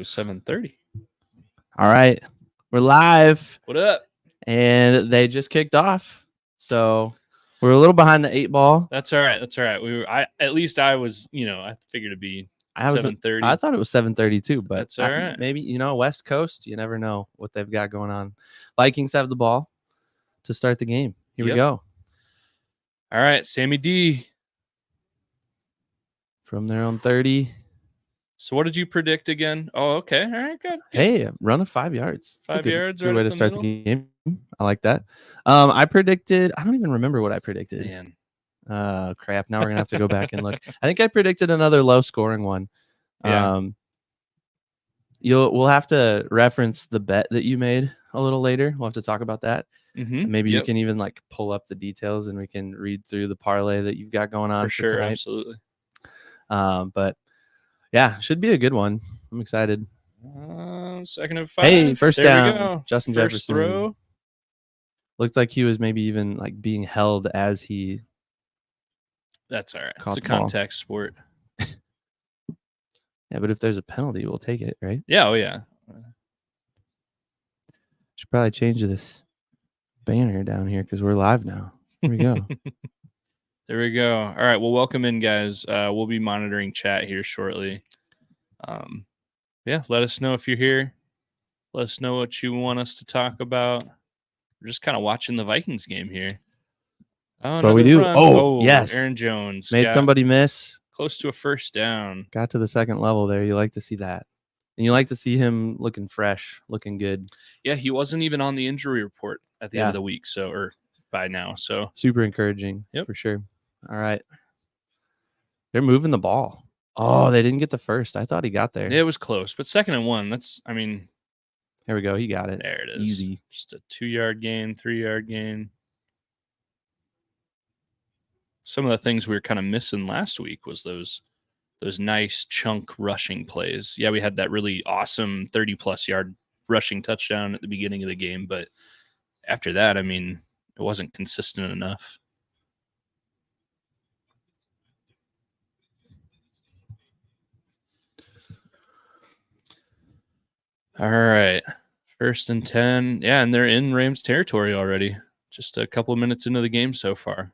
was 7:30. All right. We're live. What up? And they just kicked off. So we're a little behind the 8 ball. That's all right. That's all right. At least I was, I figured it'd be 7:30. I thought it was 7:30 too, but that's all right. Maybe, West Coast, you never know what they've got going on. Vikings have the ball to start the game. Here we go. All right, Sammy D. From their own 30. So what did you predict again? Oh, okay. All right, good. Hey, run of 5 yards. 5 yards, good way to start the game. I like that. I predicted. I don't even remember what I predicted. Man. Crap. Now we're gonna have to go back and look. I think I predicted another low scoring one. Yeah. We'll have to reference the bet that you made a little later. We'll have to talk about that. Mm-hmm. Maybe you can even pull up the details and we can read through the parlay that you've got going on for sure. tonight. Absolutely. But yeah, should be a good one. I'm excited. Second and 5. Hey, first there down. We go. Justin first Jefferson. Throw. Looked like he was maybe even being held as he. That's all right. It's a contact sport. Yeah, but if there's a penalty, we'll take it, right? Yeah. Oh, yeah. Should probably change this banner down here because we're live now. Here we go. There we go. All right. Well, welcome in, guys. We'll be monitoring chat here shortly. Yeah, let us know if you're here. Let us know what you want us to talk about. We're just kind of watching the Vikings game here. That's what we do. Run. Oh, yes. Aaron Jones. Made somebody miss. Close to a first down. Got to the second level there. You like to see that. And you like to see him looking fresh, looking good. Yeah, he wasn't even on the injury report at the end of the week, or by now. So super encouraging, for sure. All right. They're moving the ball. Oh, they didn't get the first. I thought he got there. It was close, but 2nd and 1, here we go. He got it. There it is. Easy. Just a 2-yard gain, 3-yard gain. Some of the things we were kind of missing last week was those nice chunk rushing plays. Yeah, we had that really awesome 30-plus yard rushing touchdown at the beginning of the game, but after that, it wasn't consistent enough. All right. 1st and 10. Yeah, and they're in Rams territory already. Just a couple of minutes into the game so far.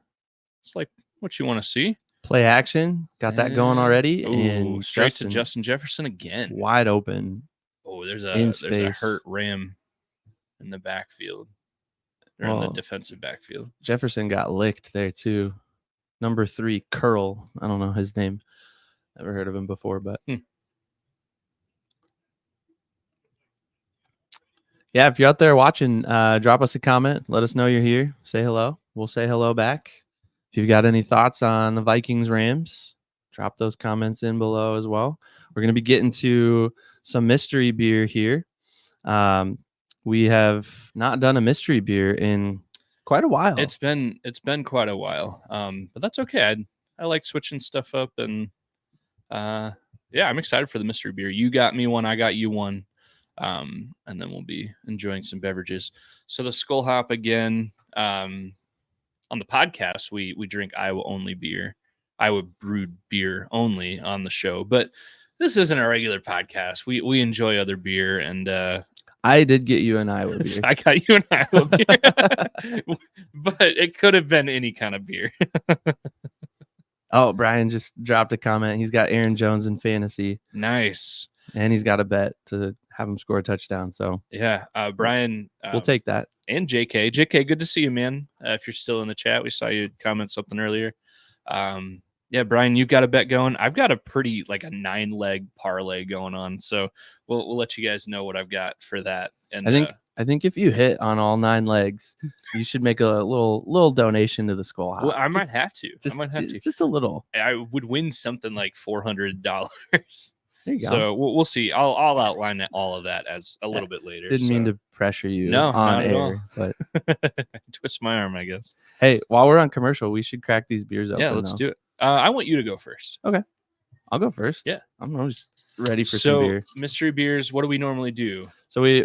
It's like what you want to see. Play action. Got that going already. And straight to Justin Jefferson again. Wide open. Oh, there's a hurt Ram in the backfield. Or in the defensive backfield. Jefferson got licked there too. Number 3, Curl. I don't know his name. Never heard of him before, but yeah, if you're out there watching, drop us a comment. Let us know you're here. Say hello. We'll say hello back. If you've got any thoughts on the Vikings Rams, drop those comments in below as well. We're going to be getting to some mystery beer here. We have not done a mystery beer in quite a while. It's been quite a while. But that's okay. I like switching stuff up, and I'm excited for the mystery beer. You got me one, I got you one. And then we'll be enjoying some beverages. So the Skol Hop again, on the podcast, we drink Iowa only beer, Iowa brewed beer only on the show, but this isn't a regular podcast. We enjoy other beer, and I did get you an Iowa beer. I got you an Iowa beer, but it could have been any kind of beer. Oh, Brian just dropped a comment. He's got Aaron Jones in fantasy. Nice. And he's got a bet to have him score a touchdown. So yeah, Brian, we'll take that. And JK, good to see you, man. If you're still in the chat, we saw you comment something earlier. Yeah, Brian, you've got a bet going. I've got a pretty a 9-leg parlay going on. So we'll let you guys know what I've got for that. And I think if you hit on all 9 legs, you should make a little donation to the Skol Hop. Well, I might have to. Just a little. I would win something like $400. There you go. So we'll see. I'll outline all of that as a little bit later. Didn't mean to pressure you on air, but twist my arm, I guess. Hey, while we're on commercial, we should crack these beers open. Yeah, let's do it. I want you to go first. Okay, I'll go first. Yeah, I'm just ready for some beer. Mystery beers. What do we normally do? So we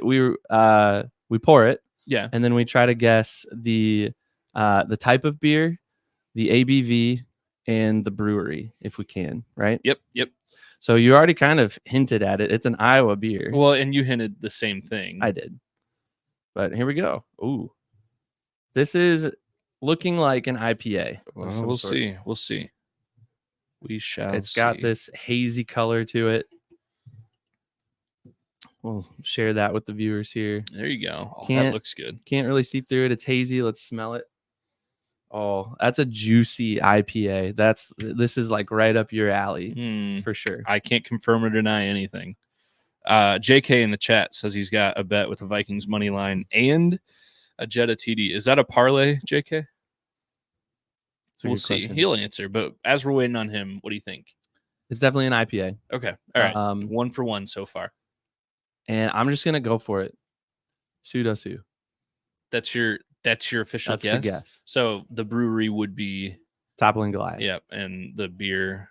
pour it. Yeah, and then we try to guess the type of beer, the ABV, and the brewery if we can. Right. Yep. So you already kind of hinted at it. It's an Iowa beer. Well, and you hinted the same thing. I did. But here we go. Ooh. This is looking like an IPA. Well, we'll see. We'll see. We shall It's got see. this hazy color to it. We'll share that with the viewers here. There you go. Oh, that Can't- looks good. Can't really see through it. It's hazy. Let's smell it. Oh, that's a juicy IPA. This is like right up your alley for sure. I can't confirm or deny anything. JK in the chat says he's got a bet with the Vikings money line and a Jetta TD. Is that a parlay, JK? We'll see. Question. He'll answer. But as we're waiting on him, what do you think? It's definitely an IPA. Okay. All right. 1 for 1 so far. And I'm just gonna go for it. Pseudo-Sue. That's your official That's guess? the guess. So the brewery would be Toppling Goliath. Yep, and the beer,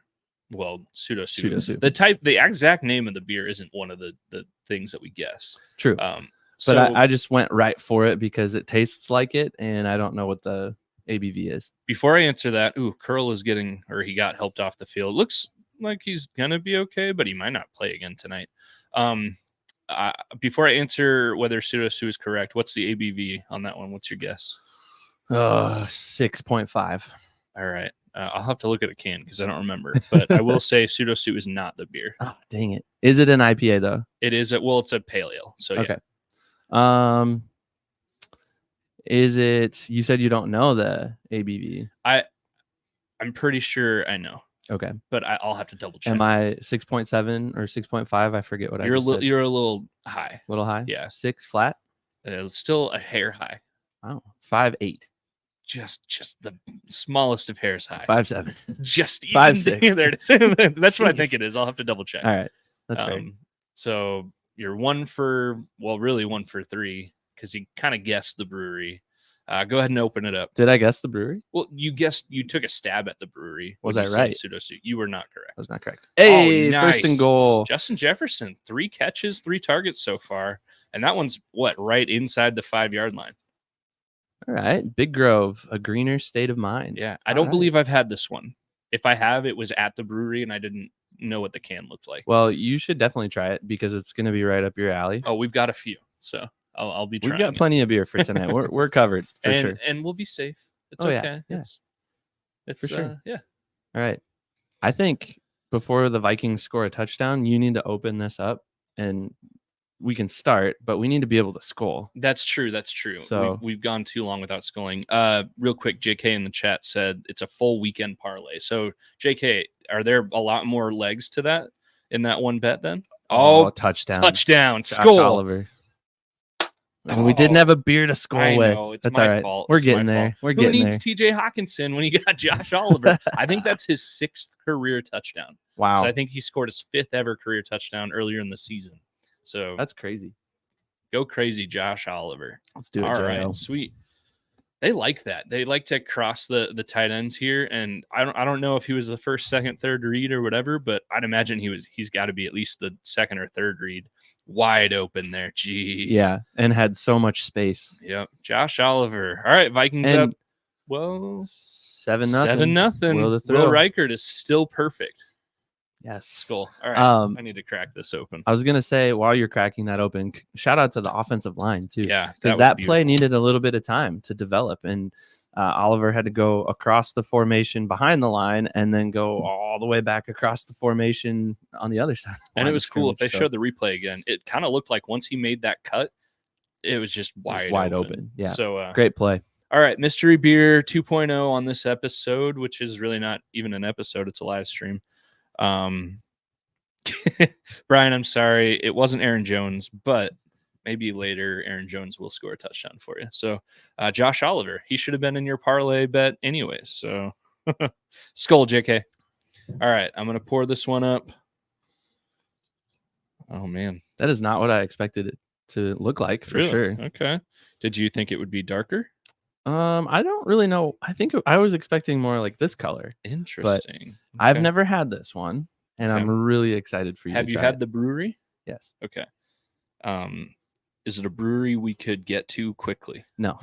well, Pseudo-Sue. Pseudo-Sue. The exact name of the beer isn't one of the things that we guess. True. So But I just went right for it because it tastes like it, and I don't know what the ABV is. Before I answer that, Curl is he got helped off the field. Looks like he's gonna be okay, but he might not play again tonight. Before I answer whether Pseudo-Sue is correct, what's the ABV on that one? What's your guess? 6.5. All right. I'll have to look at a can because I don't remember. But I will say Pseudo-Sue is not the beer. Oh, dang it. Is it an IPA, though? It is. It's a pale ale. So, okay. Yeah. Is it, you said you don't know the ABV. I'm pretty sure I know. Okay. But I'll have to double check. Am I 6.7 or 6.5? I forget what I just said. You're a little high. A little high? Yeah. 6 flat? Still a hair high. Wow. 5.8. Just the smallest of hairs high. 5.7. Just 5.6. There it is. That's what I think it is. I'll have to double check. All right. That's fair. So you're 1 for 3 because you kind of guessed the brewery. Go ahead and open it up. Did I guess the brewery? Well, you took a stab at the brewery. Was I right? Pseudo-Sue. You were not correct. I was not correct. Hey, nice. First and goal. Justin Jefferson, 3 catches, 3 targets so far. And that one's right inside the 5-yard line. All right. Big Grove, a greener state of mind. Yeah. I don't believe I've had this one. If I have, it was at the brewery and I didn't know what the can looked like. Well, you should definitely try it because it's going to be right up your alley. Oh, we've got a few. So I'll be trying. We've got plenty of beer for tonight. We're covered for sure. And we'll be safe. It's okay. Yeah. It's for sure. Yeah. All right. I think before the Vikings score a touchdown, you need to open this up and we can start, but we need to be able to Skol. That's true. So we've gone too long without Skolling. Real quick, JK in the chat said it's a full weekend parlay. So JK, are there a lot more legs to that in that one bet then? Oh, touchdown. Skol. Oliver. And we didn't have a beer to Skol with. Know, that's all right. Fault. We're getting there. We're getting there. Who needs TJ Hawkinson when you got Josh Oliver? I think that's his 6th career touchdown. Wow. So I think he scored his 5th ever career touchdown earlier in the season. So that's crazy. Go crazy, Josh Oliver. Let's do it. All right, sweet. They like that. They like to cross the tight ends here, and I don't know if he was the first, second, third read or whatever, but I'd imagine he's got to be at least the second or third read. Wide open there. Jeez. Yeah, and had so much space. Yep. Josh Oliver. All right, Vikings up. Well, 7-0. 7-0. Will Reichert is still perfect. Yes. Skol. All right. I need to crack this open. I was going to say, while you're cracking that open, shout out to the offensive line, too. Yeah. Because that play needed a little bit of time to develop. And Oliver had to go across the formation behind the line and then go all the way back across the formation on the other side. And it was cool. If they showed the replay again, it kind of looked like once he made that cut, it was just wide open. Yeah. So great play. All right. Mystery Beer 2.0 on this episode, which is really not even an episode. It's a live stream. Brian, I'm sorry. It wasn't Aaron Jones, but maybe later Aaron Jones will score a touchdown for you. So Josh Oliver, he should have been in your parlay bet anyways. So Skol, JK. All right. I'm going to pour this one up. Oh, man. That is not what I expected it to look like for sure. Okay. Did you think it would be darker? I don't really know. I think I was expecting more like this color. Interesting. But I've never had this one, and I'm really excited for you. Have you had the brewery? Yes. Okay. Is it a brewery we could get to quickly? No.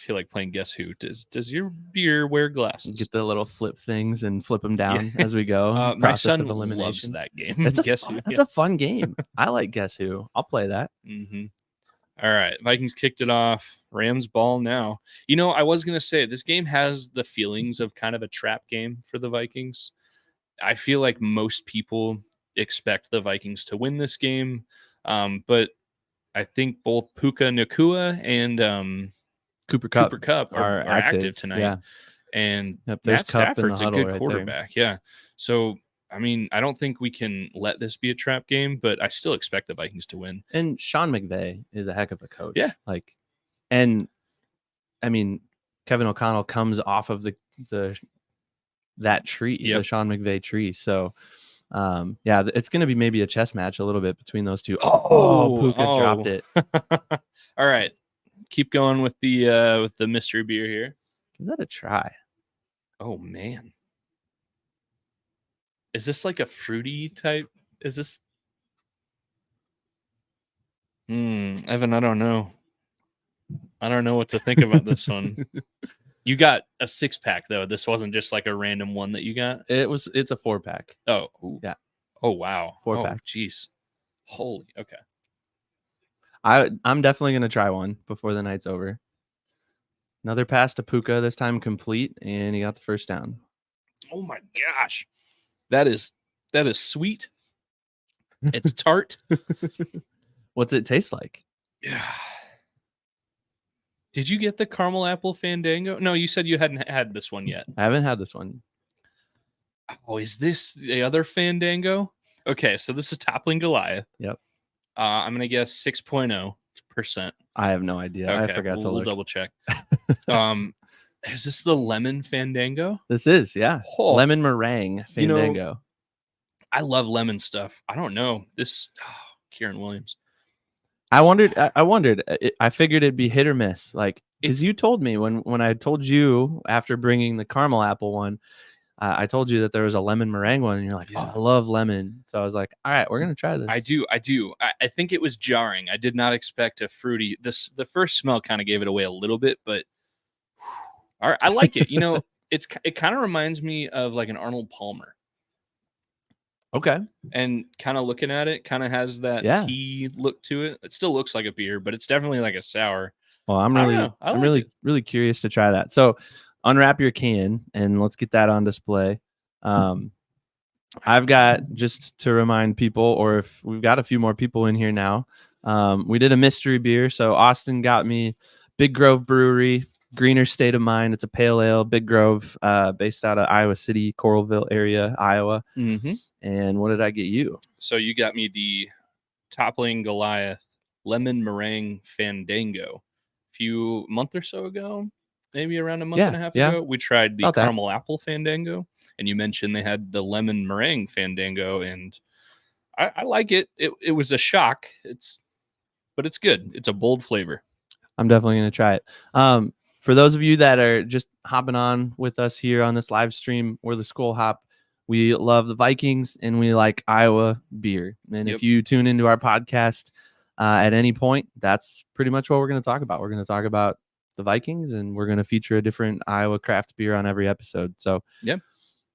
feel like playing Guess Who. Does your beer wear glasses? Get the little flip things and flip them down Yeah. as we go. My Process son of elimination. loves that game. It's Guess Who. That's a fun game. I like Guess Who. I'll play that. Mm-hmm. All right, Vikings kicked it off. Rams ball now. You know, I was gonna say this game has the feelings of kind of a trap game for the Vikings. I feel like most people expect the Vikings to win this game, but I think both Puka Nakua and Cooper Cup are active active tonight. Yeah. And There's Matt Cup in the Stafford's a huddle good right quarterback. Yeah. So, I mean, I don't think we can let this be a trap game, but I still expect the Vikings to win. And Sean McVay is a heck of a coach. Yeah. And I mean, Kevin O'Connell comes off of that tree, the Sean McVay tree. So, yeah, it's going to be maybe a chess match a little bit between those two. Puka dropped it. All right. Keep going with the mystery beer here. Give that a try. Oh man. Is this like a fruity type? Is this Evan, I don't know. I don't know what to think about this one. You got a 6-pack though. This wasn't just like a random one that you got. It's a 4-pack. Oh, yeah. Oh wow. 4-pack. Oh, jeez. Holy. Okay. I'm definitely gonna try one before the night's over. Another pass to Puka, this time complete, and he got the first down. Oh my gosh. That is sweet. It's tart. What's it taste like? Yeah. Did you get the caramel apple Fandango? No, you said you hadn't had this one yet. I haven't had this one. Oh, is this the other Fandango? Okay, so this is Toppling Goliath. Yep. I'm gonna guess 6.0%. I have no idea. Okay, I forgot to look. We'll double check. Is this the lemon Fandango? This is, yeah. Oh, lemon meringue Fandango. You know, I love lemon stuff. I don't know. Kieran Williams. I wondered. I figured it'd be hit or miss. Like, because you told me when I told you after bringing the caramel apple one, I told you that there was a lemon meringue one, and you're like, "Oh, I love lemon." So I was like, "All right, we're gonna try this." I do. I think it was jarring. I did not expect a fruity. The first smell kind of gave it away a little bit, but all right, I like it. You know, it kind of reminds me of like an Arnold Palmer. Okay. And kind of looking at it, kind of has that tea look to it. It still looks like a beer, but it's definitely like a sour. Well, I'm really curious to try that. So unwrap your can and let's get that on display. I've got, just to remind people, or if we've got a few more people in here now, we did a mystery beer. So Austin got me Big Grove Brewery, Greener State of Mind. It's a pale ale, Big Grove, based out of Iowa City, Coralville area, Iowa. Mm-hmm. And what did I get you? So you got me the Toppling Goliath Lemon Meringue Fandango. A month or so ago, maybe around a month and a half ago, we tried the caramel apple Fandango, and you mentioned they had the lemon meringue Fandango, and I like it. It was a shock. But it's good. It's a bold flavor. I'm definitely going to try it. For those of you that are just hopping on with us here on this live stream, we're the Skol Hop. We love the Vikings and we like Iowa beer. And if you tune into our podcast at any point, that's pretty much what we're going to talk about. We're going to talk about the Vikings and we're going to feature a different Iowa craft beer on every episode. So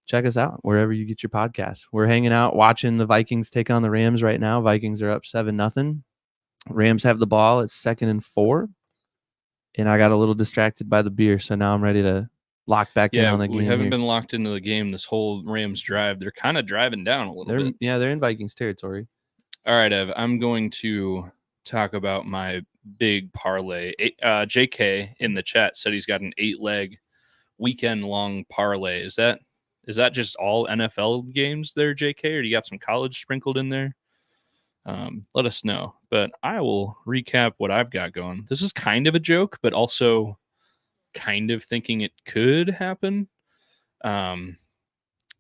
check us out wherever you get your podcast. We're hanging out watching the Vikings take on the Rams right now. Vikings are up 7-0. Rams have the ball. It's 2nd and 4. And I got a little distracted by the beer, so now I'm ready to lock back in on the game. We haven't been locked into the game this whole Rams drive. They're kind of driving down a little bit. Yeah, they're in Vikings territory. All right, Ev, I'm going to talk about my big parlay. JK in the chat said he's got an 8-leg weekend-long parlay. Is that just all NFL games there, JK, or do you got some college sprinkled in there? Let us know. But I will recap what I've got going. This is kind of a joke, but also kind of thinking it could happen.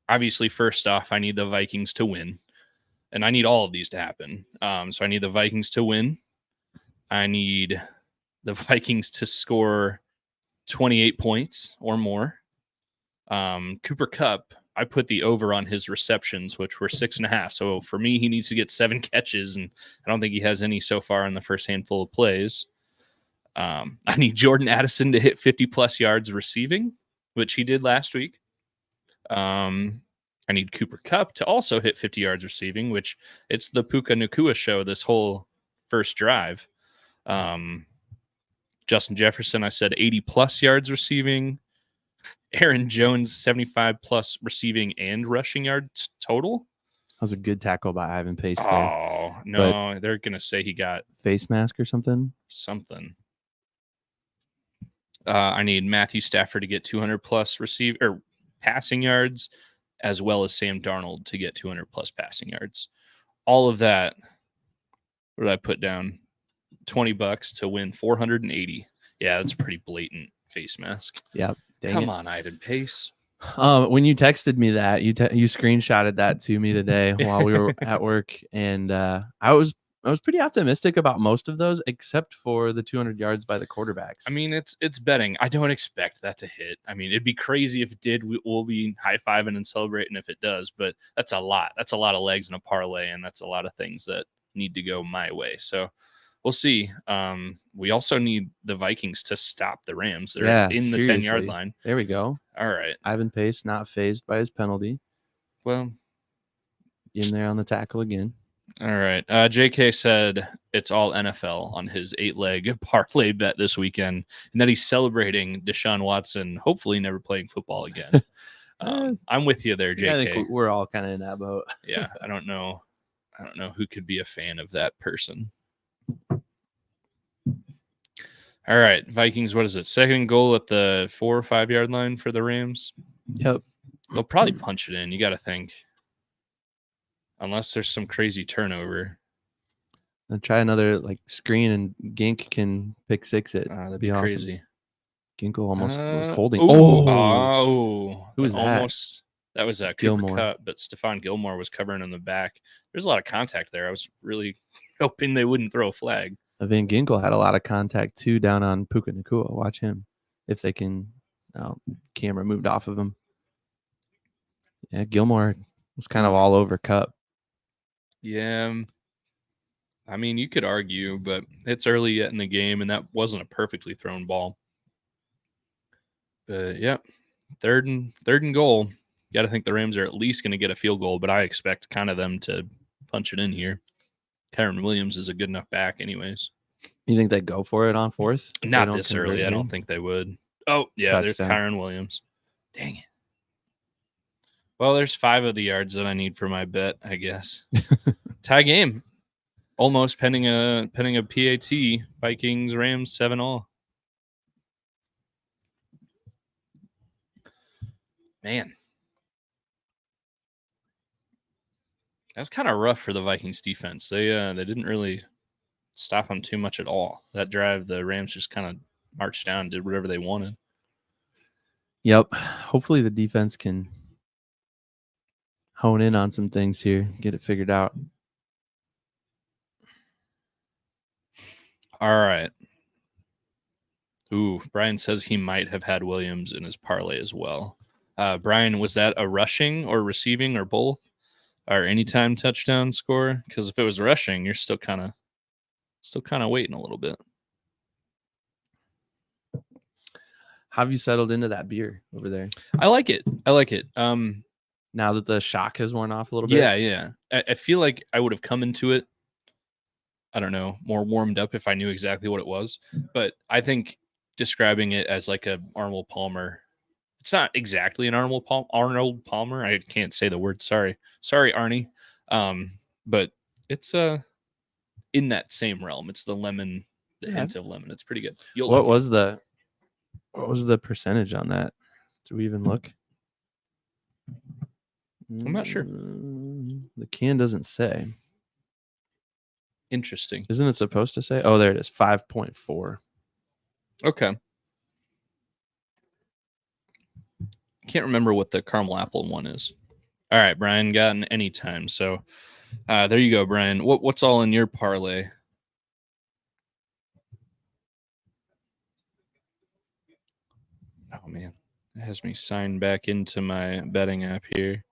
Obviously, first off, I need the Vikings to win. And I need all of these to happen. So I need the Vikings to win. I need the Vikings to score 28 points or more. Cooper Kupp, I put the over on his receptions, which were 6.5. So for me, he needs to get 7 catches, and I don't think he has any so far in the first handful of plays. I need Jordan Addison to hit 50+ yards receiving, which he did last week. I need Cooper Kupp to also hit 50 yards receiving, which it's the Puka Nacua show this whole first drive. Justin Jefferson, I said 80+ yards receiving. Aaron Jones, 75+ receiving and rushing yards total. That was a good tackle by Ivan Pace there. Oh, no. They're going to say he got face mask or something. I need Matthew Stafford to get 200+ passing yards, as well as Sam Darnold to get 200+ passing yards. All of that, what did I put down? $20 to win 480. Yeah, that's pretty blatant face mask. Yeah. Come on, Ivan Pace. When you texted me that, you screenshotted that to me today while we were at work, and I was pretty optimistic about most of those, except for the 200 yards by the quarterbacks. I mean, it's betting. I don't expect that to hit. I mean, it'd be crazy if it did. We'll be high-fiving and celebrating if it does, but that's a lot. That's a lot of legs in a parlay, and that's a lot of things that need to go my way. So we'll see. We also need the Vikings to stop the Rams. They're in the 10-yard line. There we go. All right. Ivan Pace not phased by his penalty. Well, in there on the tackle again. All right. JK said it's all NFL on his 8-leg parlay bet this weekend, and that he's celebrating Deshaun Watson hopefully never playing football again. I'm with you there, JK. I think we're all kind of in that boat. Yeah, I don't know who could be a fan of that person. All right, Vikings, what is it? Second goal at the 4 or 5 yard line for the Rams? Yep. They'll probably punch it in. You got to think. Unless there's some crazy turnover. And try another screen and Gink can pick six it. That'd be crazy. Awesome. Ginkle almost was holding. Who was that? Almost. That was Cooper Kupp, but Stephon Gilmore was covering in the back. There's a lot of contact there. I was really hoping they wouldn't throw a flag. Van Ginkel had a lot of contact too down on Puka Nacua. Watch him if they can. Camera moved off of him. Yeah, Gilmore was kind of all over Kupp. Yeah, I mean, you could argue, but it's early yet in the game, and that wasn't a perfectly thrown ball. But yeah, third and goal. Got to think the Rams are at least going to get a field goal, but I expect kind of them to punch it in here. Kyren Williams is a good enough back anyways. You think they go for it on fourth? Not this early. I don't think they would. Oh, yeah, there's Kyren Williams. Dang it. Well, there's 5 of the yards that I need for my bet, I guess. Tie game. Almost pending a PAT. Vikings, Rams, 7-all. Man. That's kind of rough for the Vikings defense. They didn't really stop them too much at all. That drive, the Rams just kind of marched down, did whatever they wanted. Yep. Hopefully the defense can hone in on some things here, get it figured out. All right. Ooh, Brian says he might have had Williams in his parlay as well. Brian, was that a rushing or receiving or both? Or anytime touchdown score? Because if it was rushing, you're still kind of waiting a little bit. How have you settled into that beer over there? I like it. Now that the shock has worn off a little bit? Yeah. I feel like I would have come into it, I don't know, more warmed up if I knew exactly what it was. But I think describing it as like a Arnold Palmer, it's not exactly an Arnold Palmer. I can't say the word. Sorry, Arnie. But it's in that same realm. It's the lemon, the hint of lemon. It's pretty good. What was the percentage on that? Do we even look? I'm not sure. The can doesn't say. Interesting. Isn't it supposed to say? Oh, there it is. 5.4. Okay. Can't remember what the caramel apple one is. All right, Brian, got an anytime. So there you go, Brian. What's all in your parlay? Oh, man. It has me signed back into my betting app here.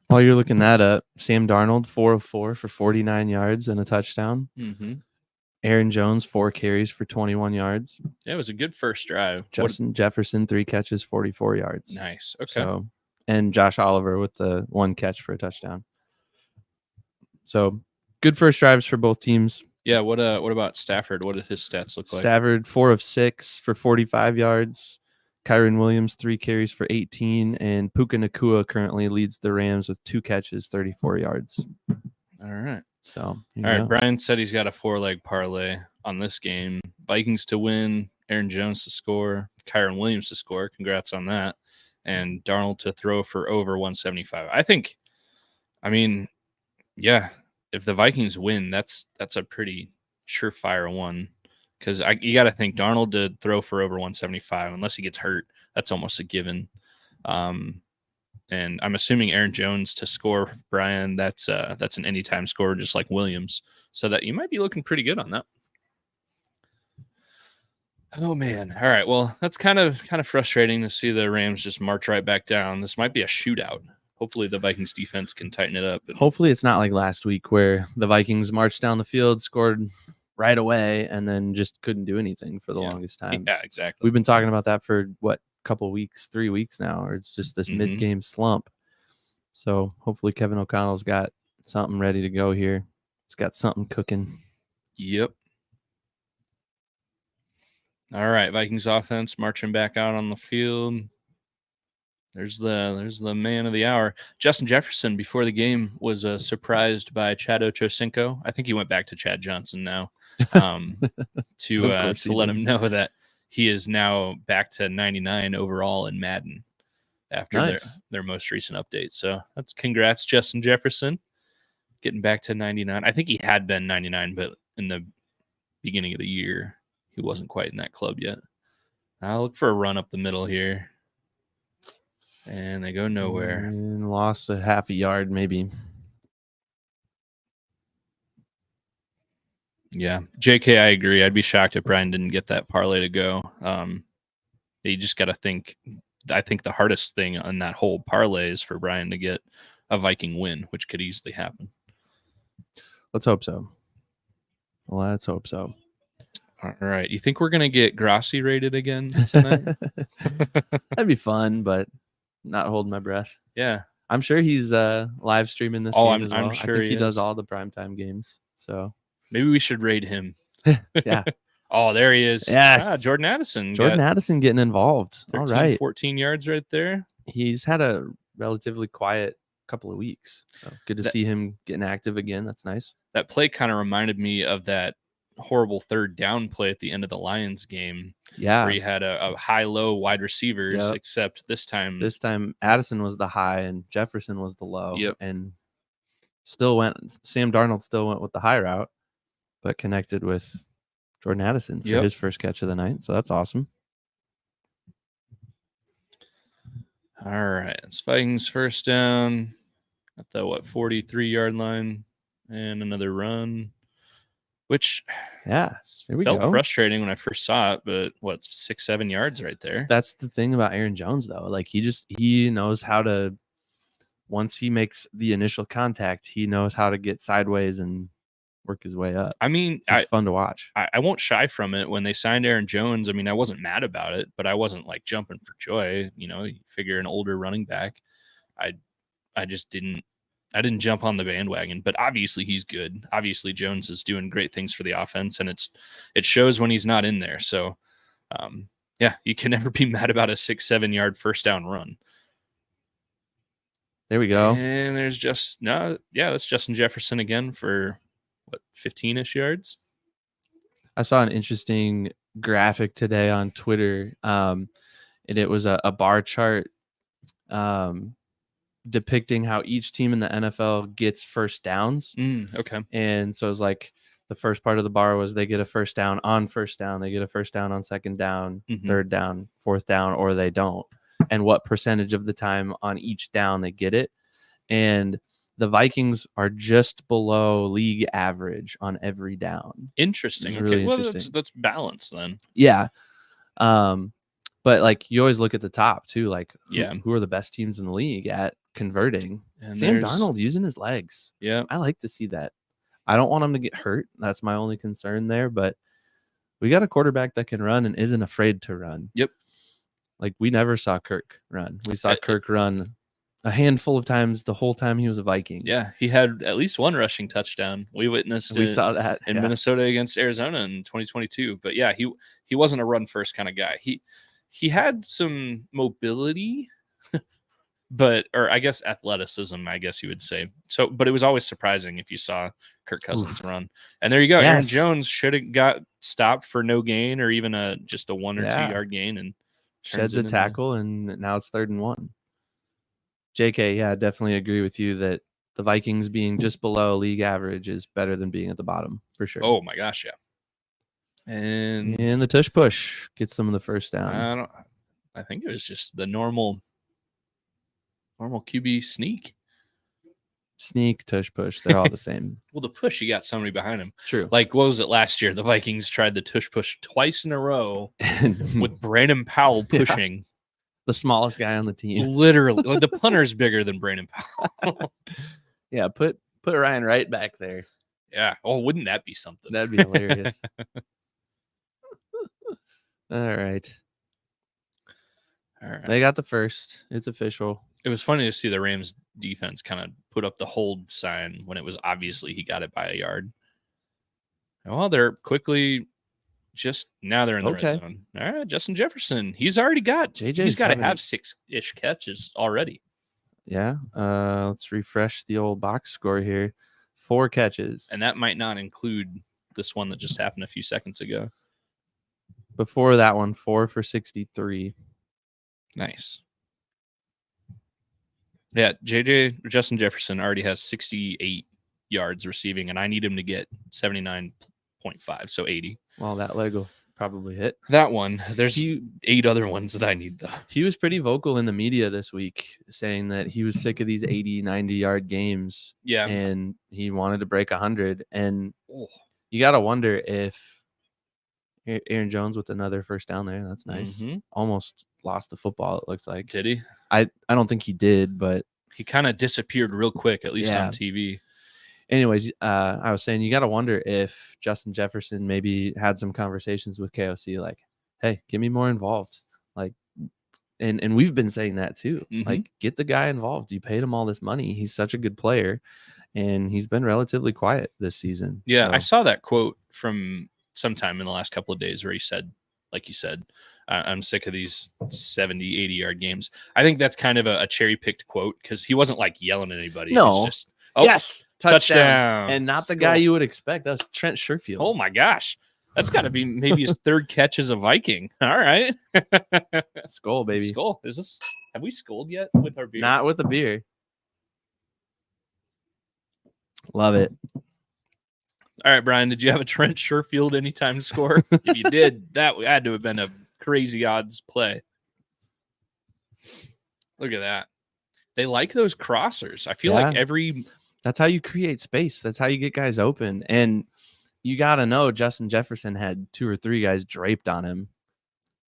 While you're looking that up, Sam Darnold, 4 of 4 for 49 yards and a touchdown. Mm-hmm. Aaron Jones, 4 carries for 21 yards. Yeah, it was a good first drive. Justin Jefferson, 3 catches, 44 yards. Nice. Okay. So, and Josh Oliver with the 1 catch for a touchdown. So good first drives for both teams. Yeah. What about Stafford? What did his stats look like? Stafford, 4 of 6 for 45 yards. Kyron Williams, 3 carries for 18. And Puka Nacua currently leads the Rams with 2 catches, 34 yards. All right. So, all right. Brian said he's got a 4-leg parlay on this game. Vikings to win, Aaron Jones to score, Kyron Williams to score. Congrats on that. And Darnold to throw for over 175. Yeah, if the Vikings win, that's a pretty surefire one, because you got to think Darnold to throw for over 175 unless he gets hurt. That's almost a given. And I'm assuming Aaron Jones to score, Brian. That's an anytime score, just like Williams. So that you might be looking pretty good on that. Oh man! All right. Well, that's kind of frustrating to see the Rams just march right back down. This might be a shootout. Hopefully the Vikings defense can tighten it up. Hopefully it's not like last week where the Vikings marched down the field, scored right away, and then just couldn't do anything for the longest time. Yeah, exactly. We've been talking about that for couple weeks, 3 weeks now, or it's just this mid-game slump. So hopefully Kevin O'Connell's got something ready to go here. He's got something cooking. Yep. All right, Vikings offense marching back out on the field. There's the man of the hour. Justin Jefferson, before the game, was surprised by Chad Ochocinco. I think he went back to Chad Johnson now to let him know that he is now back to 99 overall in Madden after their most recent update. So that's congrats, Justin Jefferson, getting back to 99. I think he had been 99, but in the beginning of the year, he wasn't quite in that club yet. I'll look for a run up the middle here. And they go nowhere. And lost a half a yard, maybe. Yeah. JK, I agree. I'd be shocked if Brian didn't get that parlay to go. You just got to think. I think the hardest thing on that whole parlay is for Brian to get a Viking win, which could easily happen. Let's hope so. Let's hope so. All right. You think we're going to get Grossi rated again tonight? That'd be fun, but not holding my breath. Yeah. I'm sure he's live streaming this game as well. I'm sure I think he does is. all the primetime games. So maybe we should raid him. Yeah. Oh, there he is. Yes. Jordan Addison. Jordan Addison getting involved. 13, all right. 14 yards right there. He's had a relatively quiet couple of weeks. So good to see him getting active again. That's nice. That play kind of reminded me of that horrible third down play at the end of the Lions game. Yeah. Where you had a high-low wide receivers, except this time Addison was the high and Jefferson was the low. Yep. And Sam Darnold still went with the high route, but connected with Jordan Addison for his first catch of the night. So that's awesome. All right. It's Vikings first down at the 43-yard line and another run, which felt frustrating when I first saw it, but 6-7 yards right there. That's the thing about Aaron Jones, though. Like he knows how to, once he makes the initial contact, he knows how to get sideways and work his way up. I mean, it's fun to watch. I won't shy from it. When they signed Aaron Jones, I mean, I wasn't mad about it, but I wasn't like jumping for joy. You figure an older running back. I just didn't jump on the bandwagon, but obviously he's good. Obviously Jones is doing great things for the offense, and it shows when he's not in there. So, you can never be mad about a 6-7 yard first down run. There we go. And there's that's Justin Jefferson again for 15-ish yards. I saw an interesting graphic today on Twitter, and it was a bar chart depicting how each team in the NFL gets first downs. Okay. And so it's like the first part of the bar was they get a first down on first down, they get a first down on second down, third down, fourth down, or they don't. And what percentage of the time on each down they get it. And the Vikings are just below league average on every down. Interesting. Okay. Really interesting. That's balanced then. Yeah. But like you always look at the top too, like who are the best teams in the league at converting? And Sam Darnold using his legs. Yeah. I like to see that. I don't want him to get hurt. That's my only concern there. But we got a quarterback that can run and isn't afraid to run. Yep. Like, we never saw Kirk run. We saw Kirk run a handful of times the whole time he was a Viking. Yeah, he had at least one rushing touchdown. We witnessed We saw that in Minnesota against Arizona in 2022. But yeah, he wasn't a run first kind of guy. He had some mobility, or I guess athleticism, I guess you would say. So, but it was always surprising if you saw Kirk Cousins run. And there you go. Aaron Jones should have got stopped for no gain or even just a 1 or 2 yard gain and sheds a tackle, and now it's 3rd and 1. JK, yeah, I definitely agree with you that the Vikings being just below league average is better than being at the bottom for sure. Oh my gosh, yeah. And the tush push gets them the first down. I think it was just the normal QB sneak, tush push. They're all the same. Well, the push, you got somebody behind him. True. Like, what was it last year? The Vikings tried the tush push twice in a row with Brandon Powell pushing. The smallest guy on the team. Literally. Like, the punter's bigger than Brandon Powell. Yeah, put Ryan Wright back there. Yeah. Oh, wouldn't that be something? That'd be hilarious. All right. They got the first. It's official. It was funny to see the Rams defense kind of put up the hold sign when it was obviously he got it by a yard. Well, they're quickly now they're in the red zone. All right, Justin Jefferson. He's already got he's got to have 6-ish catches already. Yeah. Let's refresh the old box score here. 4 catches. And that might not include this one that just happened a few seconds ago. Before that one, 4 for 63. Nice. Yeah, Justin Jefferson already has 68 yards receiving, and I need him to get 79.5, so 80. Well, that leg will probably hit. That one. There's 8 other ones that I need, though. He was pretty vocal in the media this week, saying that he was sick of these 80, 90-yard games. Yeah. And he wanted to break 100. And you got to wonder if Aaron Jones with another first down there. That's nice. Mm-hmm. Almost lost the football, it looks like. Did he? I don't think he did, but he kind of disappeared real quick, at least on TV. Anyways, I was saying you got to wonder if Justin Jefferson maybe had some conversations with KOC, like, hey, get me more involved. Like, and we've been saying that too. Mm-hmm. Like, get the guy involved. You paid him all this money. He's such a good player, and he's been relatively quiet this season. Yeah, so. I saw that quote from sometime in the last couple of days where he said, like you said, I'm sick of these 70, 80-yard games. I think that's kind of a cherry-picked quote because he wasn't like yelling at anybody. No. He was just, yes, touchdown. And not the guy you would expect. That was Trent Sherfield. Oh, my gosh. That's got to be maybe his 3rd catch as a Viking. All right. Skol, baby. Skol. Have we scolded yet with our beers? Not with a beer. Love it. All right, Brian, did you have a Trent Sherfield anytime score? If you did, that had to have been a crazy odds play. Look at that. They like those crossers. I feel like that's how you create space. That's how you get guys open. And you got to know Justin Jefferson had 2 or 3 guys draped on him.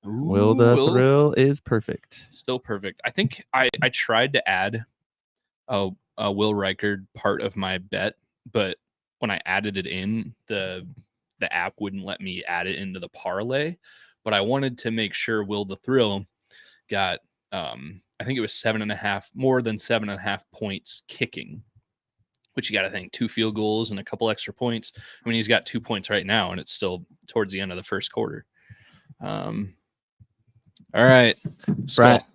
Will the thrill is perfect. Still perfect. I think I tried to add a Will Reichard part of my bet, but when I added it in, the app wouldn't let me add it into the parlay. But I wanted to make sure Will the Thrill got, I think it was more than 7.5 points kicking, which you got to think 2 field goals and a couple extra points. I mean, he's got 2 points right now, and it's still towards the end of the first quarter. All right.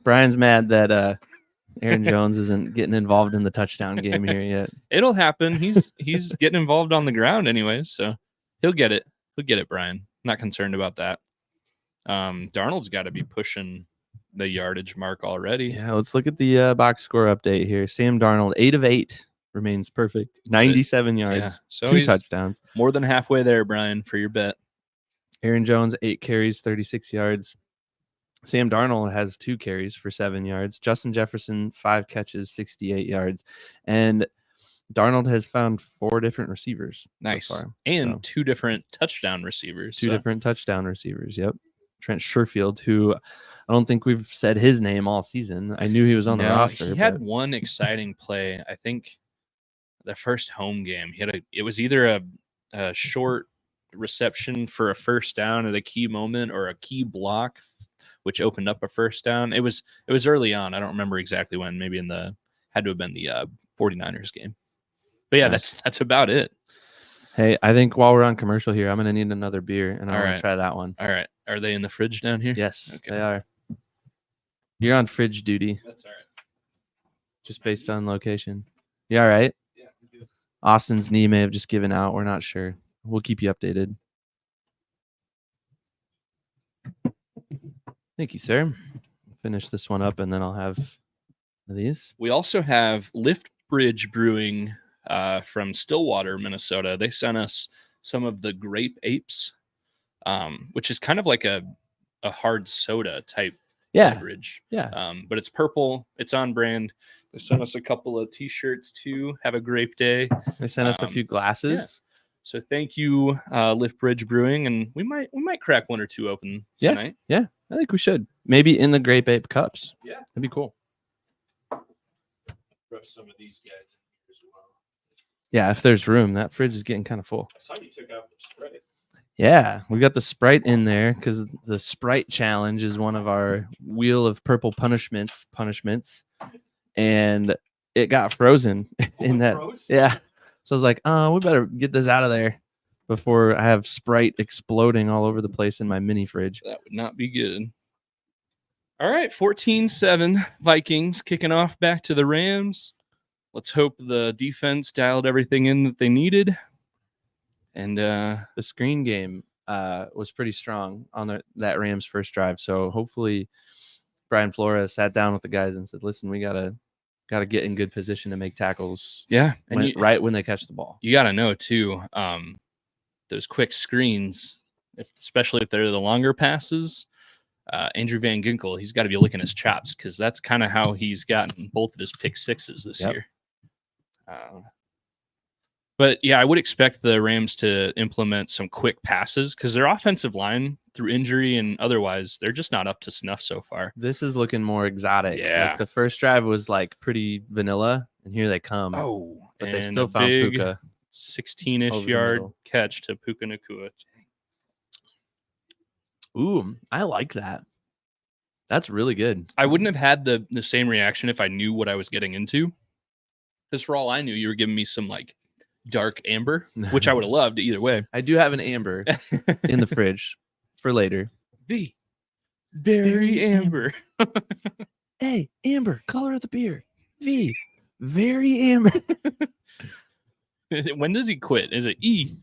Brian's mad that Aaron Jones isn't getting involved in the touchdown game here yet. It'll happen. He's getting involved on the ground anyways, so he'll get it. He'll get it, Brian. Not concerned about that. Darnold's got to be pushing the yardage mark already. Yeah, let's look at the box score update here. Sam Darnold, 8 of 8, remains perfect. 97 yards, yeah. So 2 touchdowns. More than halfway there, Brian, for your bet. Aaron Jones, 8 carries, 36 yards. Sam Darnold has 2 carries for 7 yards. Justin Jefferson, 5 catches, 68 yards. And Darnold has found 4 different receivers. Nice. So far. And 2 different touchdown receivers. 2 different touchdown receivers. Yep. Trent Sherfield, who I don't think we've said his name all season. I knew he was on the roster. He had one exciting play. I think the first home game, it was either a short reception for a first down at a key moment or a key block, which opened up a first down. It was early on. I don't remember exactly when. Maybe had to have been the 49ers game. But yeah, Nice. that's about it. Hey, I think while we're on commercial here, I'm going to need another beer, and I want to try that one. All right. Are they in the fridge down here? Yes, they are. You're on fridge duty. That's all right. Just based on location. You all right? Yeah, I'm good. Austin's knee may have just given out. We're not sure. We'll keep you updated. Thank you, sir. Finish this one up, and then I'll have these. We also have Lift Bridge Brewing from Stillwater, Minnesota. They sent us some of the Grape Apes, which is kind of like a hard soda type beverage. Yeah. But it's purple. It's on brand. They sent us a couple of T-shirts too. Have a grape day. They sent us a few glasses. Yeah. So thank you, Lift Bridge Brewing, and we might crack one or two open tonight. Yeah, I think we should. Maybe in the Grape Ape cups. Yeah, that'd be cool. Throw some of these guys in here as well. Yeah, if there's room. That fridge is getting kind of full. I saw you took out the Sprite. Yeah, we got the Sprite in there because the Sprite challenge is one of our Wheel of Purple punishments, and it got frozen in that. Froze? Yeah, so I was like, we better get this out of there before I have Sprite exploding all over the place in my mini fridge. That would not be good. All right, 14-7 Vikings kicking off back to the Rams. Let's hope the defense dialed everything in that they needed. And the screen game was pretty strong on that Rams first drive. So hopefully Brian Flores sat down with the guys and said, listen, we gotta get in good position to make tackles. Yeah. And right when they catch the ball. You gotta know too, those quick screens, especially if they're the longer passes. Andrew Van Ginkel, he's got to be licking his chops because that's kind of how he's gotten both of his pick sixes this year. But yeah, I would expect the Rams to implement some quick passes because their offensive line, through injury and otherwise, they're just not up to snuff so far. This is looking more exotic. Yeah. Like the first drive was like pretty vanilla, and here they come. Oh, but they still found Puka. 16-ish yard catch to Puka Nacua. Ooh, I like that. That's really good. I wouldn't have had the same reaction if I knew what I was getting into. Because for all I knew, you were giving me some like dark amber, which I would have loved either way. I do have an amber in the fridge for later. Very amber. A, amber, color of the beer. V, very amber. When does he quit? Is it E?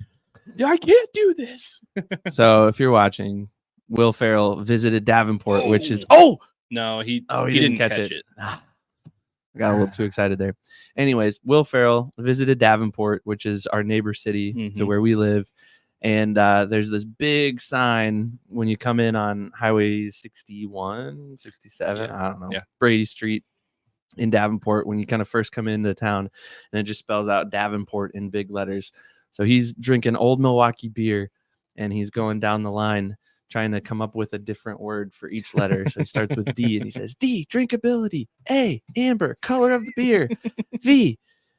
I can't do this. So if you're watching, Will Ferrell visited Davenport, which is no, he didn't catch it. I got a little too excited there. Anyways, Will Ferrell visited Davenport, which is our neighbor city to where we live. And there's this big sign when you come in on Highway 61, 67, I don't know, Brady Street in Davenport when you kind of first come into town, and it just spells out Davenport in big letters. So he's drinking Old Milwaukee beer, and he's going down the line trying to come up with a different word for each letter. So he starts with D, and he says, D, drinkability. A, amber, color of the beer. V,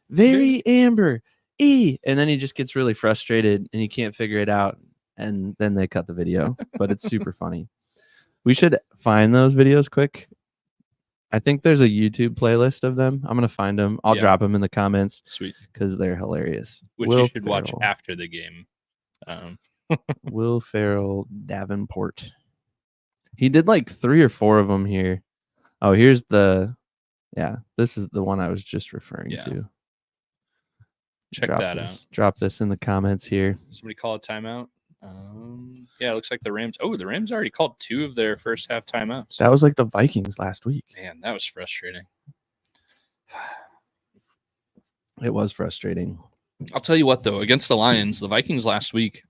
very amber. E, and then he just gets really frustrated, and he can't figure it out, and then they cut the video. But it's super funny. We should find those videos quick. I think there's a YouTube playlist of them. I'm going to find them. I'll drop them in the comments. Sweet. Because they're hilarious. Which you should watch after the game. Will Ferrell Davenport. He did like 3 or 4 of them here. Oh, here's this is the one I was just referring to. Check that out. Drop this in the comments here. Somebody call a timeout. It looks like the Rams. Oh, the Rams already called 2 of their first half timeouts. That was like the Vikings last week. Man, that was frustrating. It was frustrating. I'll tell you what, though, against the Lions, the Vikings last week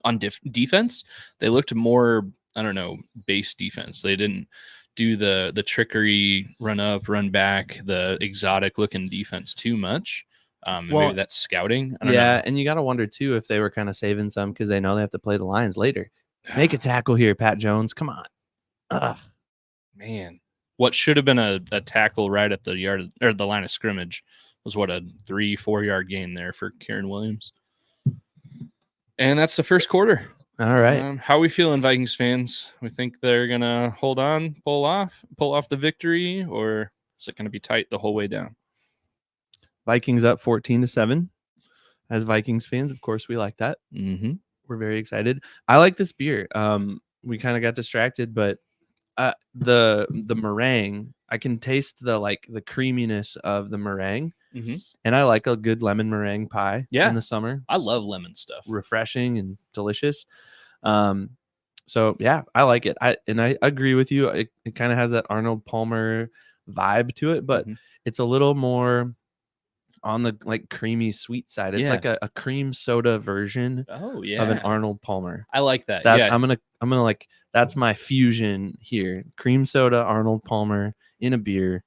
on defense, they looked more, I don't know, base defense. They didn't do the trickery, run up, run back, the exotic looking defense too much. Maybe that's scouting. I don't know. And you got to wonder too if they were kind of saving some because they know they have to play the Lions later. Make a tackle here, Pat Jones. Come on. Ugh. Man, what should have been a tackle right at the yard or the line of scrimmage was what a 3-4 yard gain there for Kieran Williams. And that's the first quarter. All right. How are we feeling, Vikings fans? We think they're gonna hold on, pull off the victory, or is it gonna be tight the whole way down? Vikings up 14-7. As Vikings fans, of course, we like that. Mm-hmm. We're very excited. I like this beer. We kind of got distracted, but the meringue, I can taste the creaminess of the meringue, and I like a good lemon meringue pie in the summer. I love lemon stuff. Refreshing and delicious. So yeah, I like it. I agree with you. It kind of has that Arnold Palmer vibe to it, but it's a little more on the creamy sweet side. It's like a cream soda version of an Arnold Palmer. I like that. I'm gonna like, that's my fusion here. Cream soda, Arnold Palmer in a beer,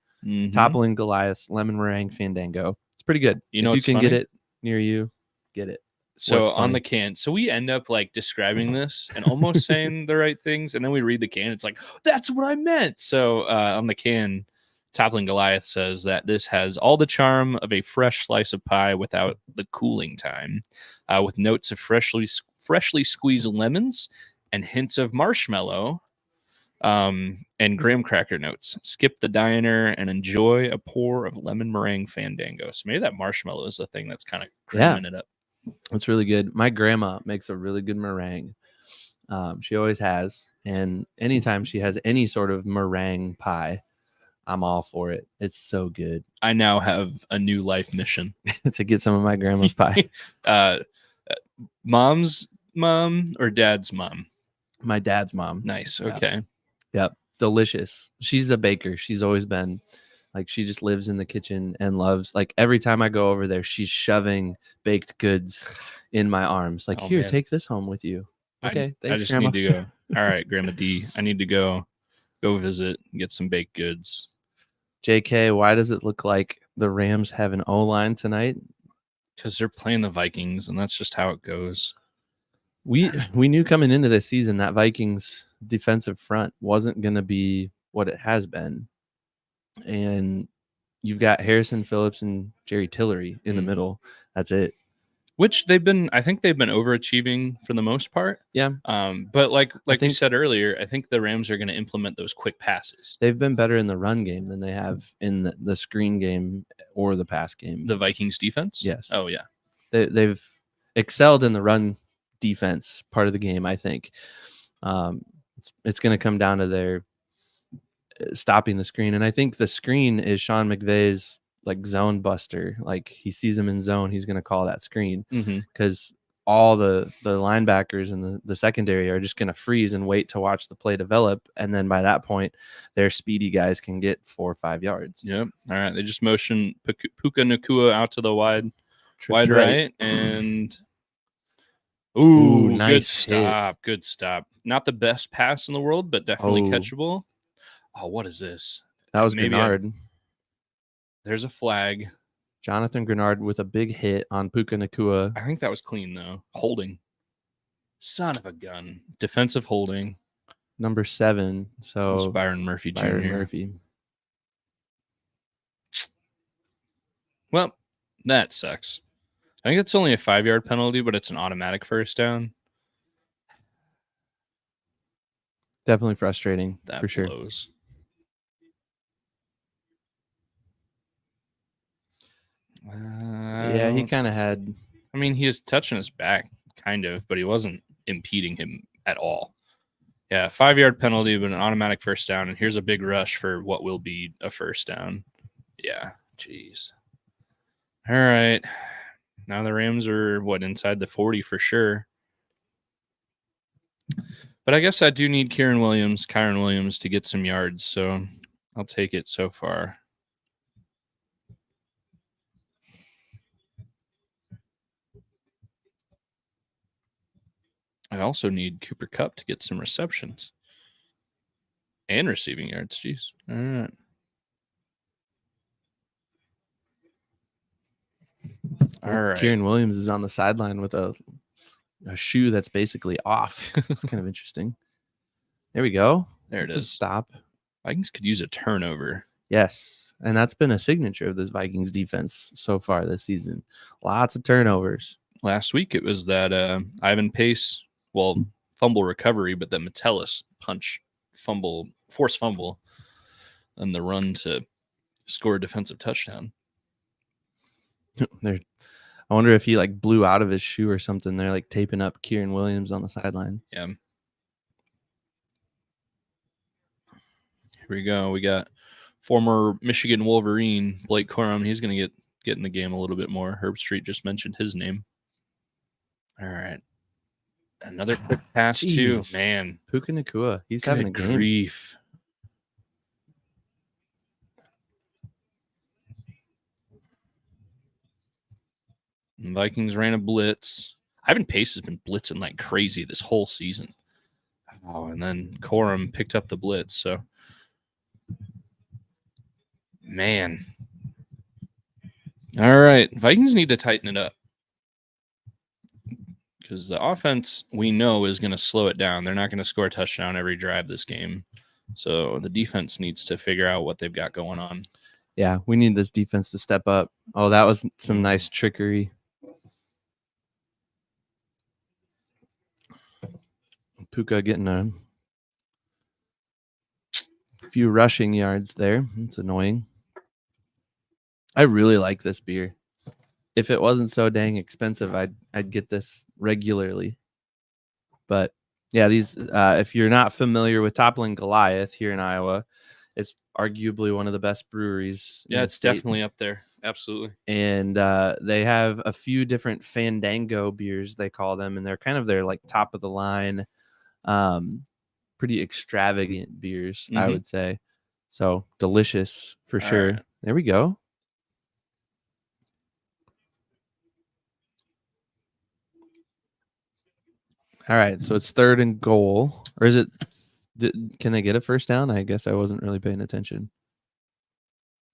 toppling Goliath's lemon meringue Fandango. It's pretty good. You know, if you can get it near you, get it. So on the can, so we end up describing this and almost saying the right things, and then we read the can. It's like, that's what I meant. So on the can, Toppling Goliath says that this has all the charm of a fresh slice of pie without the cooling time, with notes of freshly squeezed lemons and hints of marshmallow and graham cracker notes. Skip the diner and enjoy a pour of lemon meringue Fandango. So maybe that marshmallow is the thing that's kind of creaming it up. It's really good. My grandma makes a really good meringue. She always has. And anytime she has any sort of meringue pie, I'm all for it. It's so good. I now have a new life mission to get some of my grandma's pie. Mom's mom or dad's mom? My dad's mom. Nice. Okay. Yep. Delicious. She's a baker. She's always been. She just lives in the kitchen and loves, every time I go over there, she's shoving baked goods in my arms. Here, man, take this home with you. Okay. Thanks, I just Grandma. need to go. All right, Grandma D. I need to go visit and get some baked goods. JK, why does it look like the Rams have an O-line tonight? Because they're playing the Vikings, and that's just how it goes. We knew coming into this season that Vikings defensive front wasn't going to be what it has been. And you've got Harrison Phillips and Jerry Tillery in the middle. That's it. Which I think they've been overachieving for the most part. Yeah. But like you said earlier, I think the Rams are going to implement those quick passes. They've been better in the run game than they have in the screen game or the pass game. The Vikings defense? Yes. Oh, yeah. They've excelled in the run defense part of the game, I think. It's going to come down to their stopping the screen. And I think the screen is Sean McVay's zone buster. He sees him in zone, he's going to call that screen because all the linebackers and the secondary are just going to freeze and wait to watch the play develop. And then by that point, their speedy guys can get 4 or 5 yards. Yep. All right. They just motion Puka Nacua out to the wide right. And ooh, nice good stop. Not the best pass in the world, but definitely catchable. Oh, what is this? That was Grenard. There's a flag. Jonathan Grenard with a big hit on Puka Nacua. I think that was clean, though. Holding. Son of a gun. Defensive holding. Number 7. So it's Byron Murphy Jr. Well, that sucks. I think it's only a 5-yard penalty, but it's an automatic first down. Definitely frustrating, for sure. Blows. Yeah, he kind of had. I mean, he was touching his back, kind of, but he wasn't impeding him at all. Yeah, 5-yard penalty, but an automatic first down. And here's a big rush for what will be a first down. Yeah, jeez. All right. Now the Rams are, inside the 40 for sure. But I guess I do need Kyron Williams to get some yards, so I'll take it so far. I also need Cooper Kupp to get some receptions and receiving yards. Jeez. All right. Kyron Williams is on the sideline with a a shoe that's basically off. It's kind of interesting. There we go. There it That's a is. stop. Vikings could use a turnover. Yes, and that's been a signature of this Vikings defense so far this season. Lots of turnovers. Last week it was that Ivan Pace, fumble recovery, but that Metellus force fumble, and the run to score a defensive touchdown. I wonder if he like blew out of his shoe or something. They're like taping up Kieran Williams on the sideline. Yeah. Here we go. We got former Michigan Wolverine Blake Corum. He's going to get in the game a little bit more. Herb Street just mentioned his name. All right. Another quick pass too. Man. Puka Nacua. He's having a game. Grief. And Vikings ran a blitz. Ivan Pace has been blitzing like crazy this whole season. Oh, and then Corum picked up the blitz. So, man. All right. Vikings need to tighten it up. Because the offense, we know, is going to slow it down. They're not going to score a touchdown every drive this game. So the defense needs to figure out what they've got going on. Yeah, we need this defense to step up. Oh, that was some nice trickery. Puka getting a few rushing yards there. That's annoying. I really like this beer. If it wasn't so dang expensive, I'd get this regularly. But yeah, these if you're not familiar with Toppling Goliath here in Iowa, it's arguably one of the best breweries. Yeah, it's definitely up there. Absolutely. And they have a few different Fandango beers, they call them, and they're kind of their like top of the line, pretty extravagant beers, I would say. So delicious for sure. Right. There we go. All right, so it's 3rd and goal. Or is it can they get a first down? I guess I wasn't really paying attention.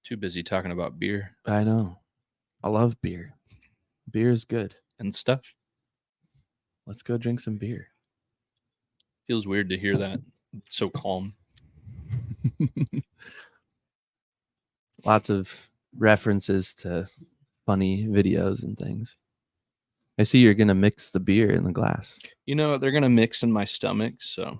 Too busy talking about beer. I know. I love beer. Beer is good. And stuff. Let's go drink some beer. Feels weird to hear that. It's so calm. Lots of references to funny videos and things. I see you're going to mix the beer in the glass. You know, they're going to mix in my stomach, so.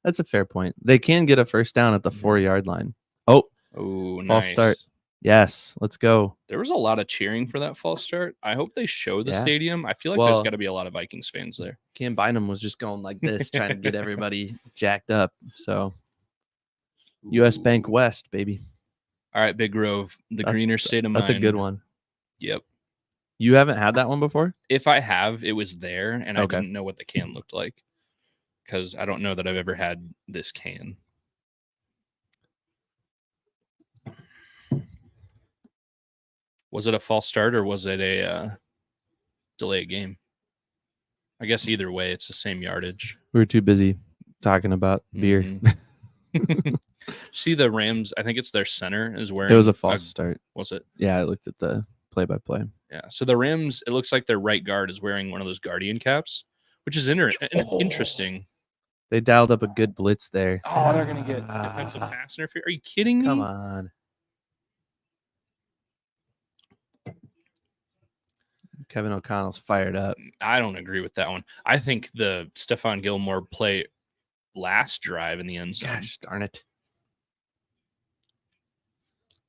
That's a fair point. They can get a first down at the 4-yard line. Oh, false nice. Start. Yes, let's go. There was a lot of cheering for that false start. I hope they show the stadium. I feel like there's got to be a lot of Vikings fans there. Cam Bynum was just going like this, trying to get everybody jacked up. So, U.S. Bank West, baby. All right, Big Grove, the greener state of mind. That's a good one. Yep. You haven't had that one before? If I have, it was there, and I didn't know what the can looked like because I don't know that I've ever had this can. Was it a false start or was it a delay game? I guess either way, it's the same yardage. We were too busy talking about beer. See the Rams, I think it's their center is wearing. It was a false start. Was it? Yeah, I looked at the play-by-play. Yeah, so the Rams, it looks like their right guard is wearing one of those Guardian caps, which is interesting. They dialed up a good blitz there. Oh, they're going to get defensive pass interference. Are you kidding me? Come on. Kevin O'Connell's fired up. I don't agree with that one. I think the Stephon Gilmore play last drive in the end zone. Gosh, darn it.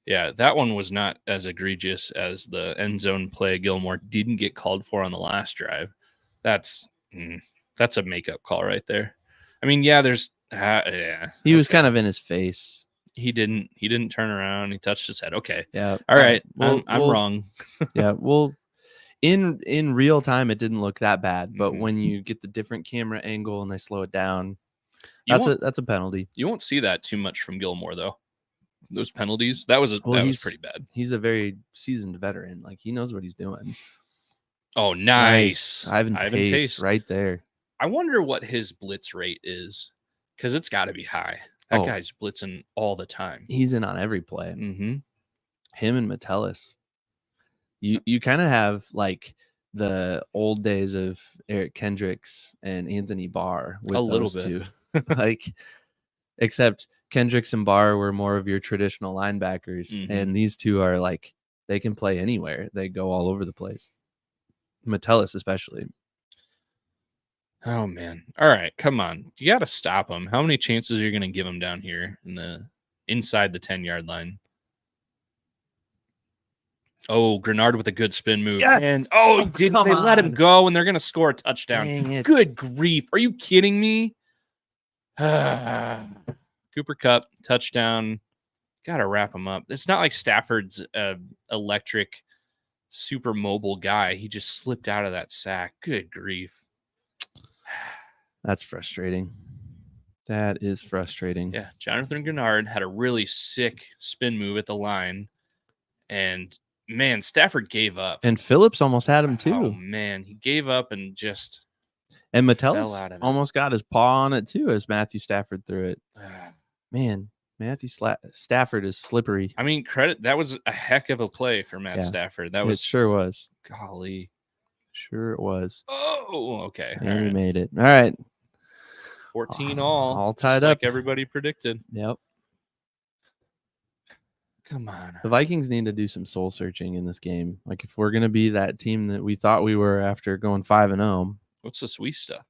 Yeah, that one was not as egregious as the end zone play Gilmore didn't get called for on the last drive. That's a makeup call right there. I mean, yeah, there's He was kind of in his face. He didn't turn around. He touched his head. Okay. Yeah. All right. I'm wrong. Yeah. Well, in real time, it didn't look that bad, but when you get the different camera angle and they slow it down, that's a penalty. You won't see that too much from Gilmore though. Those penalties, that was pretty bad. He's a very seasoned veteran. Like he knows what he's doing. Oh, nice. Ivan Pace right there. I wonder what his blitz rate is because it's got to be high. That guy's blitzing all the time. He's in on every play. Mm-hmm. Him and Metellus. You kind of have like the old days of Eric Kendricks and Anthony Barr with A little those two. bit. Like, except Kendricks and Barr were more of your traditional linebackers, Mhm. and these two are like, they can play anywhere. They go all over the place. Metellus especially. Oh man! All right, come on, you got to stop him. How many chances are you going to give him down here inside the 10-yard line? Oh, Grenard with a good spin move. Yes! And Oh, didn't come they let him on. go? And they're going to score a touchdown. Dang it. Good grief! Are you kidding me? Cooper Kupp touchdown. Got to wrap him up. It's not like Stafford's electric, super mobile guy. He just slipped out of that sack. Good grief. That's frustrating. That is frustrating. Yeah, Jonathan Grenard had a really sick spin move at the line, and man, Stafford gave up. And Phillips almost had him too. Oh man, he gave up and just and fell Metellus out of it. almost got his paw on it too as Matthew Stafford threw it. Man, Matthew Stafford is slippery. I mean, credit, that was a heck of a play for Matt Stafford. That was it sure was. Golly. Sure it was. Oh, okay. And he made it. All right. 14 all tied up. Like everybody predicted. Yep. Come on. The Vikings need to do some soul searching in this game. Like, if we're going to be that team that we thought we were after going 5-0. What's this we stuff?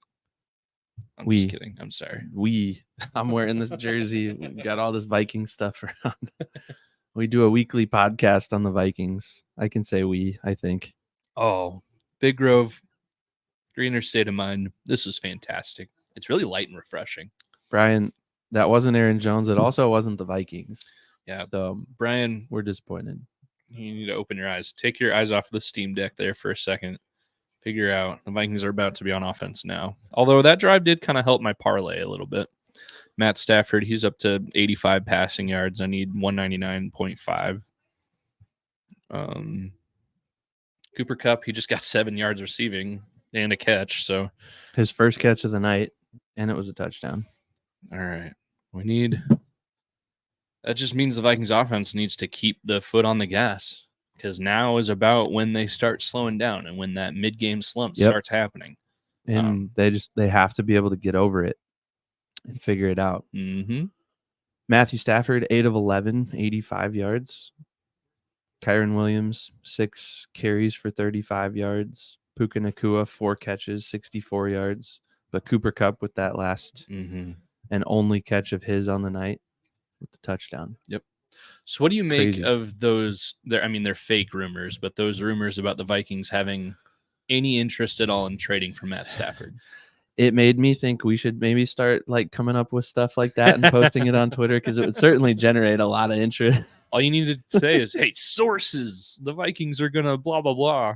I'm just kidding. I'm sorry. I'm wearing this jersey. We've got all this Viking stuff around. We do a weekly podcast on the Vikings. I can say I think. Oh, Big Grove, greener state of mind. This is fantastic. It's really light and refreshing. Brian, that wasn't Aaron Jones. It also wasn't the Vikings. Yeah. So, Brian, we're disappointed. You need to open your eyes. Take your eyes off the Steam Deck there for a second. Figure out the Vikings are about to be on offense now. Although that drive did kind of help my parlay a little bit. Matt Stafford, he's up to 85 passing yards. I need 199.5. Cooper Kupp, he just got 7 yards receiving and a catch. So his first catch of the night, and it was a touchdown. All right. That just means the Vikings offense needs to keep the foot on the gas, because now is about when they start slowing down and when that mid-game slump starts happening. And they have to be able to get over it and figure it out. Mm-hmm. Matthew Stafford, 8 of 11, 85 yards. Kyron Williams, 6 carries for 35 yards. Puka Nacua, 4 catches, 64 yards. But Cooper Kupp with that last and only catch of his on the night with the touchdown. Yep. So what do you make of those? They're fake rumors, but those rumors about the Vikings having any interest at all in trading for Matt Stafford? It made me think we should maybe start like coming up with stuff like that and posting it on Twitter, because it would certainly generate a lot of interest. All you need to say is, hey, sources, the Vikings are going to blah, blah, blah.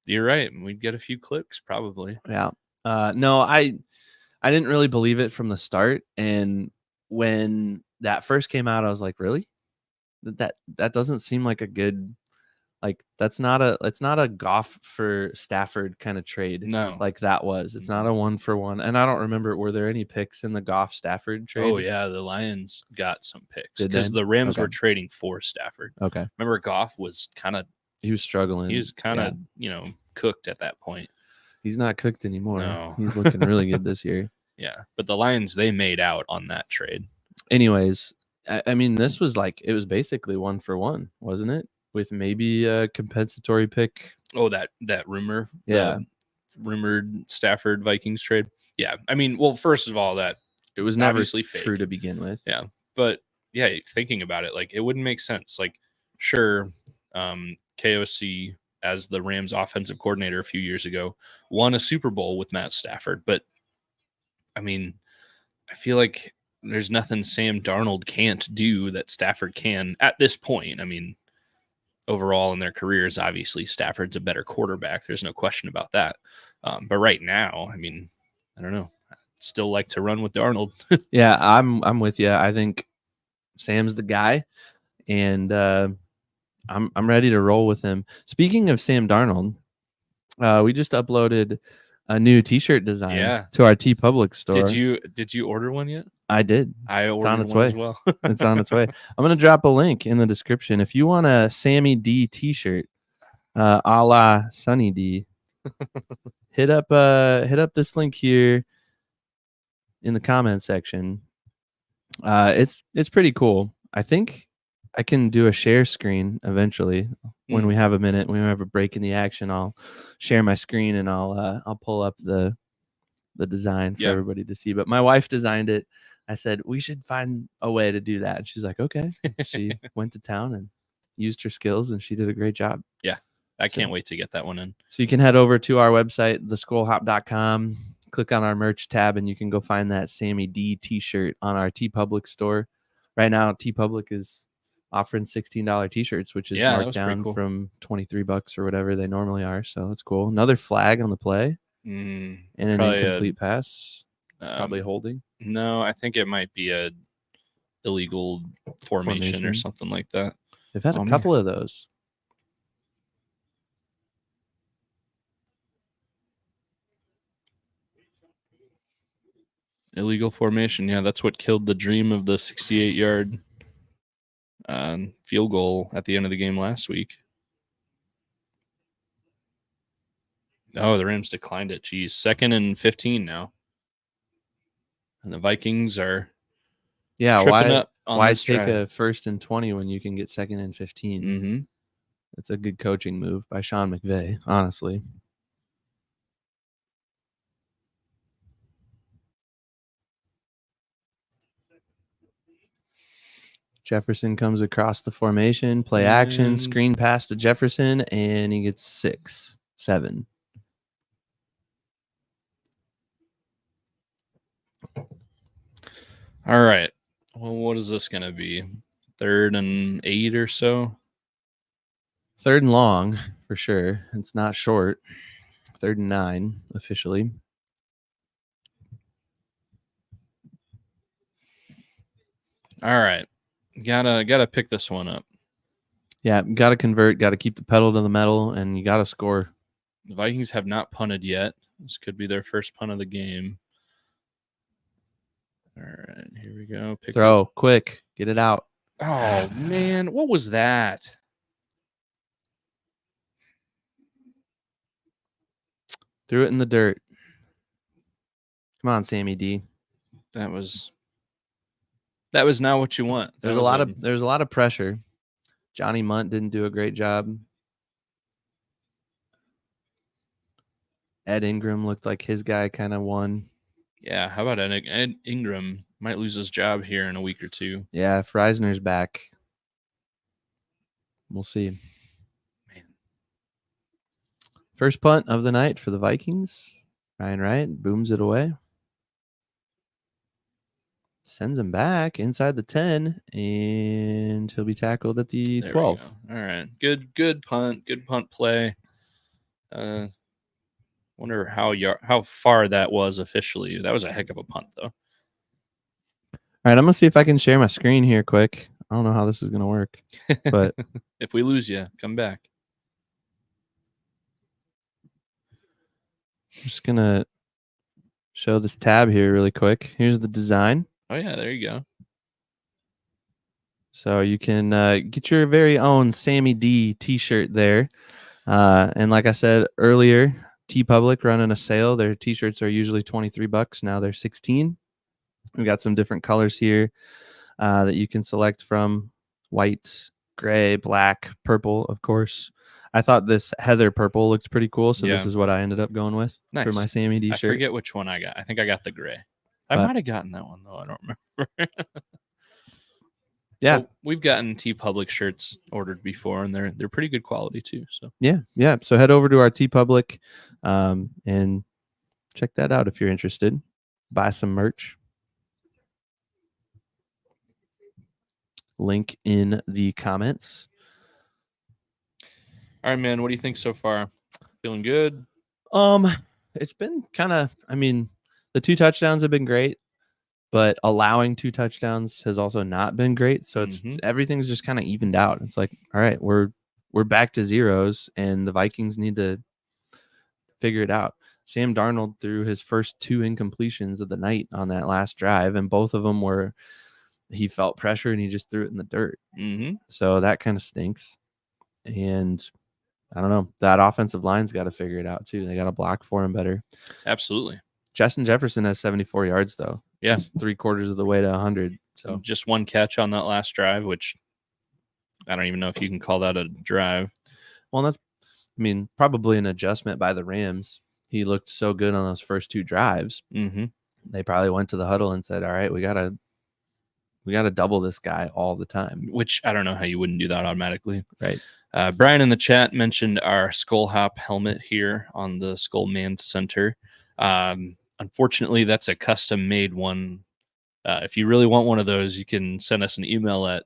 You're right. We'd get a few clicks probably. Yeah. No, I didn't really believe it from the start. And when that first came out, I was like, really? That doesn't seem like a good, like, it's not a Goff for Stafford kind of trade. No. Like that was. It's not a 1-for-1. And I don't remember, were there any picks in the Goff Stafford trade? Oh yeah, the Lions got some picks because the Rams were trading for Stafford. Okay. Remember, Goff was he was struggling. He was kind of, cooked at that point. He's not cooked anymore. No. He's looking really good this year. Yeah, but the Lions, they made out on that trade. Anyways, I mean, this was like, it was basically 1-for-1, wasn't it? With maybe a compensatory pick. Oh, that rumor. Yeah. Rumored Stafford Vikings trade. Yeah. I mean, well, first of all, that it was never obviously fake. True to begin with. Yeah. But yeah, thinking about it, like, it wouldn't make sense. Like, sure, KOC, as the Rams offensive coordinator a few years ago, won a Super Bowl with Matt Stafford. But I mean, I feel like there's nothing Sam Darnold can't do that Stafford can at this point. I mean, overall in their careers, obviously Stafford's a better quarterback. There's no question about that. But right now, I mean, I don't know. I'd still like to run with Darnold. Yeah, I'm with you. I think Sam's the guy, and I'm ready to roll with him. Speaking of Sam Darnold, we just uploaded a new T-shirt design to our TeePublic store. Did you order one yet? I did. I ordered on its one way as well. It's on its way. I'm gonna drop a link in the description if you want a Sammy D T-shirt. A la Sunny D. hit up this link here in the comment section. It's pretty cool. I think I can do a share screen eventually when we have a minute. When we have a break in the action, I'll share my screen and I'll pull up the design for everybody to see. But my wife designed it. I said we should find a way to do that. And she's like, okay. She went to town and used her skills, and she did a great job. Yeah, I can't wait to get that one in. So you can head over to our website, theskolhop.com, click on our merch tab, and you can go find that Sammy D t-shirt on our TeePublic store. Right now, TeePublic is offering $16 t-shirts, which is marked down from $23 or whatever they normally are. So that's cool. Another flag on the play and an incomplete pass. Probably holding. No, I think it might be a illegal formation or something like that. They've had a couple of those. Illegal formation. Yeah, that's what killed the dream of the 68-yard field goal at the end of the game last week. Oh, the Rams declined it. Geez, 2nd and 15 now. And the Vikings are tripping up on why this take drive. a 1st and 20 when you can get 2nd and 15? Mm-hmm. It's a good coaching move by Sean McVay, honestly. Jefferson comes across the formation, play action, screen pass to Jefferson, and he gets 6, 7. All right. Well, what is this going to be? 3rd and 8 or so? 3rd and long, for sure. It's not short. 3rd and 9, officially. All right. Gotta pick this one up. Yeah, gotta convert, gotta keep the pedal to the metal, and you gotta score. The Vikings have not punted yet. This could be their first punt of the game. All right, here we go. Throw, quick, get it out. Oh, man, what was that? Threw it in the dirt. Come on, Sammy D. That was not what you want. There's a lot of pressure. Johnny Munt didn't do a great job. Ed Ingram looked like his guy kind of won. Yeah, how about Ed Ingram? Might lose his job here in a week or two. Yeah, if Reisner's back, we'll see. Man. First punt of the night for the Vikings. Ryan Wright booms it away. Sends him back inside the 10, and he'll be tackled at the 12. All right. Good punt. Good punt play. Wonder how far that was officially. That was a heck of a punt, though. All right, I'm going to see if I can share my screen here quick. I don't know how this is going to work, but if we lose you, come back. I'm just going to show this tab here really quick. Here's the design. Oh, yeah, there you go. So you can get your very own Sammy D t-shirt there. And like I said earlier, TeePublic running a sale. Their t-shirts are usually $23. Now they're $16. We got some different colors here that you can select from: white, gray, black, purple, of course. I thought this heather purple looked pretty cool, so this is what I ended up going with for my Sammy D shirt. I forget which one I got. I think I got the gray. I might have gotten that one, though. I don't remember. Yeah. Well, we've gotten TeePublic shirts ordered before, and they're pretty good quality, too. So yeah. So head over to our TeePublic and check that out if you're interested. Buy some merch. Link in the comments. All right, man. What do you think so far? Feeling good? It's been kind of, the 2 touchdowns have been great, but allowing 2 touchdowns has also not been great. So it's everything's just kind of evened out. It's like, all right, we're back to zeros, and the Vikings need to figure it out. Sam Darnold threw his first 2 incompletions of the night on that last drive, and both of them were he felt pressure and he just threw it in the dirt. So that kind of stinks. And I don't know. That offensive line's got to figure it out too. They got to block for him better. Absolutely. Justin Jefferson has 74 yards though. Yeah. He's 3/4 of the way to 100. So just one catch on that last drive, which I don't even know if you can call that a drive. Well, that's, I mean, probably an adjustment by the Rams. He looked so good on those first 2 drives. Mm-hmm. They probably went to the huddle and said, all right, we gotta double this guy all the time. Which I don't know how you wouldn't do that automatically. Right. Brian in the chat mentioned our Skol Hop helmet here on the Skol Manned Center. Unfortunately, that's a custom-made one. If you really want one of those, you can send us an email at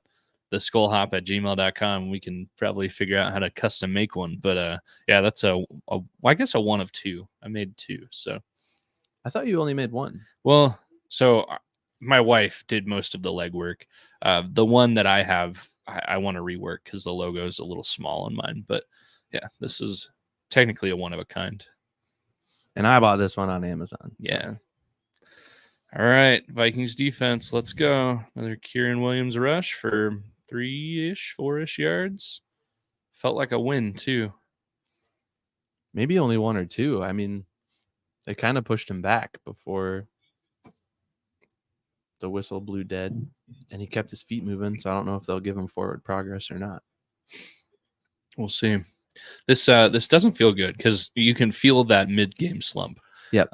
theskullhop@gmail.com. We can probably figure out how to custom make one. But yeah, that's I guess a 1 of 2. I made 2. So I thought you only made 1. Well, so my wife did most of the legwork. The one that I have, I want to rework because the logo is a little small on mine. But yeah, this is technically a 1 of a kind. And I bought this one on Amazon. Yeah. All right, Vikings defense. Let's go. Another Kieran Williams rush for 3-ish, 4-ish yards. Felt like a win too. Maybe only 1 or 2. I mean, they kind of pushed him back before the whistle blew dead, and he kept his feet moving. So I don't know if they'll give him forward progress or not. We'll see. This doesn't feel good because you can feel that mid-game slump. Yep.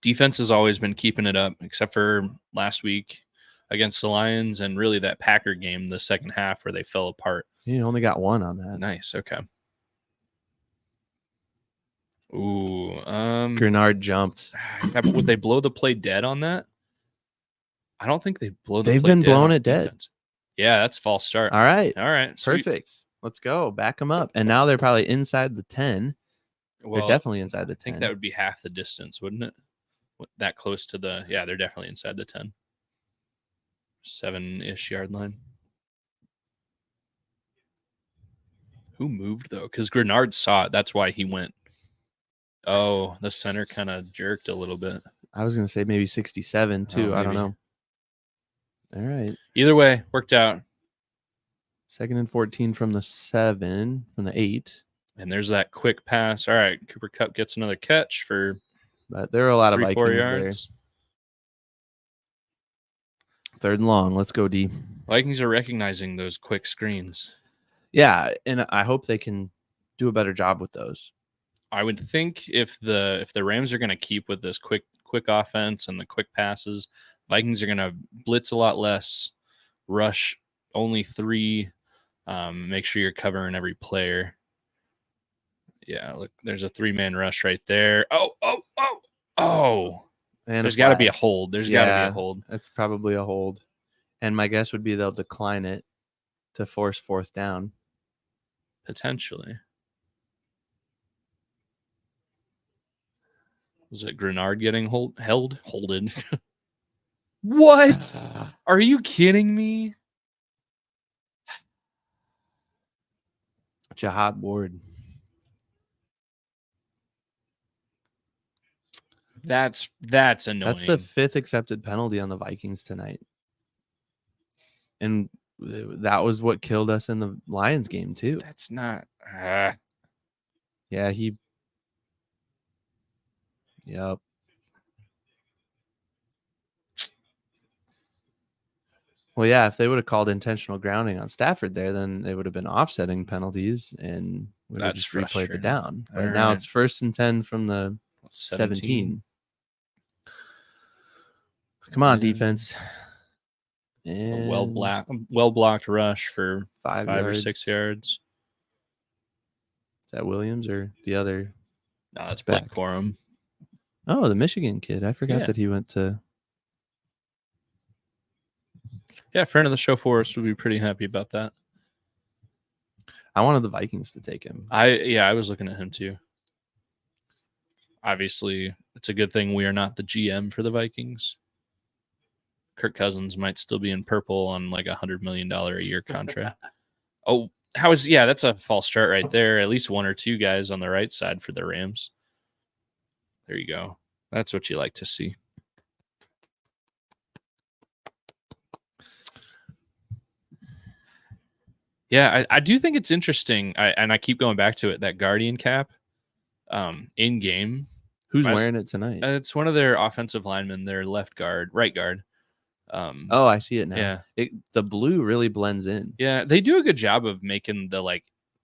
Defense has always been keeping it up, except for last week against the Lions and really that Packer game, the second half where they fell apart. He only got 1 on that. Nice. Okay. Ooh. Grenard jumped. Would they blow the play dead on that? I don't think they blow the They've play been dead blowing on it dead. defense. Yeah, that's false start. All right. Sweet. Perfect. Let's go. Back them up. And now they're probably inside the 10. Well, they're definitely inside the 10. I think that would be half the distance, wouldn't it? That close to the, yeah, they're definitely inside the 10. 7-ish yard line. Who moved, though? Because Grenard saw it. That's why he went. Oh, the center kind of jerked a little bit. I was going to say maybe 67, too. I don't know. All right. Either way, worked out. 2nd and 14 from the 7, from the 8. And there's that quick pass. All right, Cooper Kupp gets another catch for But there are a lot of 3-4 Vikings yards. there. 3rd and long. Let's go, D. Vikings are recognizing those quick screens. Yeah, and I hope they can do a better job with those. I would think if the Rams are going to keep with this quick offense and the quick passes, Vikings are going to blitz a lot less, rush only 3, make sure you're covering every player. Yeah, look, there's a 3-man rush right there. Oh. And there's got to be a hold. There's got to be a hold. It's probably a hold. And my guess would be they'll decline it to force 4th down. Potentially. Was it Grenard getting holded? What? Are you kidding me? Jihad Ward. That's annoying. That's the 5th accepted penalty on the Vikings tonight. And that was what killed us in the Lions game, too. That's not. Yeah, Yep. Well, yeah, if they would have called intentional grounding on Stafford there, then they would have been offsetting penalties and would have just replayed the down. But now it's 1st and 10 from the 17. Come on, defense. And well blocked rush for 5 or 6 yards. Is that Williams or the other? No, that's Blake Corum. Oh, the Michigan kid. I forgot that he went to. Yeah, friend of the show for us would be pretty happy about that. I wanted the Vikings to take him. I was looking at him too. Obviously, it's a good thing we are not the GM for the Vikings. Kirk Cousins might still be in purple on like $100 million a year contract. That's a false start right there. At least 1 or 2 guys on the right side for the Rams. There you go. That's what you like to see. Yeah, I do think it's interesting. I keep going back to it. That Guardian cap, in game. Who's wearing it tonight? It's one of their offensive linemen, their right guard. Oh, I see it now. Yeah, the blue really blends in. yeah, they do a good job of making the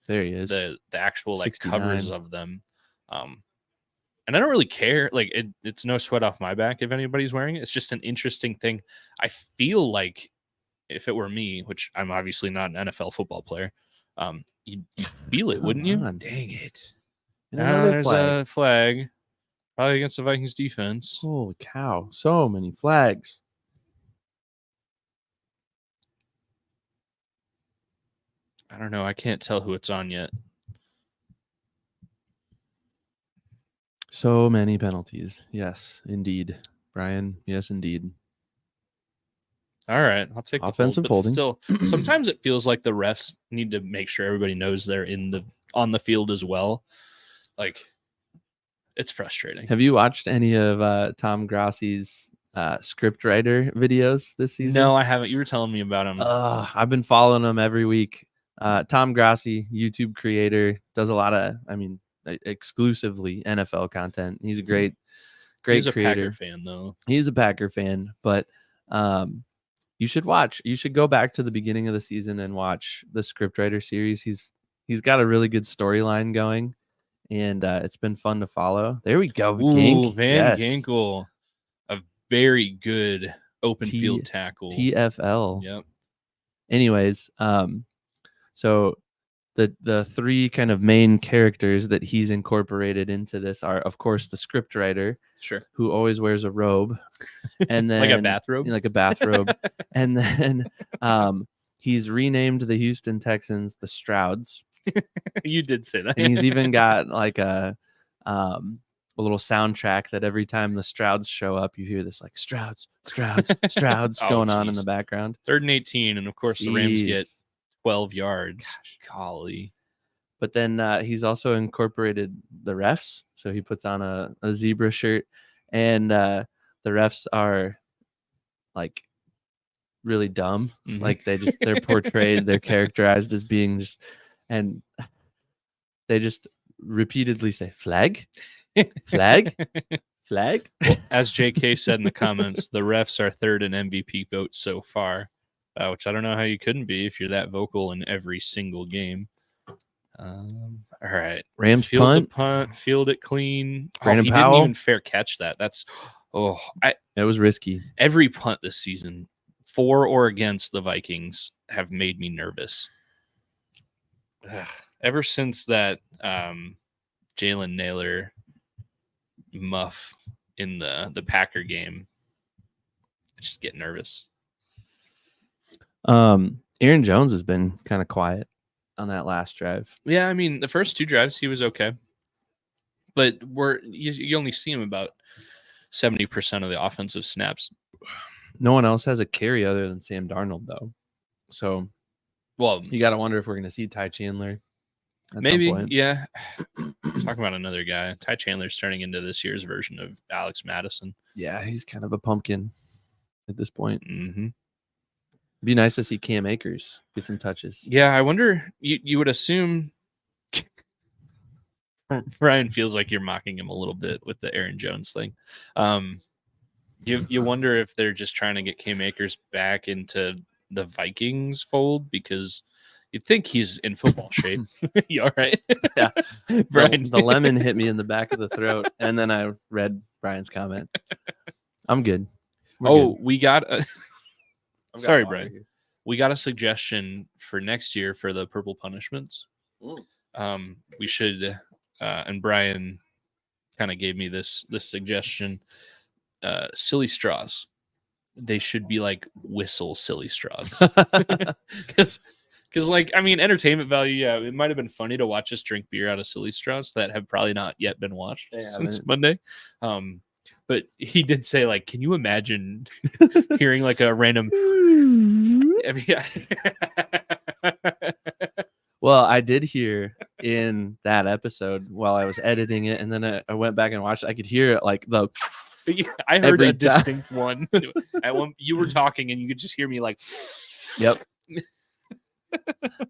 there he is, the actual 69. covers of them. And I don't really care. Like it's no sweat off my back if anybody's wearing it. It's just an interesting thing. I feel like if it were me, which I'm obviously not an NFL football player, you'd feel it, wouldn't you? Dang it! There's a flag, probably against the Vikings defense. Holy cow! So many flags. I don't know. I can't tell who it's on yet. So many penalties. Yes, indeed, Brian. Yes, indeed. All right, I'll take offensive the holding. Still, sometimes it feels like the refs need to make sure everybody knows they're on the field as well. Like, it's frustrating. Have you watched any of Tom Grassi's script writer videos this season? No, I haven't. You were telling me about him. I've been following him every week. Tom Grassi, YouTube creator, does a lot of, exclusively NFL content. He's a great He's a creator. Packer fan, though. He's a Packer fan, but you should watch. You should go back to the beginning of the season and watch the scriptwriter series. He's got a really good storyline going, and it's been fun to follow. There we go. Ooh, Van Ginkel, a very good open field tackle. TFL. Yep. Anyways, so the three kind of main characters that he's incorporated into this are, of course, the scriptwriter, sure, who always wears a robe, and then like a bathrobe, and then he's renamed the Houston Texans the Strouds. You did say that, and he's even got like a little soundtrack that every time the Strouds show up, you hear this like Strouds going on in the background. 3rd and 18, and of course the Rams get 12 yards. Golly. But then he's also incorporated the refs. So he puts on a zebra shirt, and the refs are like really dumb. Mm-hmm. Like they're portrayed, they're characterized as being and they just repeatedly say flag. Well, as JK said in the comments, the refs are 3rd in MVP votes so far. Which I don't know how you couldn't be if you're that vocal in every single game. All right. Rams field the punt, field it clean. Brandon he Powell didn't even fair catch that. It was risky. Every punt this season, for or against the Vikings, have made me nervous. Ever since that Jalen Naylor muff in the Packer game, I just get nervous. Aaron Jones has been kind of quiet on that last drive. Yeah, I mean, the first 2 drives he was okay, but you only see him about 70% of the offensive snaps. No one else has a carry other than Sam Darnold, though. So, well, you got to wonder if we're going to see Ty Chandler. Maybe, yeah. Talking about another guy, Ty Chandler's turning into this year's version of Alex Madison. Yeah, he's kind of a pumpkin at this point. Mm-hmm. It'd be nice to see Cam Akers get some touches. Yeah, I wonder, you would assume Brian feels like you're mocking him a little bit with the Aaron Jones thing. You wonder if they're just trying to get Cam Akers back into the Vikings fold, because you'd think he's in football shape. You all right? Yeah. Brian. The lemon hit me in the back of the throat, and then I read Brian's comment. I'm good. Good. We got sorry, Brian. Here. We got a suggestion for next year for the purple punishments. We should, and Brian kind of gave me this suggestion. Silly straws. They should be like whistle silly straws. Because entertainment value, yeah, it might have been funny to watch us drink beer out of silly straws that have probably not yet been washed since Monday. But he did say, like, can you imagine hearing like a random... Well, I did hear in that episode while I was editing it, and then I went back and watched. I could hear it like the... I heard a distinct one. You were talking, and you could just hear me like... Yep.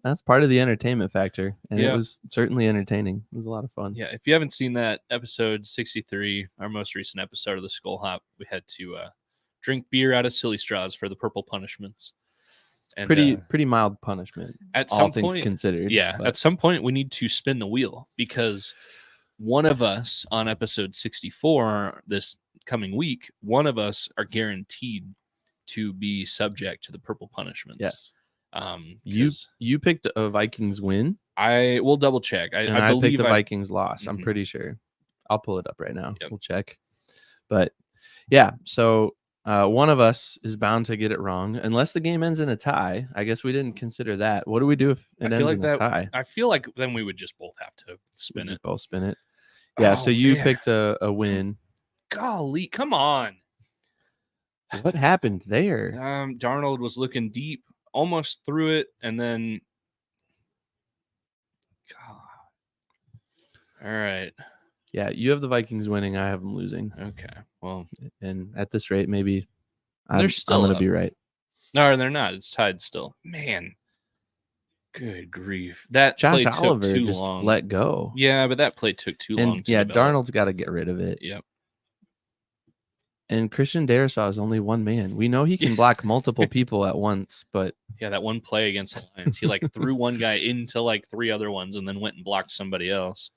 That's part of the entertainment factor, and it Yeah. was certainly entertaining. It was a lot of fun. Yeah, if you haven't seen that episode 63, our most recent episode of the Skol Hop, we had to drink beer out of silly straws for the purple punishments. And Pretty mild punishment, at all some things point, considered. yeah, but at some point we need to spin the wheel because one of us on episode 64 this coming week, one of us are guaranteed to be subject to the purple punishments. yes, 'Cause you picked a Vikings win, I will double check. and I I picked believe a Vikings loss. I'm Mhm. pretty sure. I'll pull it up right now. Yep. We'll check. But yeah, so one of us is bound to get it wrong unless the game ends in a tie. I guess we didn't consider that. What do we do if it I ends feel like in a tie? I feel like then we would just both have to We spin just it. both spin it. Yeah, so Oh, you man. picked a win. Golly, come on. What happened there? Darnold was looking deep, almost threw it, and then God. All right. Yeah, you have the Vikings winning. I have them losing. Okay. Well, And at this rate, maybe they're I'm still going to up. be right. No, they're not. It's tied still. Man. Good grief. That Josh play Oliver took too just long. let go. Yeah, but that play took too long And to yeah, develop. Darnold's got to get rid of it. Yep. And Christian Darrisaw is only one man. We know he can block multiple people at once, but Yeah, that one play against the Lions, he like threw one guy into like three other ones and then went and blocked somebody else.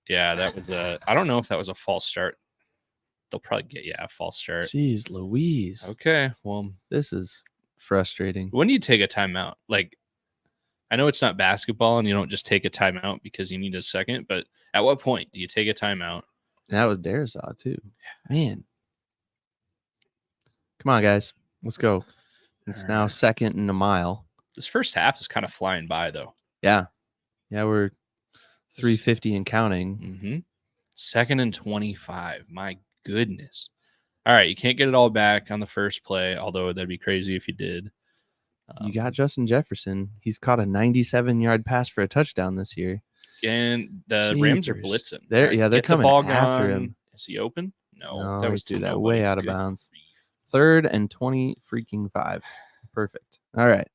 Yeah, that was I don't know if that was a false start. They'll probably get a false start. Jeez Louise. Okay, well, This is frustrating. when do you take a timeout? Like, I know it's not basketball and you don't just take a timeout because you need a second, but at what point do you take a timeout? That was Darrisaw too. Man. Come on, guys. Let's go. It's now Alright. second and a mile. This first half is kind of flying by, though. Yeah. Yeah, we're 350 and counting. Mm-hmm. 2nd and 25. My goodness. All right, you can't get it all back on the first play, although that'd be crazy if you did. You got Justin Jefferson. He's caught a 97-yard pass for a touchdown this year. And the Rams are Jeepers. blitzing. They're All right, they're get the coming ball after gone. him. Is he open? No, No, that was he threw to that nobody. way out of Good bounds. grief. 3rd and 20 freaking 5. Perfect. All right.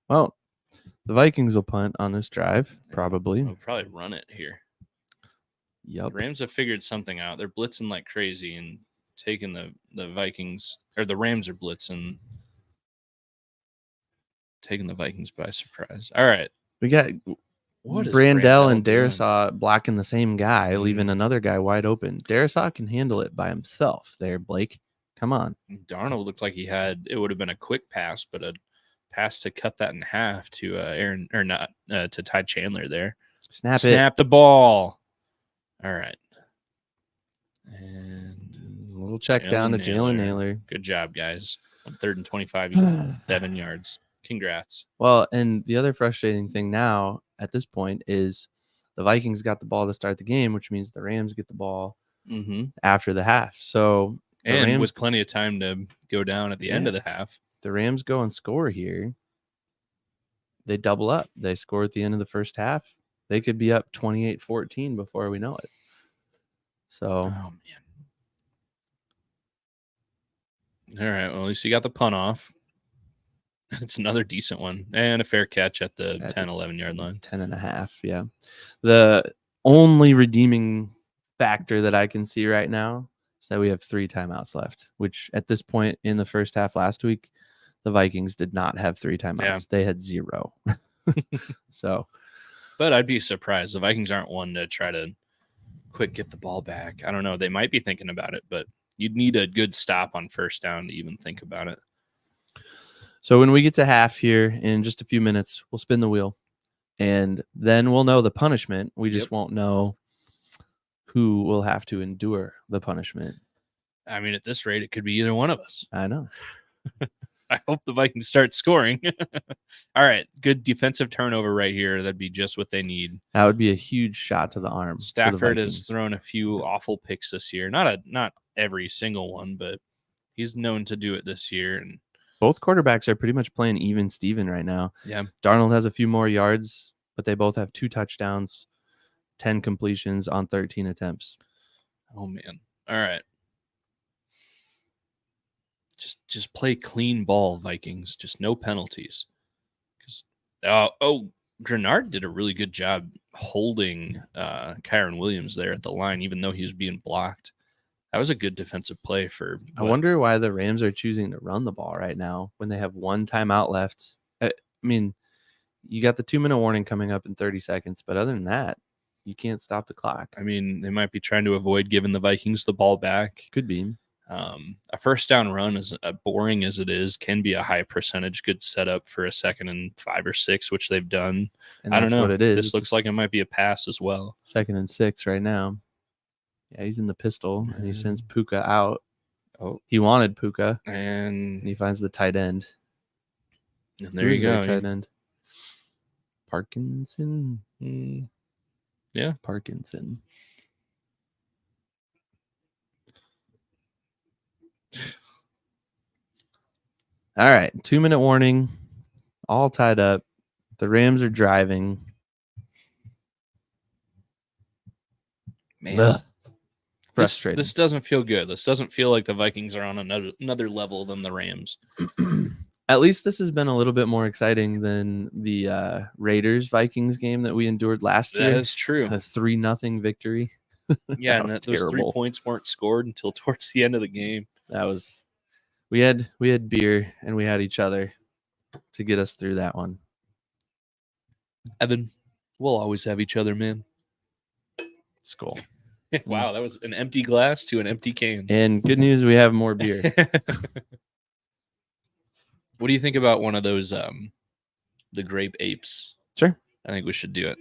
Well, the Vikings will punt on this drive, probably. We'll probably run it here. Yup. The Rams have figured something out. They're blitzing like crazy and taking the Vikings, or the Rams are blitzing, taking the Vikings by surprise. All right. We got What is Brandell and doing? Darrisaw blocking the same guy, leaving another guy wide open. Darrisaw can handle it by himself there, Blake. Come on. Darnold looked like it would have been a quick pass, but a pass to cut that in half to Aaron, or not, to Ty Chandler there. Snap the ball. All right. And a little check down to Jalen Naylor. Good job, guys. On 3rd and 25, you got 7 yards. Congrats. Well, and the other frustrating thing now at this point is the Vikings got the ball to start the game, which means the Rams get the ball after the half. So and Rams, with plenty of time to go down at the end of the half. The Rams go and score here. They double up. They score at the end of the first half. They could be up 28-14 before we know it. So, oh man. All right. Well, at least you got the punt off. It's another decent one and a fair catch at the 10, 11 yard line. 10.5. Yeah. The only redeeming factor that I can see right now is that we have 3 timeouts left, which at this point in the first half last week, the Vikings did not have 3 timeouts. Yeah. They had 0. So, but I'd be surprised. The Vikings aren't one to try to quick get the ball back. I don't know. They might be thinking about it, but you'd need a good stop on first down to even think about it. So when we get to half here in just a few minutes, we'll spin the wheel and then we'll know the punishment. We just won't know who will have to endure the punishment. I mean, at this rate, it could be either one of us. I know. I hope the Vikings start scoring. All right. Good defensive turnover right here. That'd be just what they need. That would be a huge shot to the arm. Stafford has thrown a few awful picks this year. Not every single one, but he's known to do it this year. And both quarterbacks are pretty much playing even Steven right now. Yeah. Darnold has a few more yards, but they both have 2 touchdowns, 10 completions on 13 attempts. Oh, man. All right. Just play clean ball, Vikings. Just no penalties. Because Grenard did a really good job holding Kyron Williams there at the line, even though he was being blocked. That was a good defensive play for. I wonder why the Rams are choosing to run the ball right now when they have one timeout left. I mean, you got the 2-minute warning coming up in 30 seconds, but other than that, you can't stop the clock. I mean, they might be trying to avoid giving the Vikings the ball back. Could be. A first down run, as boring as it is, can be a high percentage good setup for a 2nd and 5 or 6, which they've done. And I don't know. What it is. This looks like it might be a pass as well. 2nd and 6 right now. Yeah, he's in the pistol, and he sends Puka out. Oh, he wanted Puka, and he finds the tight end. And there you go. Tight end. Parkinson. Yeah, Parkinson. All right, 2-minute warning. All tied up. The Rams are driving. Man. Ugh. Frustrating. This doesn't feel good. This doesn't feel like the Vikings are on another level than the Rams. At least this has been a little bit more exciting than the Raiders-Vikings game that we endured last year. That is true. A 3-0 victory. Yeah, and those 3 points weren't scored until towards the end of the game. That was we had beer and we had each other to get us through that one. Evan, we'll always have each other, man. Skol. Wow, that was an empty glass to an empty can. And good news, we have more beer. What do you think about one of those the grape apes? Sure. I think we should do it.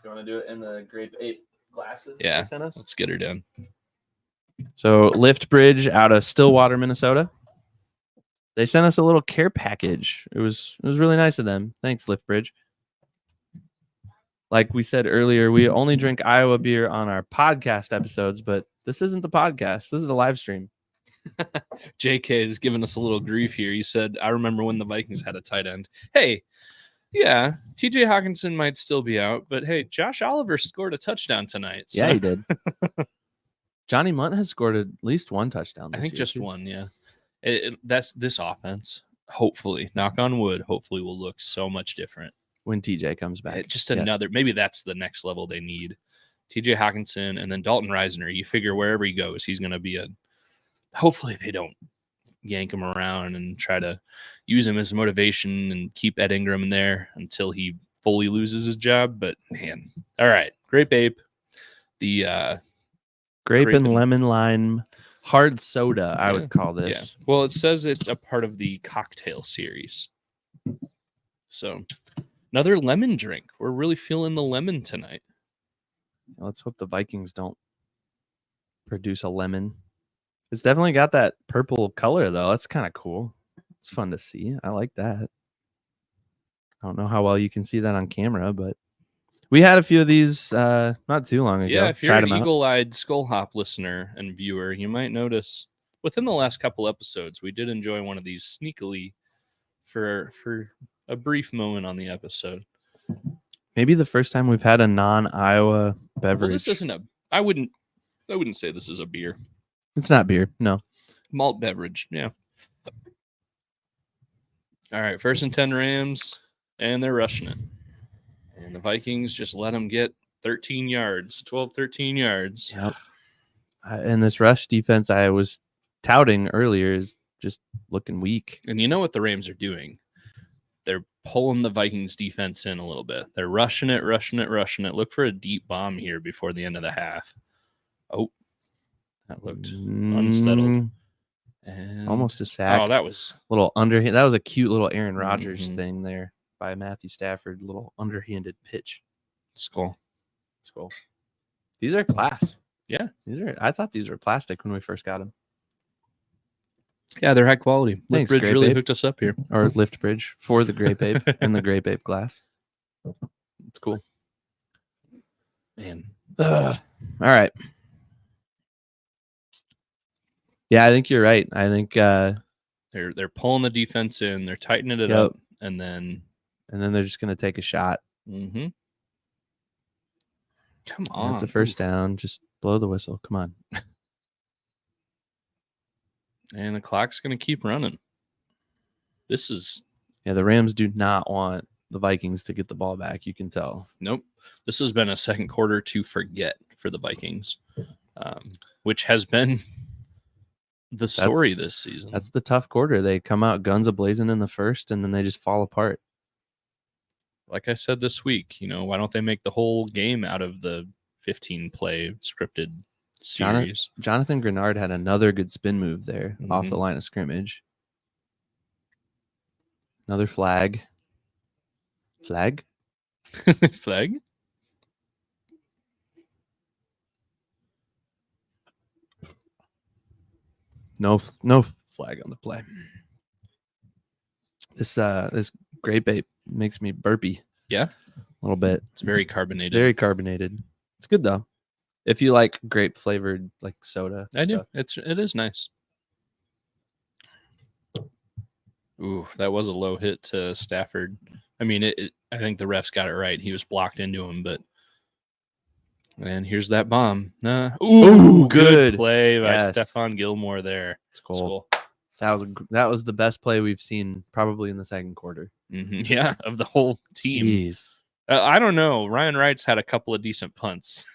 You want to do it in the grape ape glasses? Yeah. Sent us? Let's get her done. So Lift Bridge out of Stillwater, Minnesota. They sent us a little care package. It was really nice of them. Thanks, Lift Bridge. Like we said earlier, we only drink Iowa beer on our podcast episodes, but this isn't the podcast. This is a live stream. JK is giving us a little grief here. You said, I remember when the Vikings had a tight end. Hey, yeah, TJ Hawkinson might still be out, but hey, Josh Oliver scored a touchdown tonight. So. Yeah, he did. Johnny Munt has scored at least one touchdown this I think year, just too. one, yeah. That's this offense. Hopefully, knock on wood, hopefully will look so much different when TJ comes back. Just another, maybe that's the next level they need. TJ Hawkinson and then Dalton Reisner. You figure wherever he goes, he's going to be hopefully they don't yank him around and try to use him as motivation and keep Ed Ingram in there until he fully loses his job. But man, all right. Grape Ape. The grape and lemon lime hard soda, I would call this. Yeah. Well, it says it's a part of the cocktail series. So another lemon drink. We're really feeling the lemon tonight. Let's hope the Vikings don't produce a lemon. It's definitely got that purple color, though. That's kind of cool. It's fun to see. I like that. I don't know how well you can see that on camera, but we had a few of these not too long ago. Yeah, if you're an eagle-eyed Skol Hop listener and viewer, you might notice within the last couple episodes, we did enjoy one of these sneakily for a brief moment on the episode. Maybe the first time we've had a non-Iowa beverage. Well, this isn't I wouldn't say this is a beer. It's not beer, no. Malt beverage, yeah. All right, 1st and 10 Rams, and they're rushing it. And the Vikings just let them get 13 yards. Yep. And this rush defense I was touting earlier is just looking weak. And you know what the Rams are doing? They're pulling the Vikings defense in a little bit. They're rushing it. Look for a deep bomb here before the end of the half. Oh, that looked unsettled. And almost a sack. Oh, that was a little underhand. That was a cute little Aaron Rodgers thing there by Matthew Stafford. Little underhanded pitch. Skol. These are class. Yeah, I thought these were plastic when we first got them. Yeah, they're high quality. Thanks, Lift Bridge really Ape. hooked us up here. Or Lift Bridge for the Grape Ape and the Grape Ape glass. It's cool. Man. All right. Yeah, I think you're right. I think they're pulling the defense in, they're tightening it up, and then they're just gonna take a shot. Mm-hmm. Come on. That's a first down. Just blow the whistle. Come on. And the clock's going to keep running. This is... Yeah, the Rams do not want the Vikings to get the ball back. You can tell. Nope. This has been a second quarter to forget for the Vikings, which has been the story this season. That's the tough quarter. They come out guns a-blazing in the first, and then they just fall apart. Like I said this week, why don't they make the whole game out of the 15-play scripted series? Jonathan Grenard had another good spin move there off the line of scrimmage. Another flag. Flag? Flag? No flag on the play. This grape ape makes me burpy. Yeah, a little bit. It's very carbonated. Very carbonated. It's good though. If you like grape flavored like soda, I do. It is nice. Ooh, that was a low hit to Stafford. I mean, I think the refs got it right. He was blocked into him, but and here's that bomb. Ooh, good play by Stephon Gilmore there. Skol. That was the best play we've seen probably in the second quarter. Yeah, of the whole team. Jeez. I don't know. Ryan Wright's had a couple of decent punts.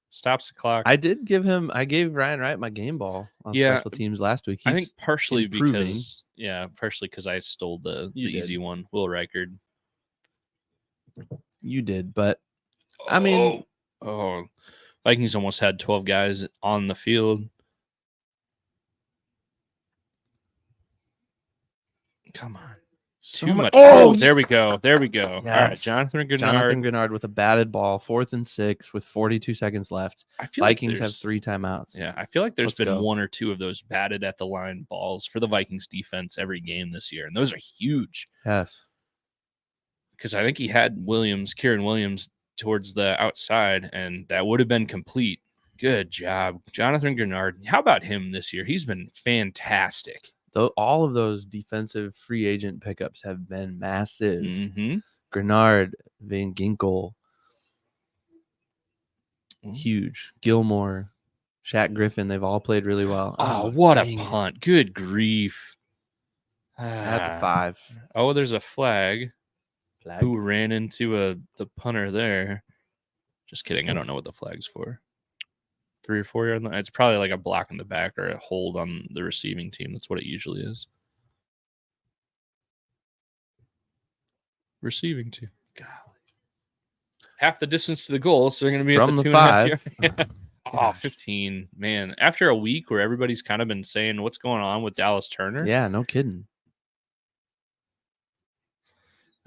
Stops the clock. I gave Ryan Wright my game ball on special teams last week. I think partially because I stole the easy one, Will Reichard. You did, but I mean, Vikings almost had 12 guys on the field. Come on. Too much. Oh, there we go. Yes. All right, Jonathan Grenard with a batted ball, 4th and 6 with 42 seconds left. Vikings have 3 timeouts. Yeah, I feel like there's been 1 or 2 of those batted at the line balls for the Vikings defense every game this year, and those are huge. Yes. Because I think he had Kieran Williams towards the outside, and that would have been complete. Good job, Jonathan Grenard. How about him this year? He's been fantastic. All of those defensive free agent pickups have been massive. Grenard, Van Ginkel, huge. Gilmore, Shaq Griffin, they've all played really well. Oh, what a punt. Good grief. At the 5. Oh, there's a flag. Who ran into the punter there. Just kidding. I don't know what the flag's for. 3 or 4 yard line. It's probably like a block in the back or a hold on the receiving team. That's what it usually is. Receiving team. Golly. Half the distance to the goal, so they're going to be from at the 2.5 yard. Oh, 15. Man, after a week where everybody's kind of been saying what's going on with Dallas Turner. Yeah, no kidding.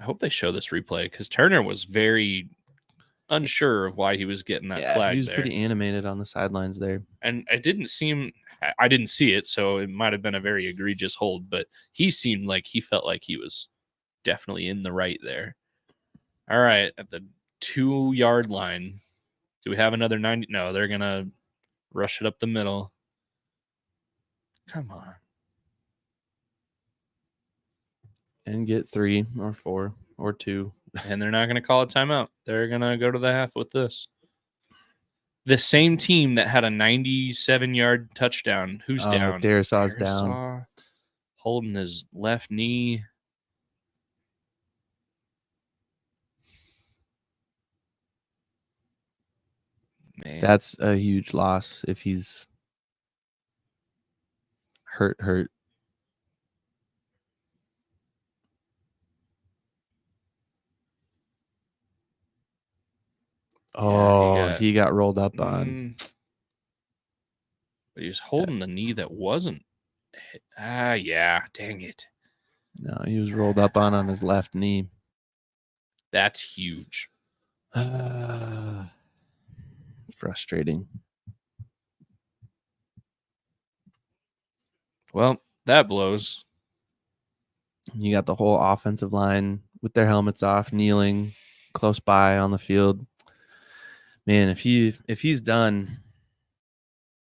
I hope they show this replay because Turner was very unsure of why he was getting that flag. He was there. Pretty animated on the sidelines there. And I didn't see it, so it might have been a very egregious hold, but he seemed like he felt like he was definitely in the right there. All right, at the 2 yard line. Do we have another 90? No, they're going to rush it up the middle. Come on. And get 3 or 4 or 2. And they're not going to call a timeout. They're going to go to the half with this. The same team that had a 97-yard touchdown. Who's down? Darrisaw's down. Holding his left knee. Man. That's a huge loss if he's hurt. Oh, he got rolled up on. But he was holding the knee that wasn't hit. Yeah. Dang it. No, he was rolled up on his left knee. That's huge. Frustrating. Well, that blows. You got the whole offensive line with their helmets off, kneeling close by on the field. Man, if he's done,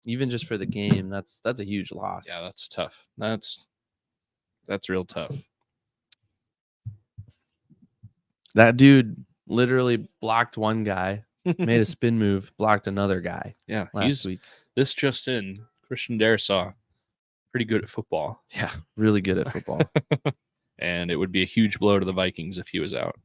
even just for the game, that's a huge loss. Yeah, that's tough. That's real tough. That dude literally blocked one guy, made a spin move, blocked another guy. Yeah, last week. This just in, Christian Darrisaw, pretty good at football. Yeah, really good at football. and it would be a huge blow to the Vikings if he was out.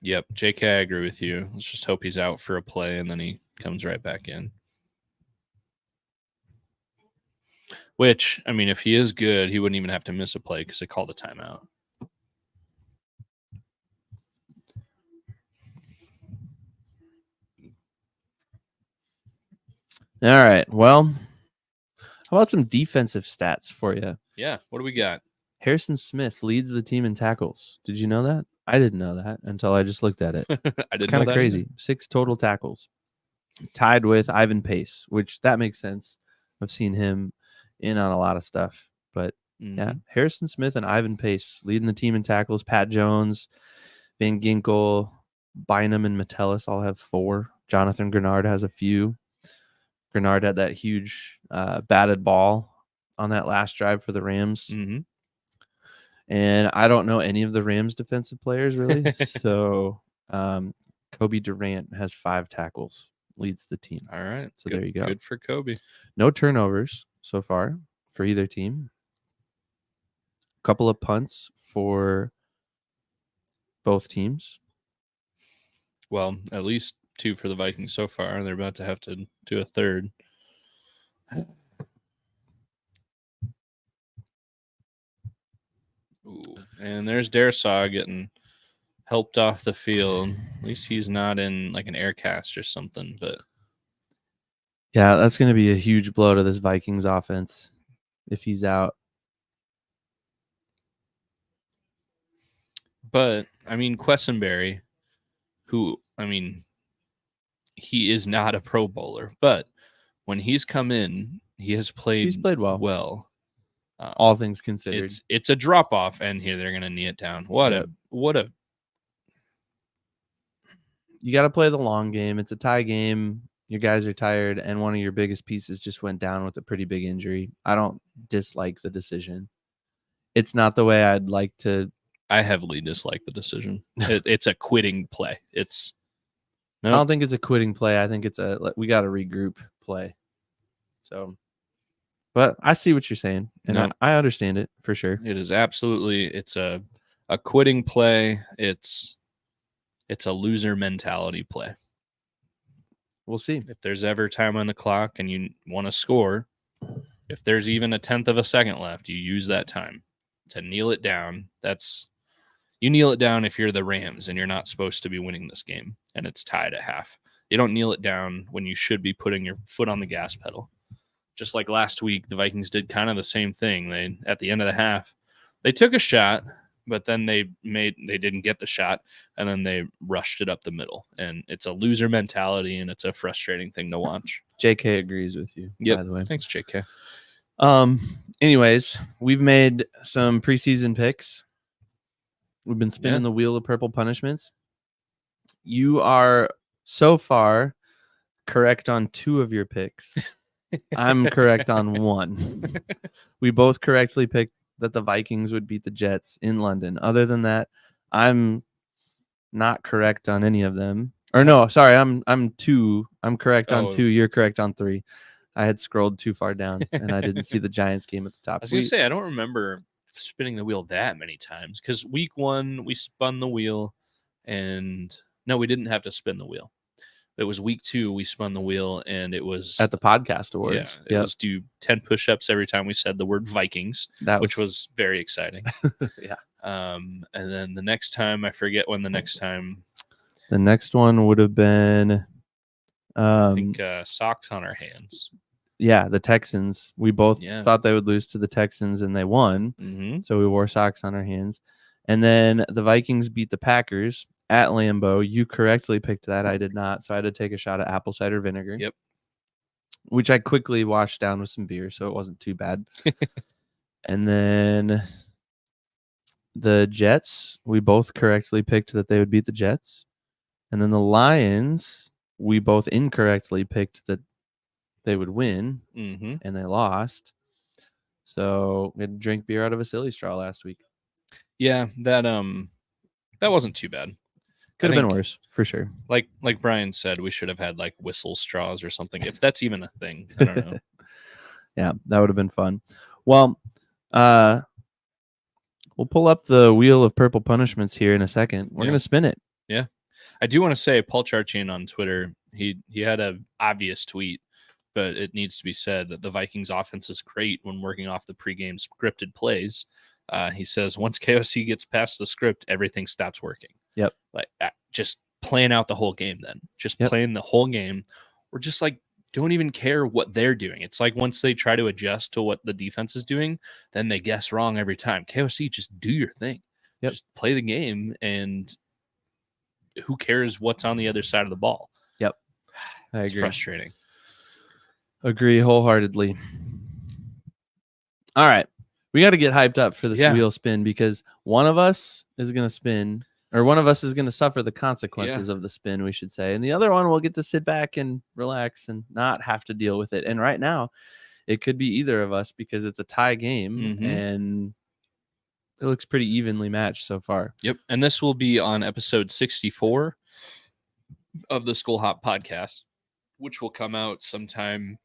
Yep, JK, I agree with you. Let's just hope he's out for a play and then he comes right back in. Which, I mean, if he is good, he wouldn't even have to miss a play because they called a timeout. All right. Well, how about some defensive stats for you? Yeah, what do we got? Harrison Smith leads the team in tackles. Did you know that? I didn't know that until I just looked at it. I It's didn't kind know of that crazy. either. 6 total tackles. Tied with Ivan Pace, which that makes sense. I've seen him in on a lot of stuff. But yeah, Harrison Smith and Ivan Pace leading the team in tackles. Pat Jones, Van Ginkel, Bynum, and Metellus all have 4. Jonathan Grenard has a few. Grenard had that huge batted ball on that last drive for the Rams. Mm-hmm. And I don't know any of the Rams defensive players really. So Kobe Durant has 5 tackles, leads the team. All right. So good, there you go. Good for Kobe. No turnovers so far for either team. A couple of punts for both teams. Well, at least 2 for the Vikings so far. They're about to have to do a third. Ooh, and there's Darisaw getting helped off the field. At least he's not in like an air cast or something. But yeah, that's going to be a huge blow to this Vikings offense if he's out. But I mean, Quessenberry, who he is not a Pro Bowler, but when he's come in, he's played well. Well, all things considered, it's a drop off, and here they're gonna knee it down. What a you got to play the long game. It's a tie game. Your guys are tired, and one of your biggest pieces just went down with a pretty big injury. I don't dislike the decision. It's not the way I'd like to. I heavily dislike the decision. It's a quitting play. I don't think it's a quitting play. I think it's we got to regroup play. So, but I see what you're saying, and I understand it for sure. It is absolutely. It's a quitting play. It's a loser mentality play. We'll see. If there's ever time on the clock and you want to score, if there's even a 1/10 of a second left, you use that time to kneel it down. You kneel it down if you're the Rams and you're not supposed to be winning this game and it's tied at half. You don't kneel it down when you should be putting your foot on the gas pedal. Just like last week, the Vikings did kind of the same thing. They, at the end of the half, they took a shot, but then they didn't get the shot, and then they rushed it up the middle. And it's a loser mentality, and it's a frustrating thing to watch. JK agrees with you, by the way. Thanks, JK. Anyways, we've made some preseason picks. We've been spinning the wheel of purple punishments. You are so far correct on 2 of your picks. I'm correct on 1. We both correctly picked that the Vikings would beat the Jets in London. Other than that, I'm not correct on any of them. Or no, sorry, I'm 2. I'm correct on 2. You're correct on 3. I had scrolled too far down and I didn't see the Giants game at the top. I was going to say, I don't remember spinning the wheel that many times because week 1 we spun the wheel, and no, we didn't have to spin the wheel. It was week 2 we spun the wheel, and it was at the podcast awards. Yeah, it was do 10 push-ups every time we said the word Vikings, which was very exciting. Yeah. And then the next time, I forget when the next time. The next one would have been I think socks on our hands. Yeah, the Texans. We both thought they would lose to the Texans, and they won. Mm-hmm. So we wore socks on our hands. And then the Vikings beat the Packers at Lambeau. You correctly picked that. I did not. So I had to take a shot of apple cider vinegar. Yep. Which I quickly washed down with some beer, so it wasn't too bad. And then the Jets, we both correctly picked that they would beat the Jets. And then the Lions, we both incorrectly picked that they would win, and they lost. So we had to drink beer out of a silly straw last week. Yeah, that wasn't too bad. Could have been worse, for sure. Like Brian said, we should have had like whistle straws or something, if that's even a thing. I don't know. Yeah, that would have been fun. Well, we'll pull up the wheel of purple punishments here in a second. We're gonna spin it. Yeah. I do want to say Paul Charchian on Twitter, he had a obvious tweet, but it needs to be said that the Vikings offense is great when working off the pregame scripted plays. He says once KOC gets past the script, everything stops working. Yep. Like just playing out the whole game then. Just Yep. playing the whole game. Or just like don't even care what they're doing. It's like once they try to adjust to what the defense is doing, then they guess wrong every time. KOC, just do your thing. Yep. Just play the game, and who cares what's on the other side of the ball? Yep. I It's agree. frustrating. Agree wholeheartedly. All right. We got to get hyped up for this wheel spin because one of us is going to spin, or one of us is going to suffer the consequences of the spin, we should say. And the other one will get to sit back and relax and not have to deal with it. And right now, it could be either of us because it's a tie game and it looks pretty evenly matched so far. Yep. And this will be on episode 64 of the Skol Hop podcast, which will come out sometime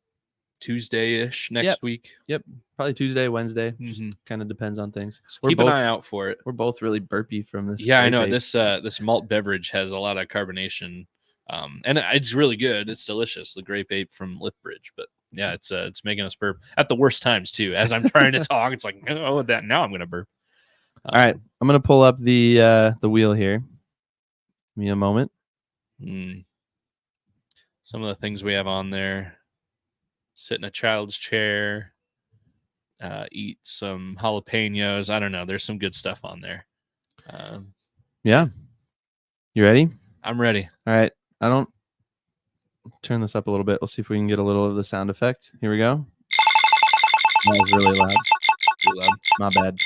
Tuesday-ish next week. Yep. Probably Tuesday, Wednesday. Just kind of depends on things. So keep an eye out for it. We're both really burpy from this. Yeah, I know. This malt beverage has a lot of carbonation. And it's really good. It's delicious. The grape ape from Lithbridge. But yeah, it's making us burp at the worst times too. As I'm trying to talk, it's like, oh, that now I'm gonna burp. All right. I'm gonna pull up the wheel here. Give me a moment. Some of the things we have on there: sit in a child's chair, eat some jalapenos. I don't know. There's some good stuff on there. Yeah. You ready? I'm ready. All right. I don't turn this up a little bit. Let's see if we can get a little of the sound effect. Here we go. That was really loud. Too loud. My bad.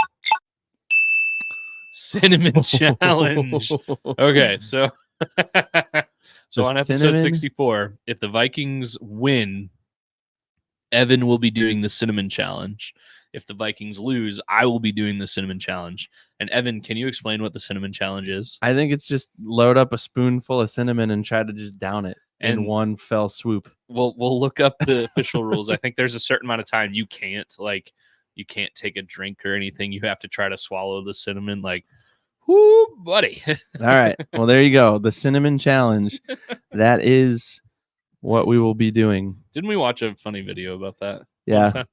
Cinnamon challenge. Okay, so on episode 64, if the Vikings win, Evan will be doing the cinnamon challenge. If the Vikings lose, I will be doing the cinnamon challenge. And Evan, can you explain what the cinnamon challenge is? I think it's just load up a spoonful of cinnamon and try to just down it in one fell swoop. We'll look up the official rules. I think there's a certain amount of time you can't take a drink or anything. You have to try to swallow the cinnamon. Like, whoo, buddy. All right. Well, there you go. The cinnamon challenge. That is what we will be doing. Didn't we watch a funny video about that? Yeah.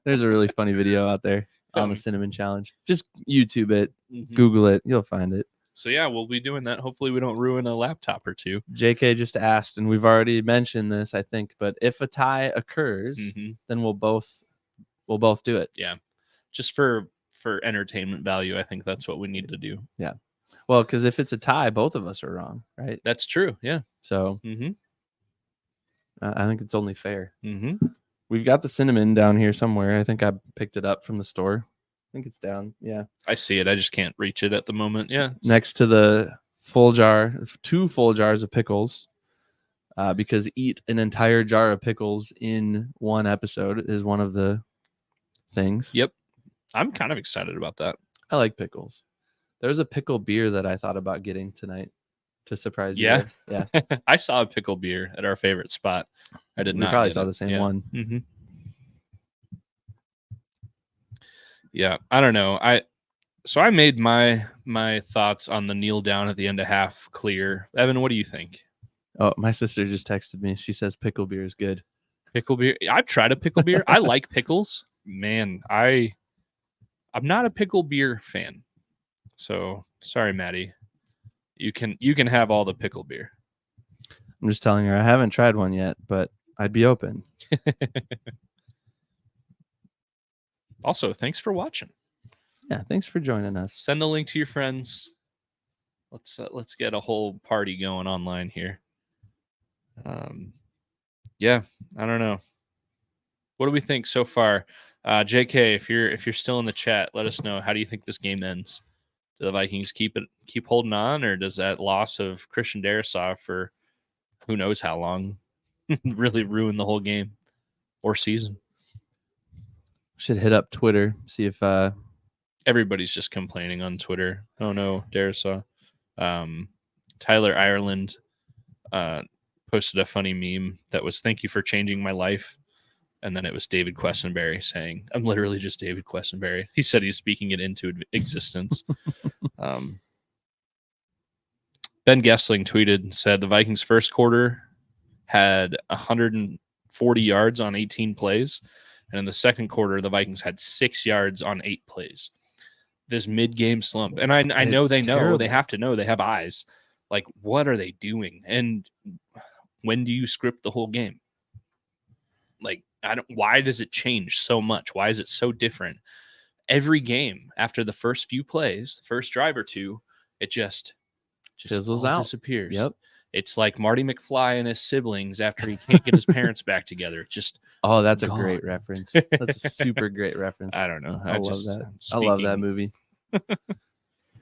There's a really funny video out there on the cinnamon challenge. Just YouTube it, Google it. You'll find it. So yeah, we'll be doing that. Hopefully we don't ruin a laptop or two. JK just asked, and we've already mentioned this, I think, but if a tie occurs, then we'll both do it. Yeah. Just for entertainment value, I think that's what we need to do. Yeah. Well, because if it's a tie, both of us are wrong, right? That's true. Yeah. So I think it's only fair. We've got the cinnamon down here somewhere. I think I picked it up from the store. I think it's down. Yeah. I see it. I just can't reach it at the moment. Yeah. Next to the full jar, 2 full jars of pickles. Because eat an entire jar of pickles in one episode is one of the things. Yep. I'm kind of excited about that. I like pickles. There's a pickle beer that I thought about getting tonight to surprise you. Yeah. I saw a pickle beer at our favorite spot. I did not. We probably saw the same one. Yeah. I don't know. I made my thoughts on the kneel down at the end of half clear. Evan, what do you think? Oh, my sister just texted me. She says pickle beer is good. Pickle beer. I've tried a pickle beer. I like pickles. Man, I'm not a pickle beer fan. So sorry, Maddie. You can have all the pickle beer. I'm just telling her I haven't tried one yet, but I'd be open. Also, thanks for watching. Yeah, thanks for joining us. Send the link to your friends. Let's get a whole party going online here. Yeah, I don't know. What do we think so far? JK, if you're still in the chat, let us know. How do you think this game ends? Do the Vikings keep holding on, or does that loss of Christian Darrisaw for who knows how long really ruin the whole game or season? Should hit up Twitter, see if everybody's just complaining on Twitter. Oh no, Darrisaw. Tyler Ireland posted a funny meme that was "Thank you for changing my life." And then it was David Questenberry saying, I'm literally just David Questenberry. He said he's speaking it into existence. Ben Gessling tweeted and said the Vikings' first quarter had 140 yards on 18 plays. And in the second quarter, the Vikings had 6 yards on 8 plays. This mid-game slump. And I know they know. They have to know. They have eyes. Like, what are they doing? And when do you script the whole game? Like, why does it change so much? Why is it so different? Every game after the first few plays, the first drive or two, it just fizzles out, disappears. Yep. It's like Marty McFly and his siblings after he can't get his parents back together. It's just that's gone. A great reference. That's a super great reference. I don't know. I love that. I love that movie.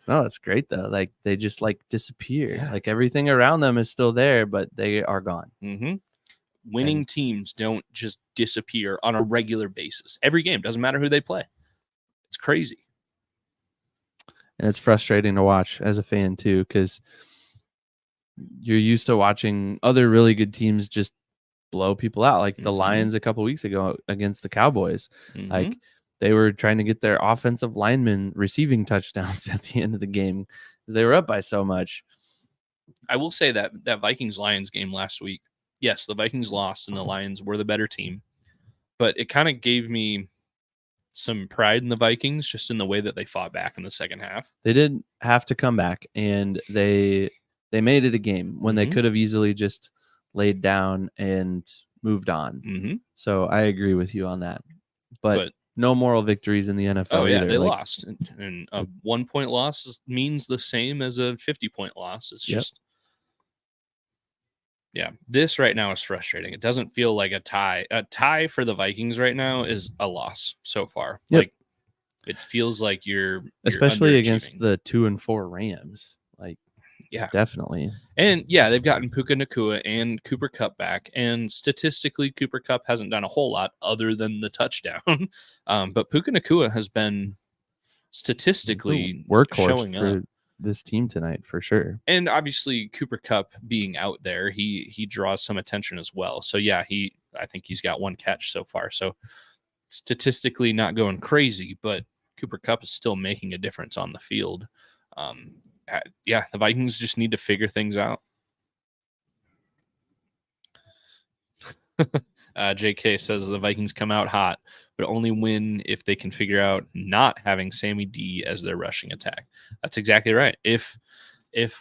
No, it's great though. Like they just like disappear. Yeah. Like everything around them is still there, but they are gone. Mm-hmm. Winning teams don't just disappear on a regular basis. Every game, doesn't matter who they play. It's crazy. And it's frustrating to watch as a fan too, because you're used to watching other really good teams just blow people out, like the Lions a couple weeks ago against the Cowboys. Like they were trying to get their offensive linemen receiving touchdowns at the end of the game because they were up by so much. I will say that Vikings-Lions game last week, yes, the Vikings lost and the Lions were the better team, but it kind of gave me some pride in the Vikings just in the way that they fought back in the second half. They did have to come back, and they made it a game when they could have easily just laid down and moved on. So I agree with you on that. But no moral victories in the NFL. Oh, yeah, either. they lost. And a 1-point loss means the same as a 50-point loss. It's just, this right now is frustrating. It doesn't feel like a tie. A tie for the Vikings right now is a loss so far. Like, it feels like you're especially against the 2-4 Rams. Like, yeah, definitely. And yeah, they've gotten Puka Nacua and Cooper Kupp back. And statistically, Cooper Kupp hasn't done a whole lot other than the touchdown. But Puka Nacua has been statistically workhorse showing for up. This team tonight for sure. And obviously Cooper Kupp being out there, he draws some attention as well. So yeah, I think he's got 1 catch so far. So statistically not going crazy, but Cooper Kupp is still making a difference on the field. The Vikings just need to figure things out. JK says the Vikings come out hot, but only win if they can figure out not having Sammy D as their rushing attack. That's exactly right. If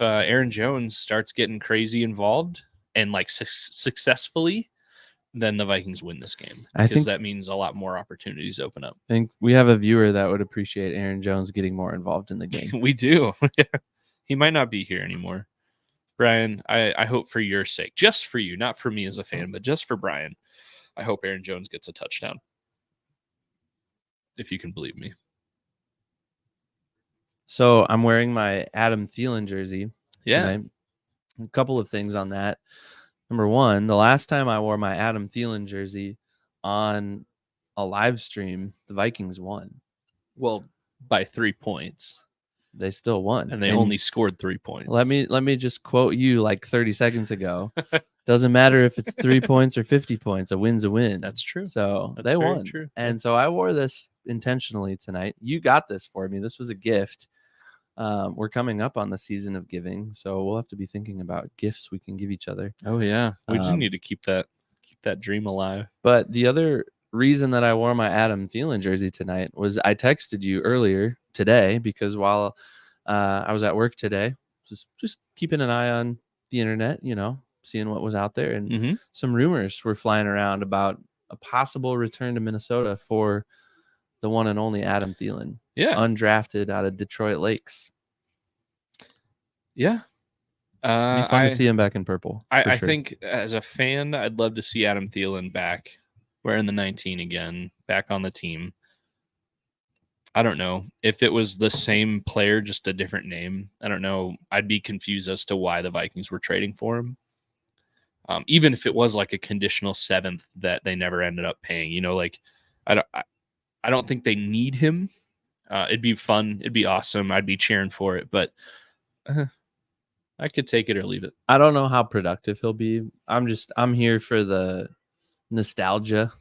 Aaron Jones starts getting crazy involved and like successfully, then the Vikings win this game. Because that means a lot more opportunities open up. I think we have a viewer that would appreciate Aaron Jones getting more involved in the game. We do. He might not be here anymore. Brian, I hope for your sake, just for you, not for me as a fan, but just for Brian, I hope Aaron Jones gets a touchdown. If you can believe me. So I'm wearing my Adam Thielen jersey tonight. A couple of things on that. Number one, the last time I wore my Adam Thielen jersey on a live stream, the Vikings won. Well, by 3 points. They still won. And they only scored 3 points. Let me just quote you like 30 seconds ago. Doesn't matter if it's 3 points or 50 points. A win's a win. That's true. So That's they won. True. And so I wore this intentionally tonight. You got this for me. This was a gift. We're coming up on the season of giving, so we'll have to be thinking about gifts we can give each other. Oh yeah, we do need to keep that dream alive. But the other reason that I wore my Adam Thielen jersey tonight was I texted you earlier today because while I was at work today, just keeping an eye on the internet, seeing what was out there, and some rumors were flying around about a possible return to Minnesota for the one and only Adam Thielen. Yeah. Undrafted out of Detroit Lakes. Yeah. It'd be fun to see him back in purple. I think as a fan, I'd love to see Adam Thielen back wearing the 19 again, back on the team. I don't know if it was the same player, just a different name. I don't know. I'd be confused as to why the Vikings were trading for him. Even if it was like a conditional 7th that they never ended up paying, I don't think they need him. It'd be fun. It'd be awesome. I'd be cheering for it, but I could take it or leave it. I don't know how productive he'll be. I'm here for the nostalgia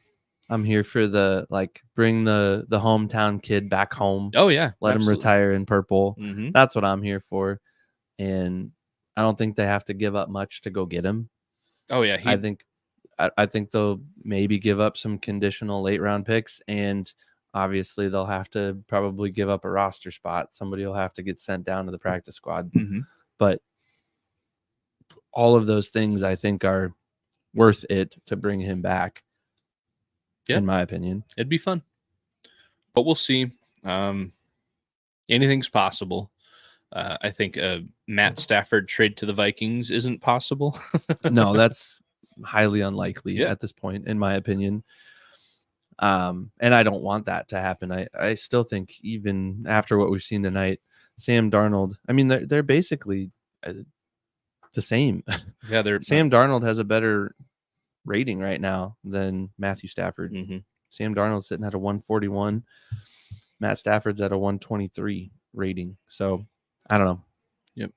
I'm here for the bring the hometown kid back home. Oh yeah, let him absolutely. retire in purple. Mm-hmm. That's what I'm here for, and I don't think they have to give up much to go get him. Oh yeah, I think they'll maybe give up some conditional late round picks, and obviously they'll have to probably give up a roster spot. Somebody will have to get sent down to the practice squad. Mm-hmm. But all of those things I think are worth it to bring him back. Yep. In my opinion, it'd be fun, but we'll see. Anything's possible. I think a Matt Stafford trade to the Vikings isn't possible. No, that's highly unlikely Yeah. at this point, in my opinion. And I don't want that to happen. I still think even after what we've seen tonight, Sam Darnold, I mean, they're basically the same. Yeah, Sam Darnold has a better rating right now than Matthew Stafford. Mm-hmm. Sam Darnold's sitting at a 141. Matt Stafford's at a 123 rating. So I don't know. Yep.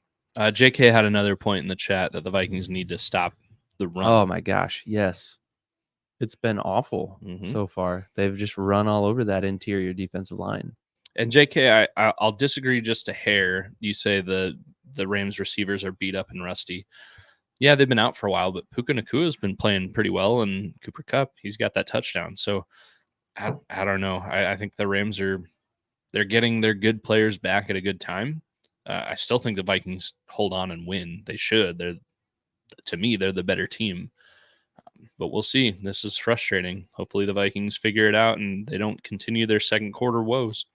JK had another point in the chat that the Vikings need to stop the run. Oh my gosh, yes. It's been awful so far. They've just run all over that interior defensive line. And JK, I'll disagree just a hair. You say the Rams receivers are beat up and rusty. Yeah, they've been out for a while, but Puka Nakua's been playing pretty well, and Cooper Kupp, he's got that touchdown. So I don't know. I think the Rams they're getting their good players back at a good time. I still think the Vikings hold on and win. They should. To me, they're the better team. But we'll see. This is frustrating. Hopefully the Vikings figure it out and they don't continue their second quarter woes.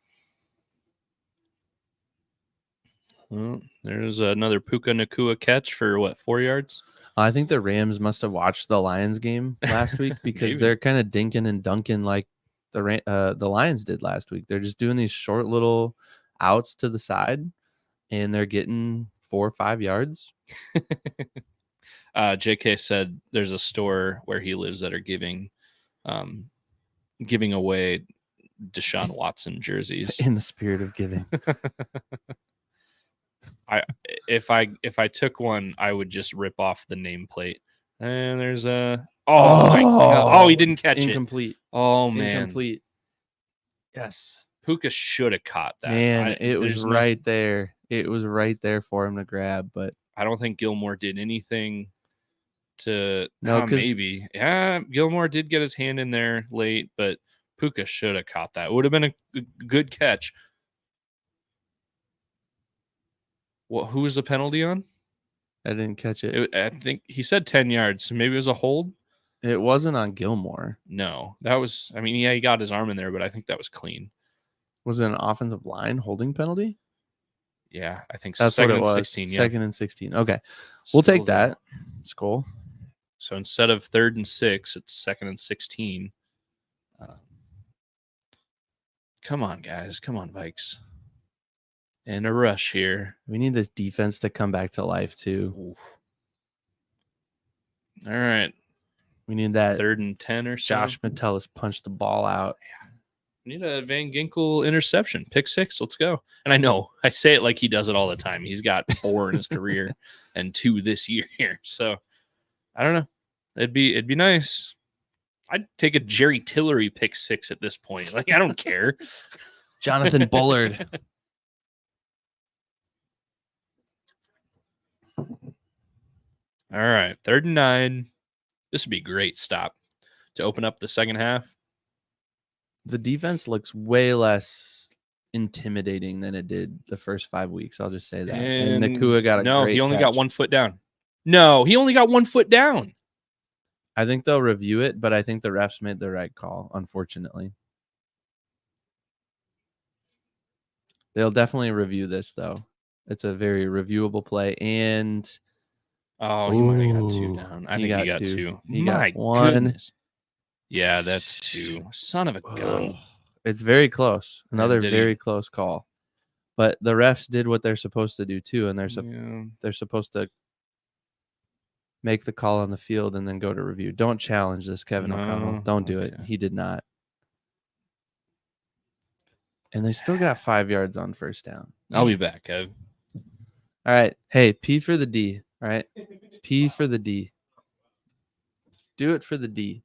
Well, there's another Puka Nakua catch for 4 yards? I think the Rams must have watched the Lions game last week because they're kind of dinking and dunking like the Lions did last week. They're just doing these short little outs to the side, and they're getting 4 or 5 yards. JK said there's a store where he lives that are giving away Deshaun Watson jerseys. In the spirit of giving. If I took one, I would just rip off the nameplate. And there's a my God. Oh, he didn't catch Incomplete. it. Oh man. Incomplete. Yes. Puka should have caught that. Man, it was right there. It was right there for him to grab, but I don't think Gilmore did anything to maybe. Yeah, Gilmore did get his hand in there late, but Puka should have caught that. It would have been a good catch. Well, who was the penalty on? I didn't catch it. I think he said 10 yards, so maybe it was a hold. It wasn't on Gilmore. No, that was, I mean, yeah, he got his arm in there, but I think that was clean. Was it an offensive line holding penalty? Yeah, I think so. That's second what it was. 16, yeah. Second and 16. Okay. We'll take that. Skol. So instead of 3rd and 6, it's 2nd and 16. Come on, guys. Come on, Vikes. In a rush here. We need this defense to come back to life, too. Oof. All right. We need that 3rd and 10 or so. Josh Metellus punched the ball out. We need a Van Ginkel interception. Pick 6. Let's go. And I know I say it like he does it all the time. He's got 4 in his career and 2 this year here. So I don't know. It'd be nice. I'd take a Jerry Tillery pick 6 at this point. Like, I don't care. Jonathan Bullard. All right. 3rd and 9. This would be a great stop to open up the second half. The defense looks way less intimidating than it did the first 5 weeks. I'll just say that. And Nakua got great he only catch. got 1 foot down. No, he only got 1 foot down. I think they'll review it, but I think the refs made the right call, unfortunately. They'll definitely review this, though. It's a very reviewable play. And he might have got 2 down. I think he got 2. He My got 1. goodness. Yeah, that's 2. Son of a gun. It's very close. Another very close call. But the refs did what they're supposed to do, too, and they're supposed to make the call on the field and then go to review. Don't challenge this, Kevin O'Connell. Don't do it. He did not. And they still got 5 yards on first down. I'll be back, Kev. All right. Hey, P for the D. All right. P for the D. Do it for the D.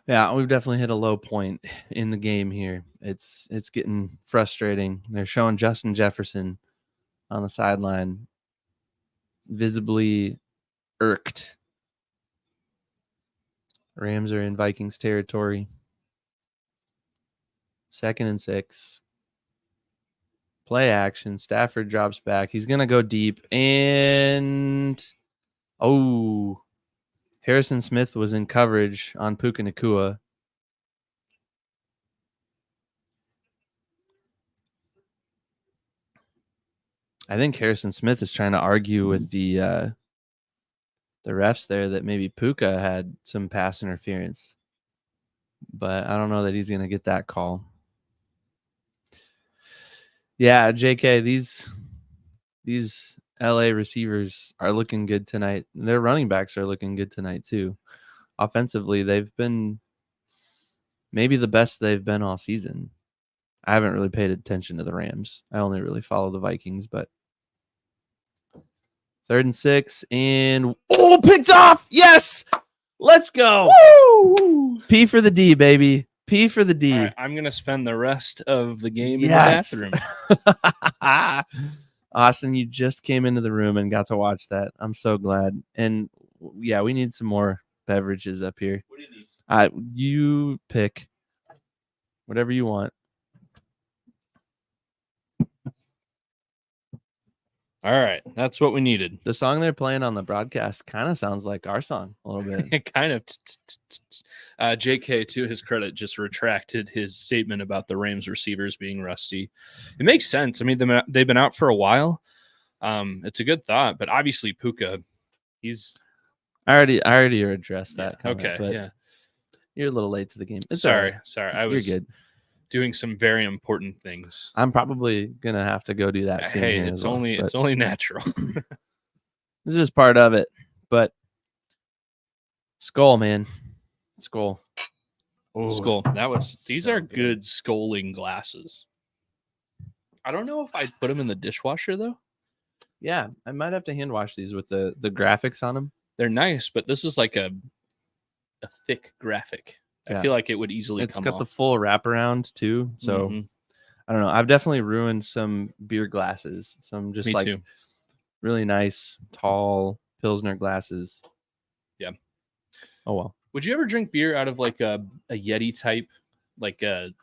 Yeah, we've definitely hit a low point in the game here. It's getting frustrating. They're showing Justin Jefferson on the sideline, visibly irked. Rams are in Vikings territory. 2nd and 6. Play action. Stafford drops back. He's going to go deep. And, Harrison Smith was in coverage on Puka Nacua. I think Harrison Smith is trying to argue with the refs there that maybe Puka had some pass interference. But I don't know that he's going to get that call. Yeah, JK, these LA receivers are looking good tonight. Their running backs are looking good tonight too. Offensively, they've been maybe the best they've been all season. I haven't really paid attention to the Rams. I only really follow the Vikings, but 3rd and 6 and picked off. Yes. Let's go. Woo! P for the D, baby. P for the D. All right, I'm going to spend the rest of the game in the bathroom. Austin, you just came into the room and got to watch that. I'm so glad. And yeah, we need some more beverages up here. What do you need? You pick whatever you want. All right, that's what we needed. The song they're playing on the broadcast kind of sounds like our song a little bit. It kind of. JK, to his credit, just retracted his statement about the Rams receivers being rusty. It makes sense. I mean, they've been out for a while. It's a good thought, but obviously Puka, he's. I already addressed that. Yeah, okay, but yeah. You're a little late to the game. Sorry. I was. You're good. Doing some very important things. I'm probably gonna have to go do that soon. Hey, it's only natural. This is part of it. But Skol, man. Skol. Skol. These are good Skoling glasses. I don't know if I'd put them in the dishwasher though. Yeah, I might have to hand wash these with the graphics on them. They're nice, but this is like a thick graphic. I feel like it would easily come off. It's got the full wraparound too. So I don't know. I've definitely ruined some beer glasses. Some just Me too. Really nice, tall Pilsner glasses. Yeah. Oh, well. Would you ever drink beer out of like a Yeti type, like a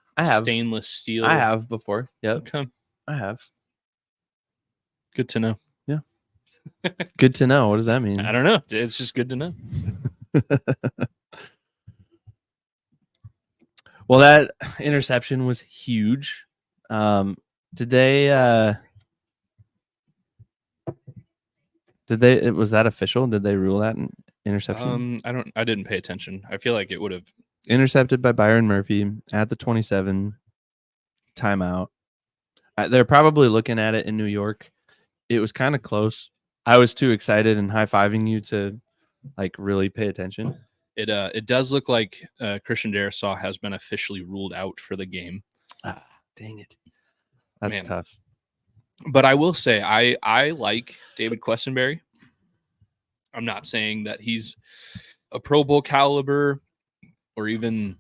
stainless steel? I have before. Yep. Okay. I have. Good to know. Yeah. Good to know. What does that mean? I don't know. It's just good to know. Well, that interception was huge. Was that official? Did they rule that an interception? I didn't pay attention. I feel like it would have. Intercepted by Byron Murphy at the 27 timeout. They're probably looking at it in New York. It was kind of close. I was too excited and high-fiving you to really pay attention. It does look like Christian Darrisaw has been officially ruled out for the game. Ah, dang it. That's tough. But I will say I like David Questenberry. I'm not saying that he's a Pro Bowl caliber or even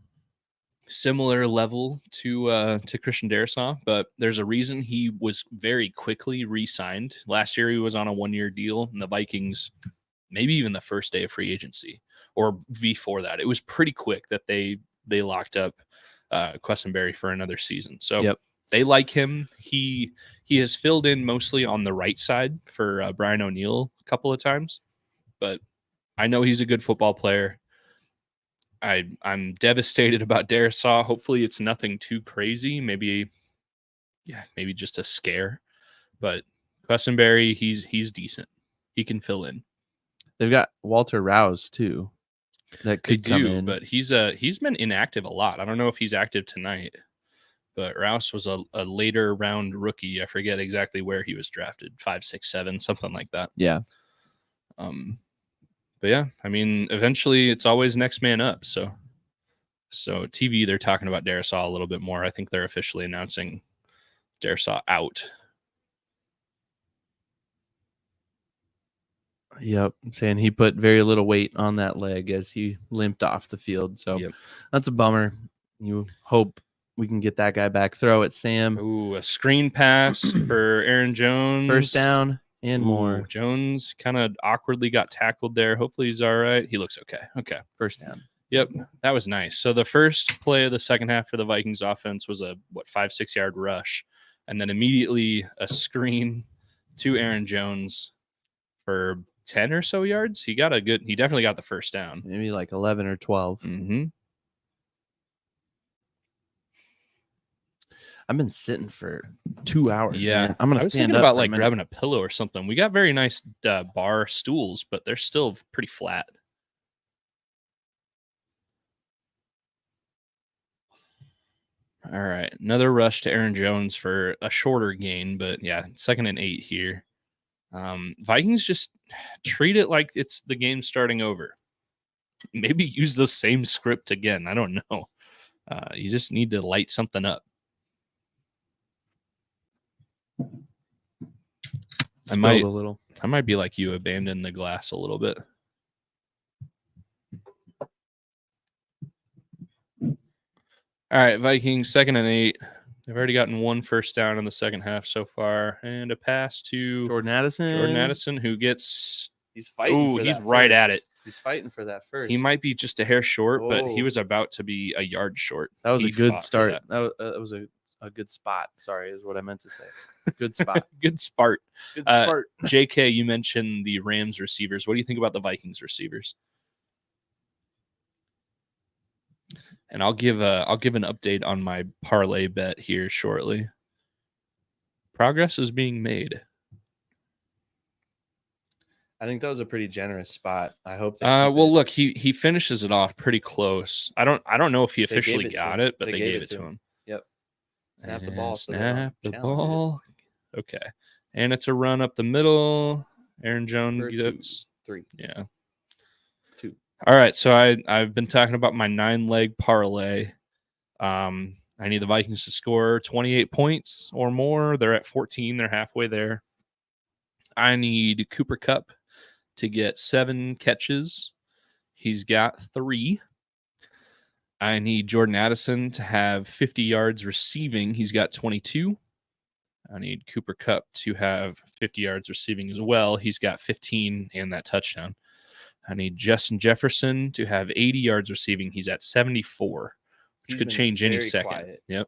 similar level to Christian Darrisaw, but there's a reason he was very quickly re-signed. Last year he was on a 1-year deal, and the Vikings, maybe even the first day of free agency or before that, it was pretty quick that they locked up Questenberry for another season. So they like him. He has filled in mostly on the right side for Brian O'Neill a couple of times, but I know he's a good football player. I'm devastated about Darrisaw. Hopefully it's nothing too crazy. Maybe just a scare. But Questenberry, he's decent. He can fill in. They've got Walter Rouse too. That could come in, but he's been inactive a lot. I don't know if he's active tonight. But Rouse was a later round rookie. I forget exactly where he was drafted, 5, 6, 7, something like that. Yeah. But yeah, I mean, eventually it's always next man up. So TV, they're talking about Darrisaw a little bit more. I think they're officially announcing Darrisaw out. Yep, saying he put very little weight on that leg as he limped off the field. So Yep. that's a bummer. You hope we can get that guy back. Throw it, Sam. Ooh, a screen pass for Aaron Jones. First down and more. Jones kind of awkwardly got tackled there. Hopefully he's all right. He looks okay. Okay. First down. Yep, that was nice. So the first play of the second half for the Vikings offense was a 5-6 yard rush, and then immediately a screen to Aaron Jones for 10 or so yards. He definitely got the first down. Maybe like 11 or 12. Mm-hmm. I've been sitting for 2 hours. Yeah, man. I'm gonna. I was thinking about like grabbing a pillow or something. We got very nice bar stools, but they're still pretty flat. All right, another rush to Aaron Jones for a shorter gain, but yeah, 2nd and 8 here. Vikings just treat it like it's the game starting over. Maybe use the same script again. I don't know. You just need to light something up. I might be like you, abandon the glass a little bit. All right, Vikings 2nd and 8. They've already gotten 1 first down in the second half so far, and a pass to Jordan Addison, who gets. He's fighting. He's right at it. He's fighting for that first. He might be just a hair short, but he was about to be a yard short. That was a good start. That was a good spot. Sorry, is what I meant to say. Good spot. Good spart. Good spart. JK, you mentioned the Rams receivers. What do you think about the Vikings receivers? And I'll give an update on my parlay bet here shortly. Progress is being made. I think that was a pretty generous spot. I hope. Well, look, he finishes it off pretty close. I don't know if he officially got it, but they gave it to him. Yep. Snap the ball. Snap the ball. Okay, and it's a run up the middle. Aaron Jones gets 3. Yeah. 2. All right, so I've been talking about my 9-leg parlay. I need the Vikings to score 28 points or more. They're at 14. They're halfway there. I need Cooper Kupp to get 7 catches. He's got 3. I need Jordan Addison to have 50 yards receiving. He's got 22. I need Cooper Kupp to have 50 yards receiving as well. He's got 15 and that touchdown. I need Justin Jefferson to have 80 yards receiving. He's at 74, which could change any second. Quiet. Yep.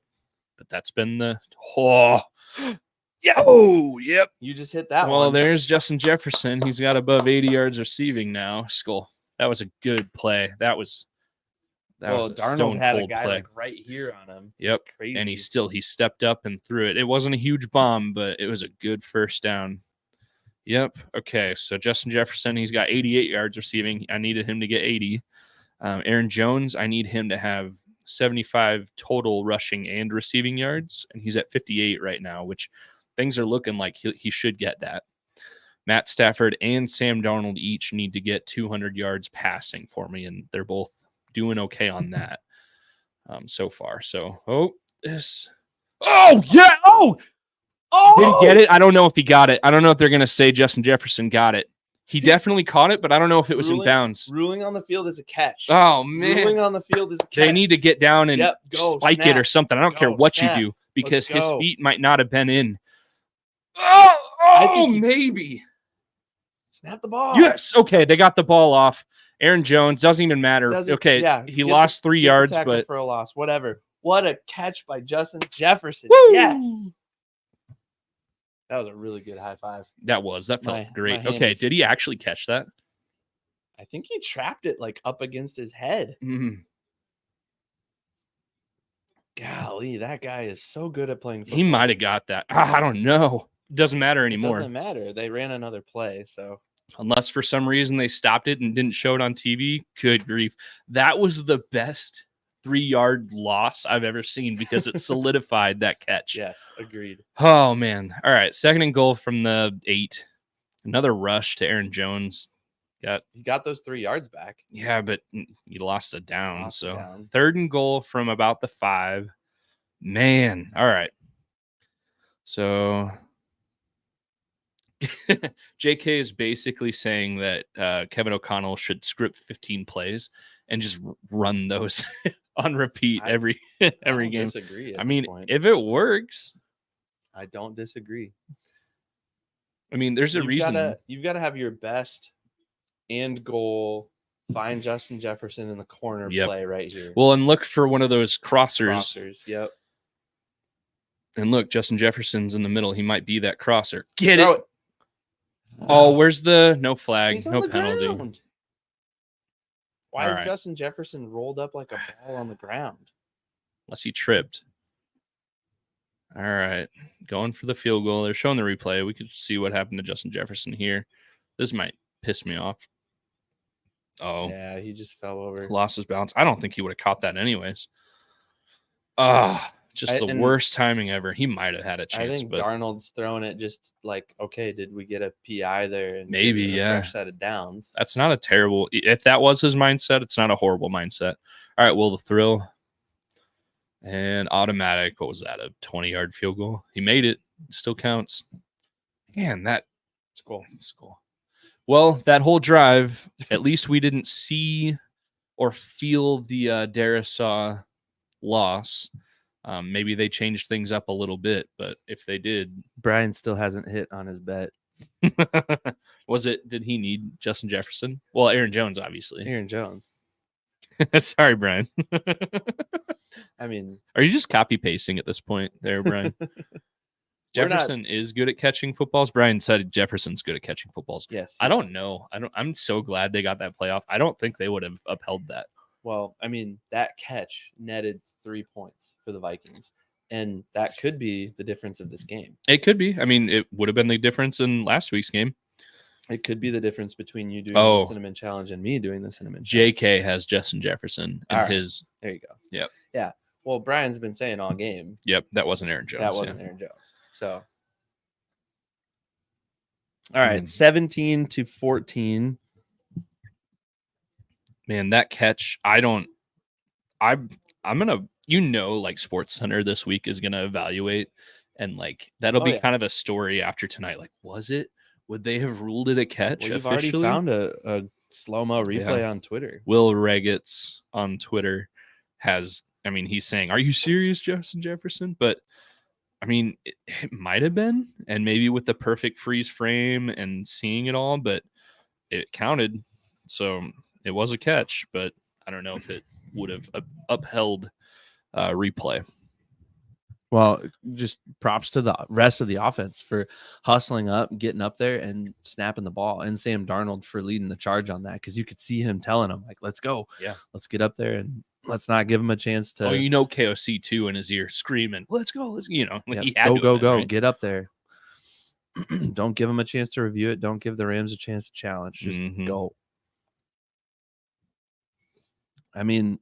But that's been the yep. You just hit that one. Well, there's Justin Jefferson. He's got above 80 yards receiving now. Skol. That was a good play. That was Darnold had a guy like right here on him. Yep. Crazy. And he stepped up and threw it. It wasn't a huge bomb, but it was a good first down. Yep. Okay. So Justin Jefferson, he's got 88 yards receiving. I needed him to get 80. Aaron Jones, I need him to have 75 total rushing and receiving yards, and he's at 58 right now, which things are looking like he should get that. Matt Stafford and Sam Darnold each need to get 200 yards passing for me, and they're both doing okay on that so far. So, did he get it? I don't know if he got it. I don't know if they're going to say Justin Jefferson got it. He definitely caught it, but I don't know if it was in bounds. Ruling on the field is a catch. Oh, man. Ruling on the field is a catch. They need to get down and spike it or something. I don't care what you do because his feet might not have been in. Maybe. Snap the ball. Yes. Okay, they got the ball off. Aaron Jones, doesn't even matter. He lost 3 yards, but for a loss, whatever. What a catch by Justin Jefferson. Woo! Yes. That was a really good high five. That felt great. Okay, did he actually catch that? I think he trapped it like up against his head. Mm-hmm. Golly, that guy is so good at playing football. He might have got that. I don't know. It doesn't matter anymore. It doesn't matter. They ran another play, so. Unless for some reason they stopped it and didn't show it on TV. Good grief. That was the best 3-yard loss I've ever seen because it solidified that catch. Yes, agreed. Oh, man. All right, 2nd and goal from the 8. Another rush to Aaron Jones. He got those 3 yards back. Yeah, but he lost a down. 3rd and goal from about the 5. Man. All right. So JK is basically saying that Kevin O'Connell should script 15 plays and just run those on repeat every game. Disagree. I mean, if it works, I don't disagree. I mean, there's a reason. You've got to have your best and goal. Find Justin Jefferson in the corner play right here. Well, and look for one of those crossers. Yep. And look, Justin Jefferson's in the middle. He might be that crosser. Get it. Oh, where's the no flag, no penalty? Ground. Why is Justin Jefferson rolled up like a ball on the ground? Unless he tripped. All right. Going for the field goal. They're showing the replay. We could see what happened to Justin Jefferson here. This might piss me off. Oh. Yeah, he just fell over. Lost his balance. I don't think he would have caught that anyways. Just the worst timing ever. He might have had a chance. I think Darnold's throwing it just like, okay, did we get a PI there? And maybe, a fresh set of downs. That's not a terrible. If that was his mindset, it's not a horrible mindset. All right, well, the thrill and automatic. What was that? A 20-yard field goal? He made it. It still counts. Man, that Skol. Well, that whole drive, at least we didn't see or feel the Darisaw loss. Maybe they changed things up a little bit, but if they did, Brian still hasn't hit on his bet. Did he need Justin Jefferson? Well, Aaron Jones, obviously. Aaron Jones. Sorry, Brian. I mean, are you just copy pasting at this point there, Brian? Jefferson is good at catching footballs. Brian said Jefferson's good at catching footballs. Yes. I don't know. I'm so glad they got that playoff. I don't think they would have upheld that. Well, I mean, that catch netted 3 points for the Vikings, and that could be the difference of this game. It could be. I mean, it would have been the difference in last week's game. It could be the difference between you doing the Cinnamon Challenge and me doing the Cinnamon Challenge. JK has Justin Jefferson in his. There you go. Yep. Yeah. Well, Brian's been saying all game. Yep. That wasn't Aaron Jones. Aaron Jones. So, all right, 17-14. Man, that catch, I'm gonna, like Sports Center this week is gonna evaluate, and like that'll be kind of a story after tonight. Like, would they have ruled it a catch? Well, you've already found a slow-mo replay on Twitter. Will Regetz on Twitter he's saying, "Are you serious, Justin Jefferson?" But I mean, it might have been, and maybe with the perfect freeze frame and seeing it all, but it counted. So it was a catch, but I don't know if it would have upheld replay. Well, just props to the rest of the offense for hustling up, getting up there, and snapping the ball, and Sam Darnold for leading the charge on that, because you could see him telling him, like, let's go. Yeah. Let's get up there, and let's not give him a chance to. Oh, KOC too in his ear screaming, let's go. He had go, right? Get up there. Don't give him a chance to review it. Don't give the Rams a chance to challenge. Just go. I mean,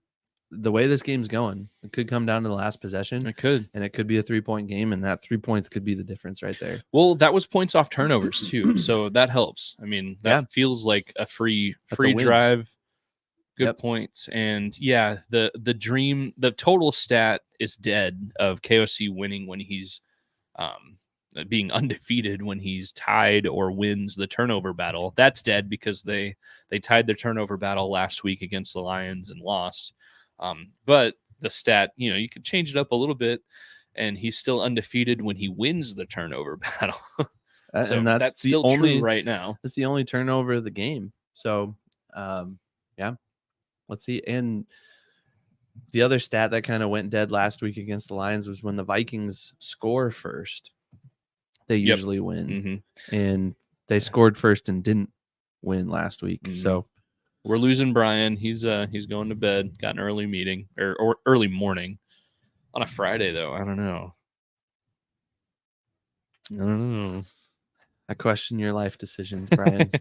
the way this game's going, it could come down to the last possession. It could. And it could be a 3-point game, and that 3 points could be the difference right there. Well, that was points off turnovers too, so that helps. I mean, that feels like a free drive. Good points. And the total stat is dead of KOC winning when he's being undefeated, when he's tied or wins the turnover battle. That's dead because they tied their turnover battle last week against the Lions and lost. But the stat, you could change it up a little bit, and he's still undefeated when he wins the turnover battle. So and that's still true right now. That's the only turnover of the game. So, let's see. And the other stat that kind of went dead last week against the Lions was when the Vikings score first, they usually win. And they scored first and didn't win last week. So we're losing Brian. He's going to bed. Got an early meeting or early morning on a Friday though. I don't know. I question your life decisions, Brian.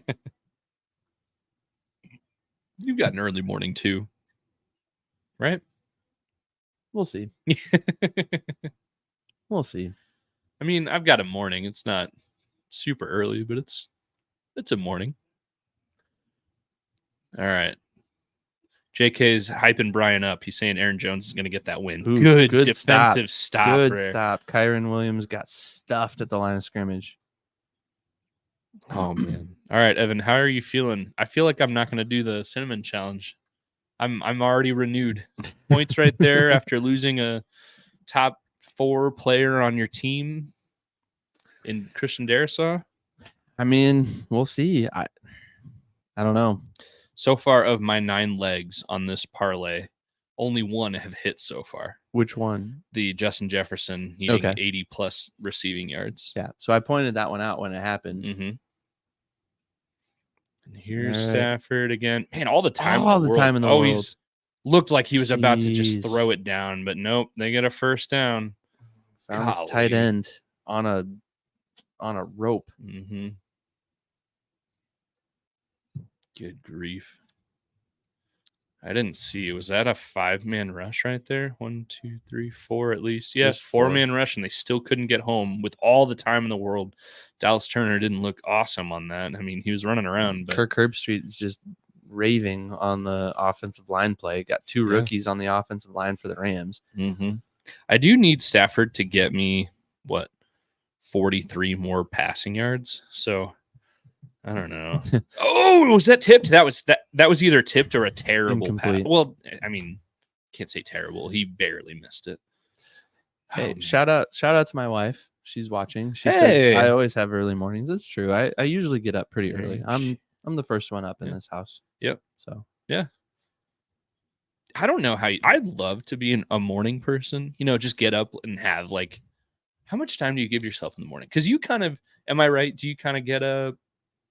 You've got an early morning too, right? We'll see. We'll see. I mean, I've got a morning. It's not super early, but it's a morning. All right. JK's hyping Brian up. He's saying Aaron Jones is going to get that win. Ooh, good defensive stop. Good stop. Kyron Williams got stuffed at the line of scrimmage. Oh man. All right, Evan, how are you feeling? I feel like I'm not going to do the cinnamon challenge. I'm already renewed. Points right there after losing a top 4 player on your team in Christian Darisaw. I mean, we'll see. I don't know. So far, of my 9 legs on this parlay, only 1 have hit so far. Which one? The Justin Jefferson needing Okay. 80 plus receiving yards. Yeah. So I pointed that one out when it happened. Mm-hmm. And here's All right. Stafford again. Man, all the time All in the the world. time in the Oh, world. he's looked like he was about to just Jeez. throw it down, but nope, they get a first down. Found his tight Golly. end on a rope. Mm-hmm. Good grief. I didn't see. Was that a 5-man rush right there? 1, 2, 3, 4 at least. Yes, There's 4. 4-man rush, and they still couldn't get home with all the time in the world. Dallas Turner didn't look awesome on that. I mean, he was running around, but Kirk Herbstreit is just raving on the offensive line play. Got 2 rookies on the offensive line for the Rams. Mm-hmm. I do need Stafford to get me 43 more passing yards. So I don't know. Oh, was that tipped? That was either tipped or a terrible pass. Incomplete. Well, I mean, can't say terrible. He barely missed it. Hey, Oh, shout out to my wife. She's watching. She Hey. says I always have early mornings. It's true. I usually get up pretty early. Right. I'm the first one up in Yeah. this house. Yep. So yeah. I don't know how I'd love to be a morning person. You know, just get up and have like, how much time do you give yourself in the morning? Because you kind of, am I right? Do you kind of get up,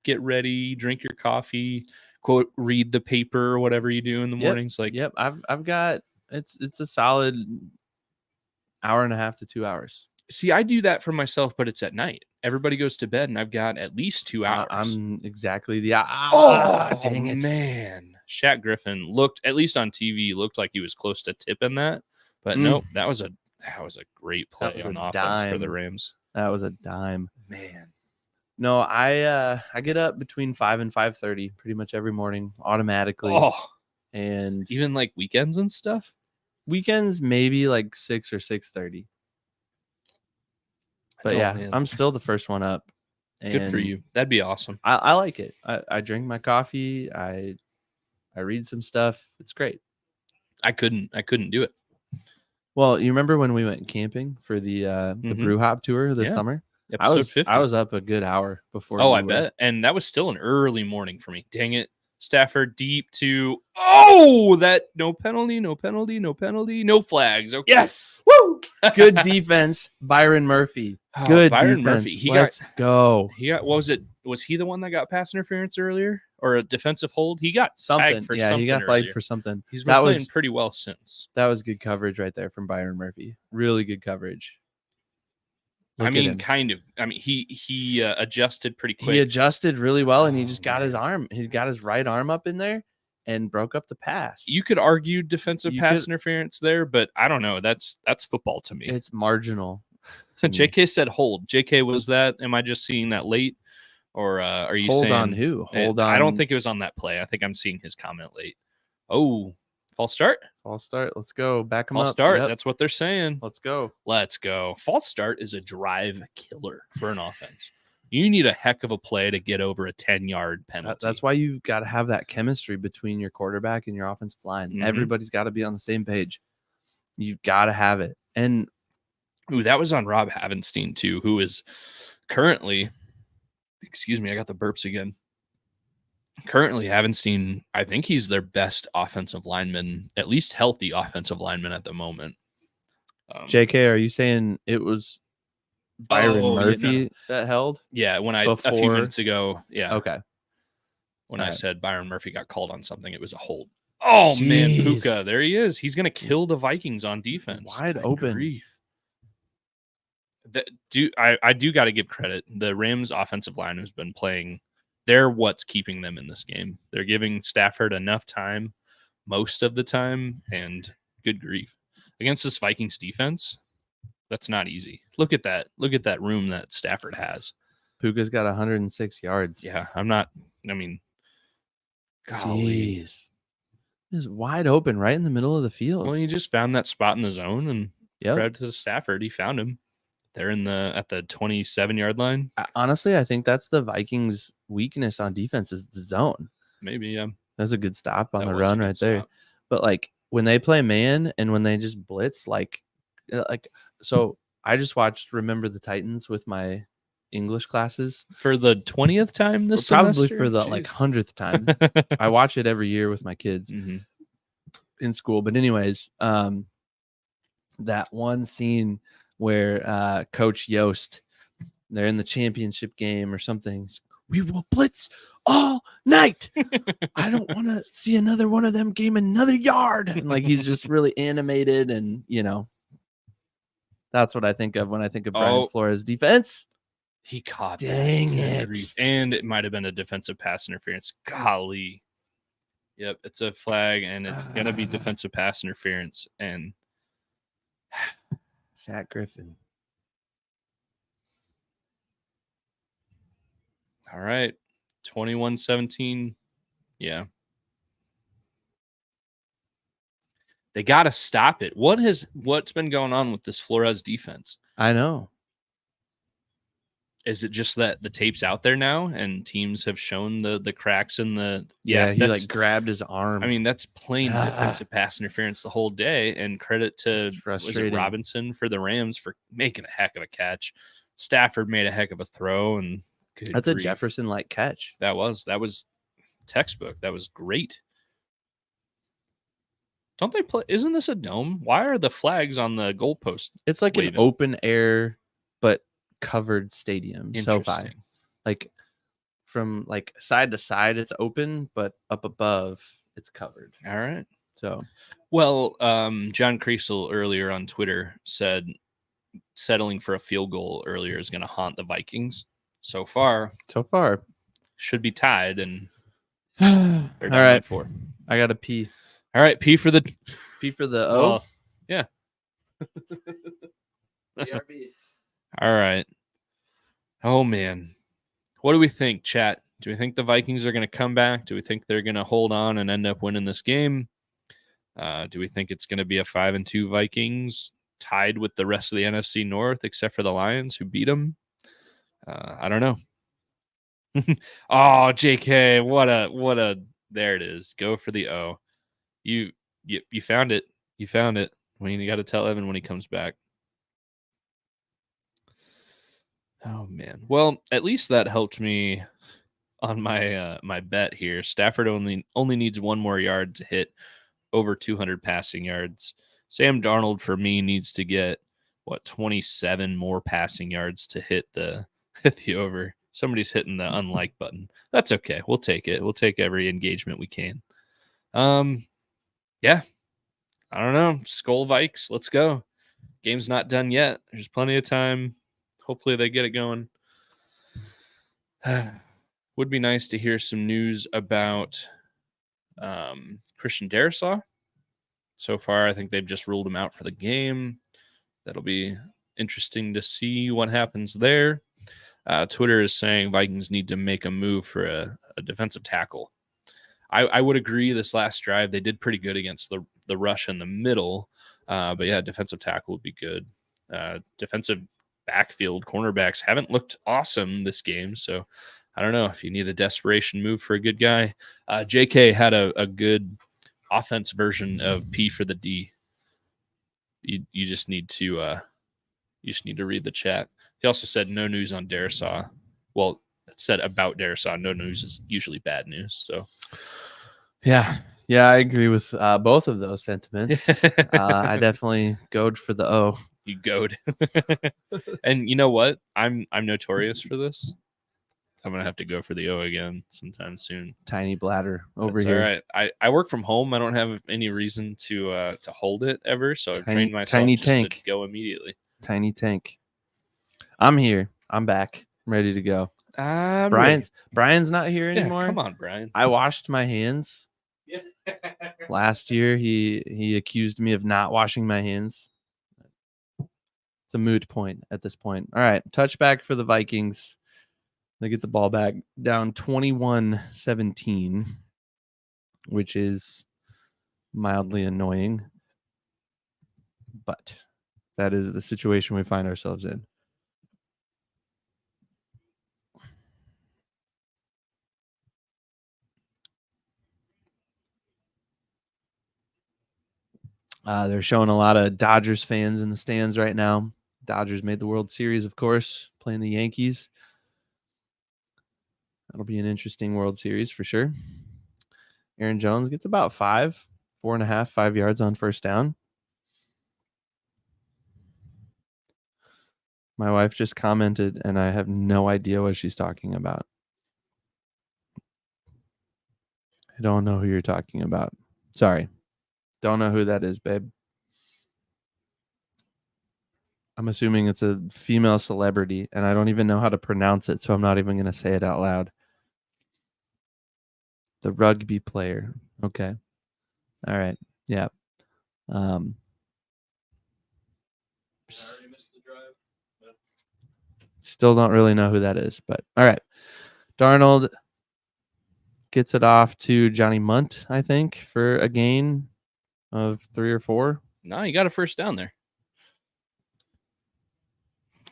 get ready, drink your coffee, quote, read the paper or whatever you do in the mornings? Like, yep, I've got it's a solid hour and a half to 2 hours. See, I do that for myself, but it's at night. Everybody goes to bed, and I've got at least 2 hours. I'm exactly the dang it, man! Shaq Griffin looked, at least on TV, looked like he was close to tipping that, but nope, that was a great play on offense for the Rams. That was a dime, man. No, I get up between 5 and 5:30 pretty much every morning automatically. And even like weekends and stuff. Weekends maybe like 6 or 6:30. But man. I'm still the first one up. Good for you. That'd be awesome. I like it. I drink my coffee. I read some stuff. It's great. I couldn't do it. Well, you remember when we went camping for the brew hop tour this summer? Episode 50. I was up a good hour before. Oh, I bet. And that was still an early morning for me. Dang it. Stafford deep to that no penalty, no flags. Okay. Yes. Woo! Good defense, Byron Murphy. Good Byron defense. Murphy. Let's go. He got, what was it? Was he the one that got pass interference earlier or a defensive hold? He got something. For he got flagged for something. He's been playing pretty well since. That was good coverage right there from Byron Murphy. Really good coverage. Kind of. I mean, he adjusted pretty quick. He adjusted really well, and he just got his arm. He's got his right arm up in there and broke up the pass. You could argue defensive pass interference there, but I don't know. That's football to me. It's marginal. JK said hold. JK, was that? Am I just seeing that late, or are you hold saying on who? Hold on. I don't think it was on that play. I think I'm seeing his comment late. Oh, false start. False start. Let's go. Back him up. False start. Yep. That's what they're saying. Let's go. Let's go. False start is a drive killer for an offense. You need a heck of a play to get over a 10-yard penalty. That's why you've got to have that chemistry between your quarterback and your offensive line. Mm-hmm. Everybody's got to be on the same page. You've got to have it. And that was on Rob Havenstein too, who is currently, excuse me, I got the burps again. Currently, Havenstein, I think he's their best offensive lineman, at least healthy offensive lineman at the moment. JK, are you saying it was Byron Murphy that held? Yeah, a few minutes ago. Yeah. Okay. When I said Byron Murphy got called on something, it was a hold. Oh, jeez. Man, Puka, there he is. He's going to kill the Vikings on defense. Wide open. Grief. I do got to give credit. The Rams offensive line has been playing. They're what's keeping them in this game. They're giving Stafford enough time most of the time, and good grief. Against this Vikings defense, that's not easy. Look at that. Look at that room that Stafford has. Puka's got 106 yards. Yeah, golly. Jeez. He's wide open right in the middle of the field. Well, he just found that spot in the zone and credit to Stafford. He found him. They're at the 27-yard line. Honestly, I think that's the Vikings' weakness on defense is the zone. Maybe, yeah. That's a good stop on That the was a run good right there. stop. But like when they play man and when they just blitz, so I just watched Remember the Titans with my English classes For the 20th time this probably semester? for the like 100th time. I watch it every year with my kids in school. But anyways, that one scene where Coach Yost, they're in the championship game or something. We will blitz all night. I don't want to see another one of them gain another yard. And like he's just really animated, and that's what I think of when I think of Brian Flores' defense. He caught Dang that. it. And it might have been a defensive pass interference. Golly. Yep, it's a flag, and it's going to be defensive pass interference. And Zach Griffin. All right. 21-17. Yeah. They got to stop it. What's been going on with this Flores defense? I know. Is it just that the tape's out there now and teams have shown the cracks in the he like grabbed his arm. I mean, that's plain defensive pass interference the whole day, and credit to was it Robinson for the Rams for making a heck of a catch. Stafford made a heck of a throw, and that's a Jefferson-like catch. That was textbook. That was great. Don't they play? Isn't this a dome? Why are the flags on the goalpost? It's like an open air, but covered stadium. SoFi, like from like side to side, it's open, but up above, it's covered. All right. So, well, John Kriesel earlier on Twitter said settling for a field goal earlier is going to haunt the Vikings. So far, should be tied, and they're down by 4. I gotta pee. All right, P for the O. Yeah. All right. Oh man, what do we think, chat? Do we think the Vikings are going to come back? Do we think they're going to hold on and end up winning this game? Do we think it's going to be a 5-2 Vikings tied with the rest of the NFC North, except for the Lions who beat them? I don't know. Oh, JK, what a there it is. Go for the O. You found it. You found it. You got to tell Evan when he comes back. Oh man. Well, at least that helped me on my my bet here. Stafford only needs one more yard to hit over 200 passing yards. Sam Darnold for me needs to get 27 more passing yards to hit the over. Somebody's hitting the unlike button. That's okay. We'll take it. We'll take every engagement we can. Yeah. I don't know. Skol Vikes. Let's go. Game's not done yet. There's plenty of time. Hopefully they get it going. Would be nice to hear some news about Christian Darrisaw. So far, I think they've just ruled him out for the game. That'll be interesting to see what happens there. Twitter is saying Vikings need to make a move for a defensive tackle. I would agree this last drive, they did pretty good against the rush in the middle. But yeah, defensive tackle would be good. Defensive backfield cornerbacks haven't looked awesome this game. So I don't know if you need a desperation move for a good guy. JK had a good offense version of P for the D. You just need to read the chat. He also said no news on Darrisaw. Well, it said about Darrisaw. No news is usually bad news. So yeah, I agree with both of those sentiments. I definitely goad for the O. You goad. And you know what? I'm notorious for this. I'm gonna have to go for the O again sometime soon. Tiny bladder over That's here. All right. I work from home. I don't have any reason to hold it ever, so I've trained myself just to go immediately. Tiny tank. I'm here. I'm back. I'm ready to go. Brian's not here anymore. Yeah, come on, Brian. I washed my hands. Last year, he accused me of not washing my hands. It's a moot point at this point. All right, touchback for the Vikings. They get the ball back down 21-17, which is mildly annoying. But that is the situation we find ourselves in. They're showing a lot of Dodgers fans in the stands right now. Dodgers made the World Series, of course, playing the Yankees. That'll be an interesting World Series for sure. Aaron Jones gets about 4.5, 5 yards on first down. My wife just commented, and I have no idea what she's talking about. I don't know who you're talking about. Sorry. Don't know who that is, babe. I'm assuming it's a female celebrity, and I don't even know how to pronounce it, so I'm not even going to say it out loud. The rugby player. Okay. All right. Yeah. Still don't really know who that is, but all right. Darnold gets it off to Johnny Munt, I think, for a gain of 3 or 4. No, you got a first down there.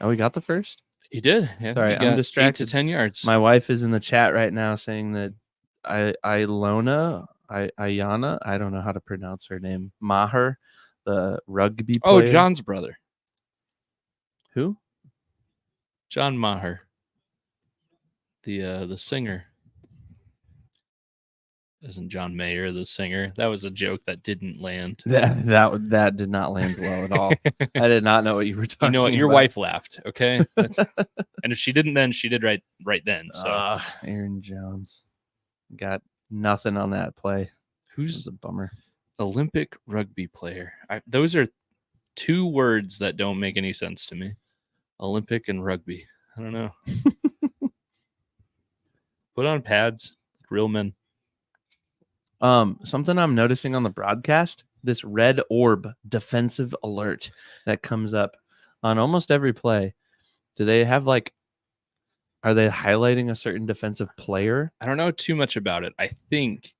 Oh, we got the first? You did. Yeah, Sorry, you I'm got distracted. 8 to 10 yards. My wife is in the chat right now saying that Ayana, I don't know how to pronounce her name. Maher, the rugby player. Oh, John's brother. Who? John Maher. The singer. Isn't John Mayer the singer? That was a joke that didn't land. That did not land well at all. I did not know what you were talking about. You know what? Your wife laughed, okay? And if she didn't then, she did right then. So Aaron Jones got nothing on that play. Who's a bummer? Olympic rugby player. Those are 2 words that don't make any sense to me. Olympic and rugby. I don't know. Put on pads, real men. Something I'm noticing on the broadcast, this red orb defensive alert that comes up on almost every play. Do they have are they highlighting a certain defensive player? I don't know too much about it. I think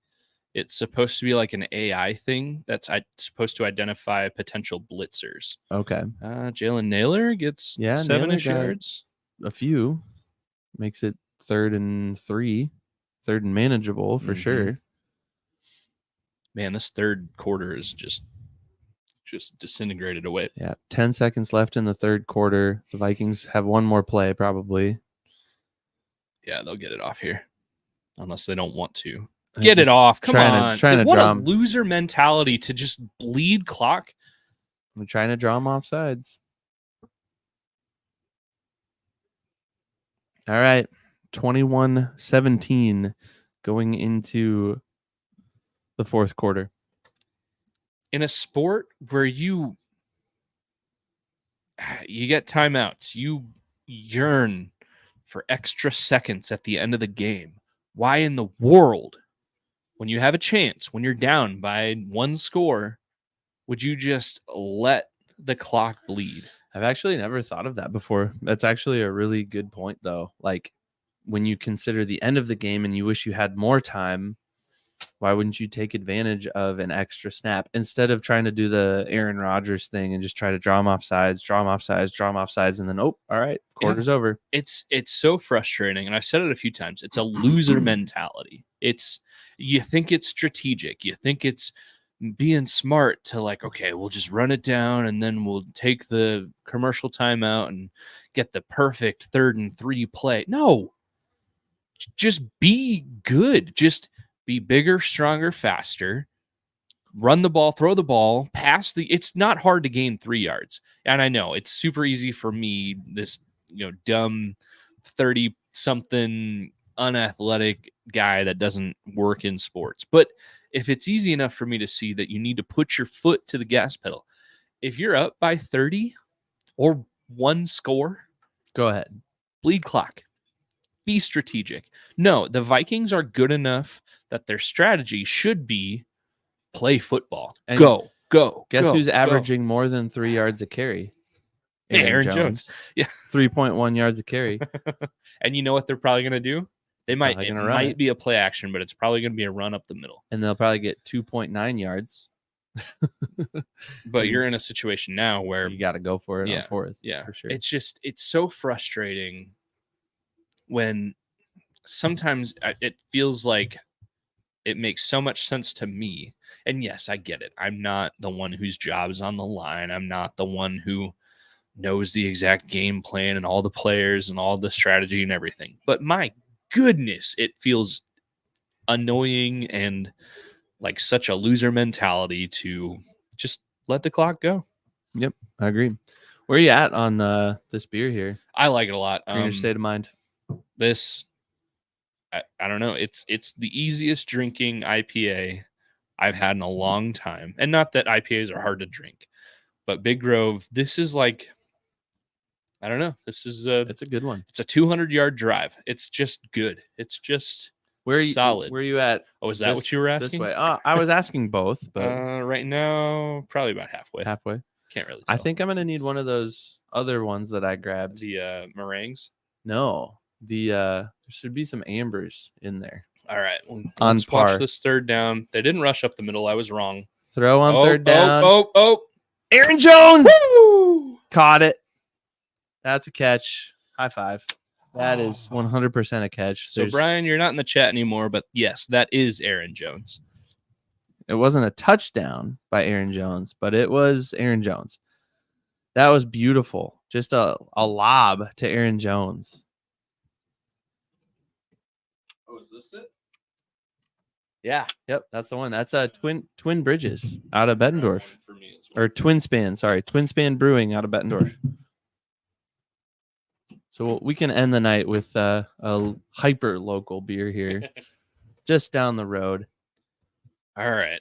it's supposed to be like an AI thing that's supposed to identify potential blitzers. Okay. Jalen Naylor gets 7-ish yards. A few. Makes it 3rd and 3. 3rd and manageable for sure. Man, this third quarter is just disintegrated away. Yeah, 10 seconds left in the third quarter. The Vikings have one more play, probably. Yeah, they'll get it off here, unless they don't want to. Get it off. Come on. What a loser mentality to just bleed clock. I'm trying to draw them off sides. All right, 21-17 going into the fourth quarter. In a sport where you get timeouts, you yearn for extra seconds at the end of the game. Why in the world, when you have a chance, when you're down by 1 score, would you just let the clock bleed? I've actually never thought of that before. That's actually a really good point, though. Like, when you consider the end of the game and you wish you had more time, why wouldn't you take advantage of an extra snap instead of trying to do the Aaron Rodgers thing and just try to draw them off sides, and then, oh, all right, quarter's over. It's so frustrating, and I've said it a few times. It's a loser mentality. You think it's strategic. You think it's being smart to okay, we'll just run it down, and then we'll take the commercial timeout and get the perfect 3rd and 3 play. No, just be good. Just be bigger, stronger, faster, run the ball, throw the ball, it's not hard to gain 3 yards. And I know it's super easy for me, this, dumb 30-something unathletic guy that doesn't work in sports. But if it's easy enough for me to see that you need to put your foot to the gas pedal, if you're up by 30 or 1 score, go ahead. Bleed clock. Be strategic. No, the Vikings are good enough that their strategy should be play football. And go. Guess who's averaging more than 3 yards a carry? Aaron Jones. Yeah. 3.1 yards a carry. And you know what they're probably going to do? It might be a play action, but it's probably going to be a run up the middle. And they'll probably get 2.9 yards. But you're in a situation now where you got to go for it on 4th. Yeah, for sure. It's so frustrating when sometimes it feels like it makes so much sense to me. And yes, I get it. I'm not the one whose job is on the line. I'm not the one who knows the exact game plan and all the players and all the strategy and everything. But my goodness, it feels annoying and like such a loser mentality to just let the clock go. Yep, I agree. Where are you at on this beer here? I like it a lot. Greener State of Mind. This, I don't know. It's the easiest drinking IPA I've had in a long time. And not that IPAs are hard to drink, but Big Grove, this is like, I don't know. This is It's a good one. It's a 200-yard drive. It's just good. It's just solid. Where are you at? Oh, is that what you were asking? This way. I was asking both, but right now, probably about halfway. Halfway. Can't really tell. I think I'm gonna need one of those other ones that I grabbed. The meringues. No, there should be some ambers in there. All right, on par. Watch this third down. They didn't rush up the middle. I was wrong. Throw on third down. Oh! Aaron Jones Woo! Caught it. That's a catch. High five. That is 100% a catch. So Brian, you're not in the chat anymore, but yes, that is Aaron Jones. It wasn't a touchdown by Aaron Jones, but it was Aaron Jones. That was beautiful. Just a lob to Aaron Jones. Oh, is this it? Yeah. Yep. That's the one. That's a Twin Bridges out of Bettendorf. For me as well. Or Twin Span. Sorry. Twin Span Brewing out of Bettendorf. So we can end the night with a hyper local beer here, just down the road. All right.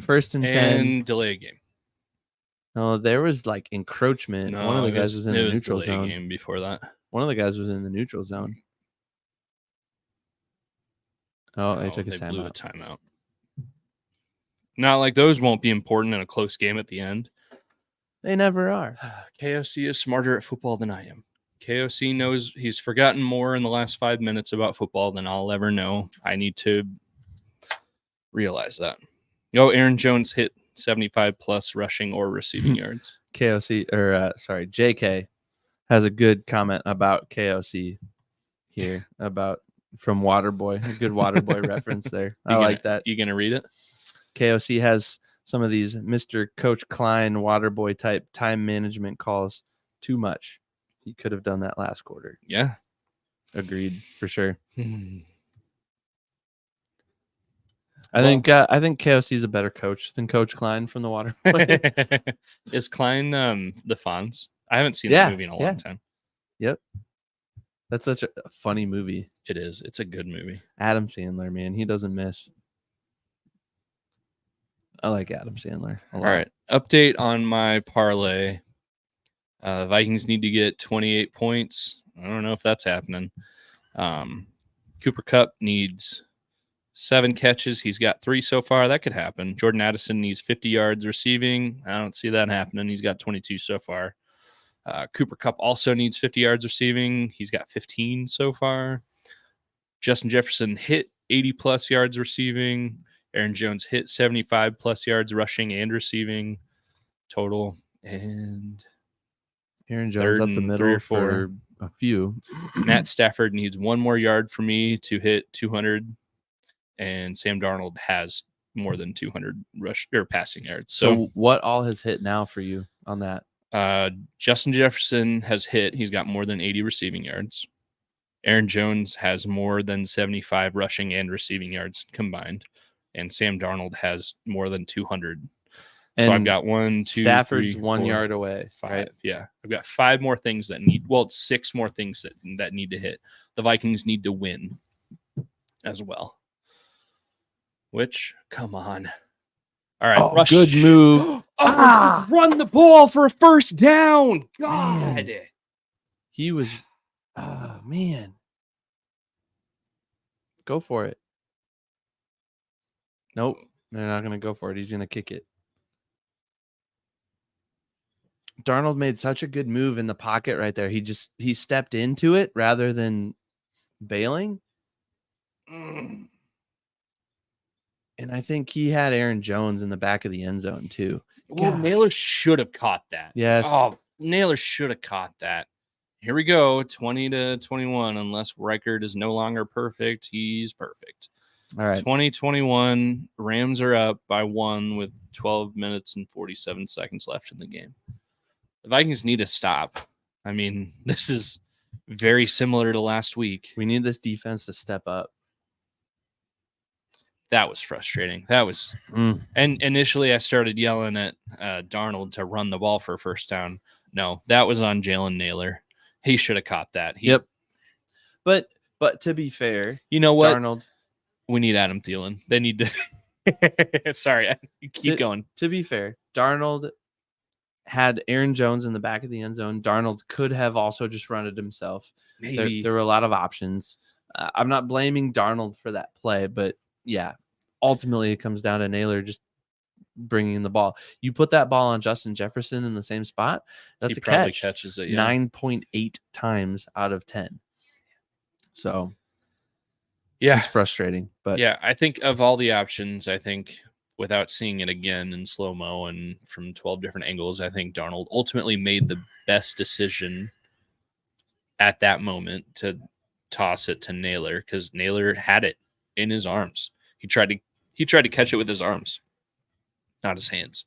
First and 10. And delay a game. No, there was like encroachment. No, one of the guys was in the neutral zone. Game before that. One of the guys was in the neutral zone. Oh, they took a timeout. Blew a timeout. Not like those won't be important in a close game at the end. They never are. KOC is smarter at football than I am. KOC knows he's forgotten more in the last 5 minutes about football than I'll ever know. I need to realize that. Aaron Jones hit 75 plus rushing or receiving yards. JK has a good comment about KOC here from Waterboy. A good Waterboy reference there. I like that. You gonna read it? KOC has some of these Mr. Coach Klein Waterboy type time management calls too much. He could have done that last quarter. Yeah. Agreed, for sure. I think KOC is a better coach than Coach Klein from the Waterboy. Is Klein the Fonz? I haven't seen that movie in a long time. Yep. That's such a funny movie. It is. It's a good movie. Adam Sandler, man. He doesn't miss. I like Adam Sandler a lot. All right. Update on my parlay. Vikings need to get 28 points. I don't know if that's happening. Cooper Kupp needs 7 catches. He's got 3 so far. That could happen. Jordan Addison needs 50 yards receiving. I don't see that happening. He's got 22 so far. Cooper Kupp also needs 50 yards receiving. He's got 15 so far. Justin Jefferson hit 80 plus yards receiving. Aaron Jones hit 75 plus yards rushing and receiving total. And Aaron Jones up the middle for a few. Matt Stafford needs 1 more yard for me to hit 200. And Sam Darnold has more than 200 rush or passing yards. So what all has hit now for you on that? Justin Jefferson has hit. He's got more than 80 receiving yards. Aaron Jones has more than 75 rushing and receiving yards combined. And Sam Darnold has more than 200. And so I've got 1, 2, Stafford's 3, 1 4, yard away. 5. Right? Yeah. I've got 5 more things that need, well, it's 6 more things that need to hit. The Vikings need to win as well. Which, come on. All right. Rush. Good move. Run the ball for a first down. God. Man. He was, man. Go for it. Nope. They're not going to go for it. He's going to kick it. Darnold made such a good move in the pocket right there. He stepped into it rather than bailing. And I think he had Aaron Jones in the back of the end zone too. Well, Naylor should have caught that. Yes. Oh, Naylor should have caught that. Here we go, 20-21. Unless Reichard is no longer perfect, he's perfect. All right. 2021 Rams are up by 1 with 12 minutes and 47 seconds left in the game. The Vikings need to stop. I mean, this is very similar to last week. We need this defense to step up. That was frustrating. That was, and initially I started yelling at Darnold to run the ball for a first down. No, that was on Jalen Naylor. He should have caught that. Yep. But to be fair, you know what? Darnold, we need Adam Thielen. They need to. Sorry, keep going. To be fair, Darnold had Aaron Jones in the back of the end zone. Darnold could have also just run it himself. Maybe there were a lot of options. I'm not blaming Darnold for that play, but yeah, ultimately it comes down to Naylor just bringing the ball. You put that ball on Justin Jefferson in the same spot, that's a probably catch. Catches it 9.8 times out of 10. So yeah, it's frustrating. But yeah, I think of all the options, I think without seeing it again in slow-mo and from 12 different angles, I think Darnold ultimately made the best decision at that moment to toss it to Naylor, because Naylor had it in his arms. He tried to catch it with his arms, not his hands.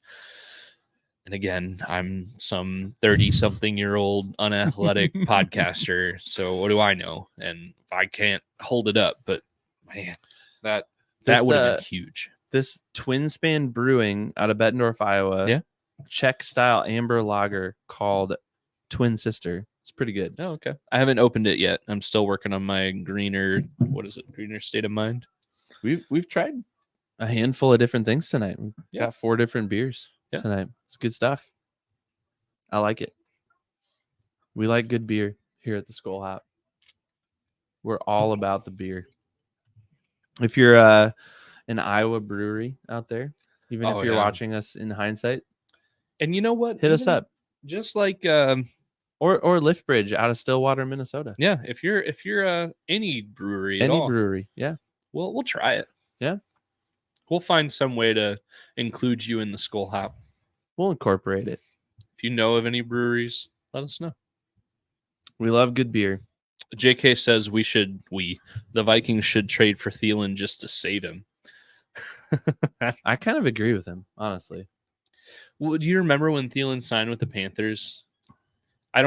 And again, I'm some 30-something-year-old unathletic podcaster, so what do I know? And I can't hold it up, but man, that would have been huge. This Twin Span Brewing out of Bettendorf, Iowa, Czech style amber lager called Twin Sister. It's pretty good. Oh, okay. I haven't opened it yet. I'm still working on my greener state of mind. We've tried a handful of different things tonight. We've got 4 different beers tonight. It's good stuff. I like it. We like good beer here at the Skol Hop. We're all about the beer. If you're an Iowa brewery out there, even if you're watching us in hindsight, and you know what, hit us up. Just like or Liftbridge out of Stillwater, Minnesota. Yeah, if you're any brewery at any all, brewery, yeah, we'll try it. Yeah, we'll find some way to include you in the Skol Hop. We'll incorporate it. If you know of any breweries, let us know. We love good beer. JK says the Vikings should trade for Thielen just to save him. I kind of agree with him, honestly. Well, do you remember when Thielen signed with the Panthers?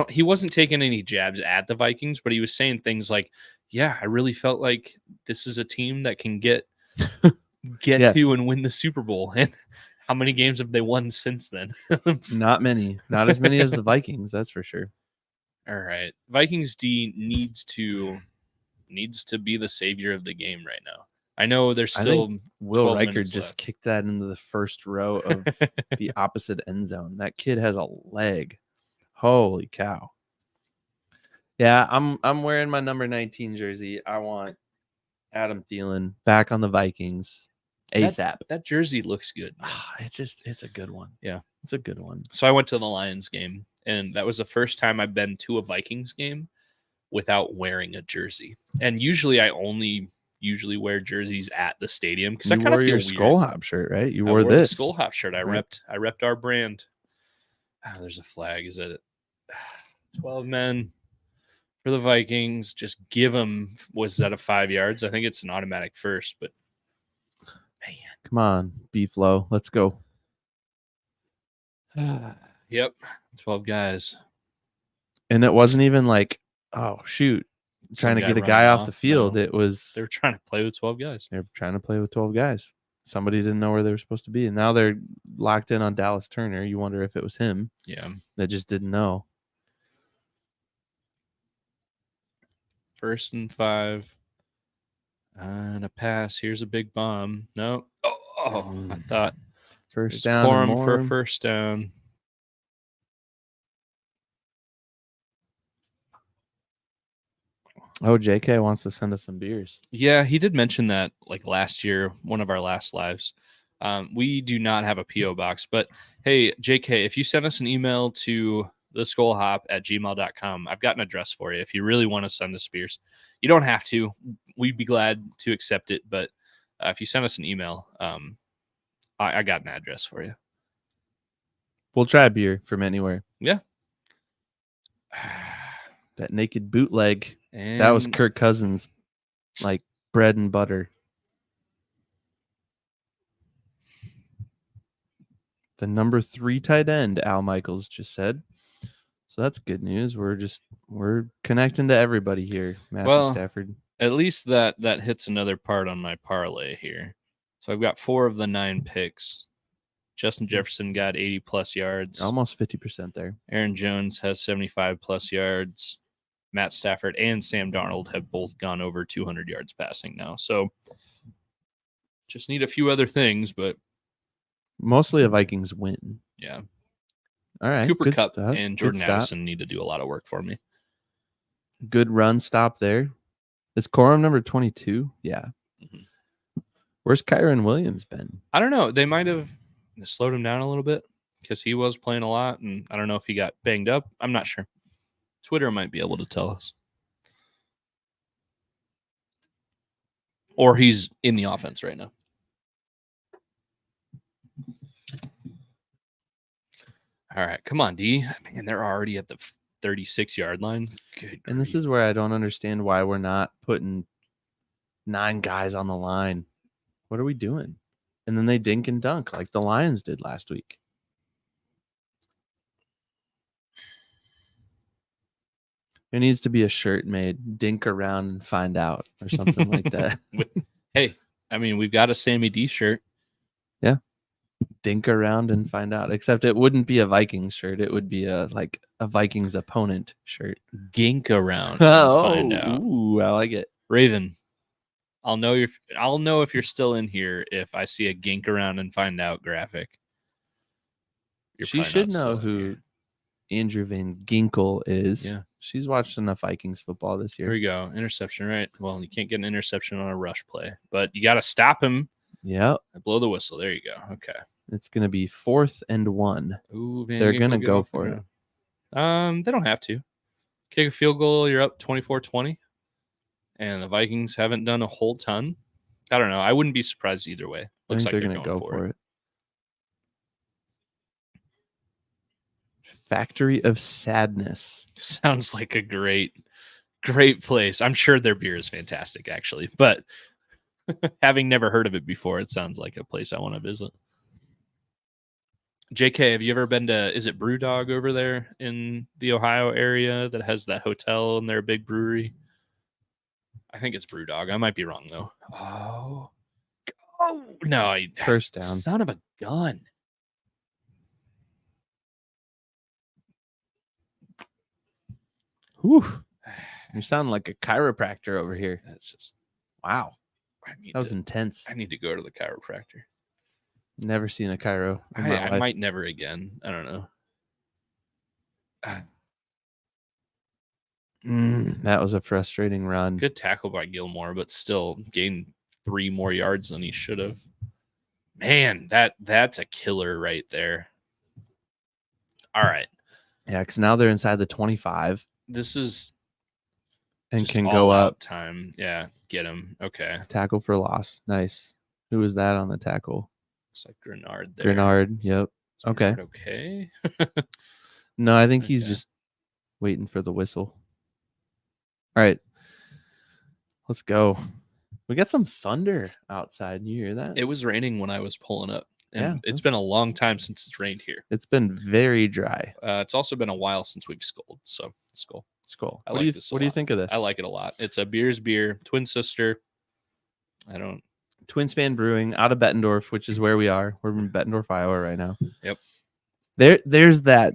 He wasn't taking any jabs at the Vikings, but he was saying things like, yeah, I really felt like this is a team that can get to and win the Super Bowl. And how many games have they won since then? Not many. Not as many as the Vikings, that's for sure. All right. Vikings D needs to be the savior of the game right now. I know there's still Will Riker just kicked that into the first row of the opposite end zone. That kid has a leg. Holy cow. Yeah, I'm wearing my number 19 jersey. I want Adam Thielen back on the Vikings ASAP. That jersey looks good. It's a good one. Yeah, it's a good one. So I went to the Lions game, and that was the first time I've been to a Vikings game without wearing a jersey. And usually I only wear jerseys at the stadium because I kind of feel your weird. Skol Hop shirt, right? You wore the this Skol Hop shirt. I repped our brand. Oh, there's a flag. Is it 12 men for the Vikings? Just give them. Was that a 5 yards? I think it's an automatic first, but man, come on, B-Flow, let's go. Yep, 12 guys, and it wasn't even like, oh shoot, trying to get a guy off the field. No. It was they were trying to play with 12 guys. They were trying to play with 12 guys. Somebody didn't know where they were supposed to be, and now they're locked in on Dallas Turner. You wonder if it was him. Yeah, that just didn't know. 1st and 5, and a pass. Here's a big bomb. No, I thought first down for a first down. Oh, JK wants to send us some beers. Yeah, he did mention that like last year, one of our last lives. We do not have a P.O. box, but hey, JK, if you send us an email to theskolhop@gmail.com, I've got an address for you. If you really want to send us beers, you don't have to. We'd be glad to accept it, but if you send us an email, I got an address for you. We'll try a beer from anywhere. Yeah. That naked bootleg. That was Kirk Cousins, like bread and butter. The number 3 tight end, Al Michaels just said. So that's good news. We're connecting to everybody here, Matthew Stafford. At least that hits another part on my parlay here. So I've got 4 of the 9 picks. Justin Jefferson got 80 plus yards. Almost 50% there. Aaron Jones has 75 plus yards. Matt Stafford and Sam Darnold have both gone over 200 yards passing now. So just need a few other things, but mostly a Vikings win. Yeah. All right. Cooper Kupp and Jordan Addison need to do a lot of work for me. Good run stop there. Is Corum number 22? Yeah. Mm-hmm. Where's Kyron Williams been? I don't know. They might have slowed him down a little bit because he was playing a lot, and I don't know if he got banged up. I'm not sure. Twitter might be able to tell us. Or he's in the offense right now. All right, come on, D. Man, they're already at the 36-yard line. Good and this is where I don't understand why we're not putting 9 guys on the line. What are we doing? And then they dink and dunk like the Lions did last week. There needs to be a shirt made, dink around and find out, or something like that. Hey, I mean, we've got a Sammy D shirt. Yeah. Dink around and find out. Except it wouldn't be a Vikings shirt. It would be a Vikings opponent shirt. Gink around and find out. Ooh, I like it. Raven, I'll know if you're still in here if I see a gink around and find out graphic. She should know who Andrew Van Ginkel is. Yeah. She's watched enough Vikings football this year. Here we go. Interception, right? Well, you can't get an interception on a rush play, but you got to stop him. Yep. Blow the whistle. There you go. Okay. It's going to be 4th and 1. Ooh, they're going to go for it. They don't have to. Kick a field goal, you're up 24-20. And the Vikings haven't done a whole ton. I don't know. I wouldn't be surprised either way. Looks like they're going to go for it. Factory of Sadness. Sounds like a great place. I'm sure their beer is fantastic, actually. But having never heard of it before, it sounds like a place I want to visit. JK, have you ever been to, is it Brewdog over there in the Ohio area that has that hotel and their big brewery? I think it's Brewdog. I might be wrong, though. Oh, no. First down. Son of a gun. Whew. You sound like a chiropractor over here. That's just, wow. That was intense. I need to go to the chiropractor. Never seen a chiro. I might never again. I don't know. That was a frustrating run. Good tackle by Gilmore, but still gained 3 more yards than he should have. Man, that's a killer right there. All right. Yeah, because now they're inside the 25. This is and can go up. Time. Yeah, get him. Okay. Tackle for loss. Nice. Who was that on the tackle? It's like Grenard there. Grenard, yep. Okay. Okay. No, I think he's just waiting for the whistle. All right. Let's go. We got some thunder outside. You hear that? It was raining when I was pulling up. And it's been a long time since it's rained here. It's been very dry. It's also been a while since we've scold. So, Skol. What do you think of this? I like it a lot. It's a beer's beer, twin sister. Twin Span Brewing out of Bettendorf, which is where we are. We're in Bettendorf, Iowa right now. Yep. There's that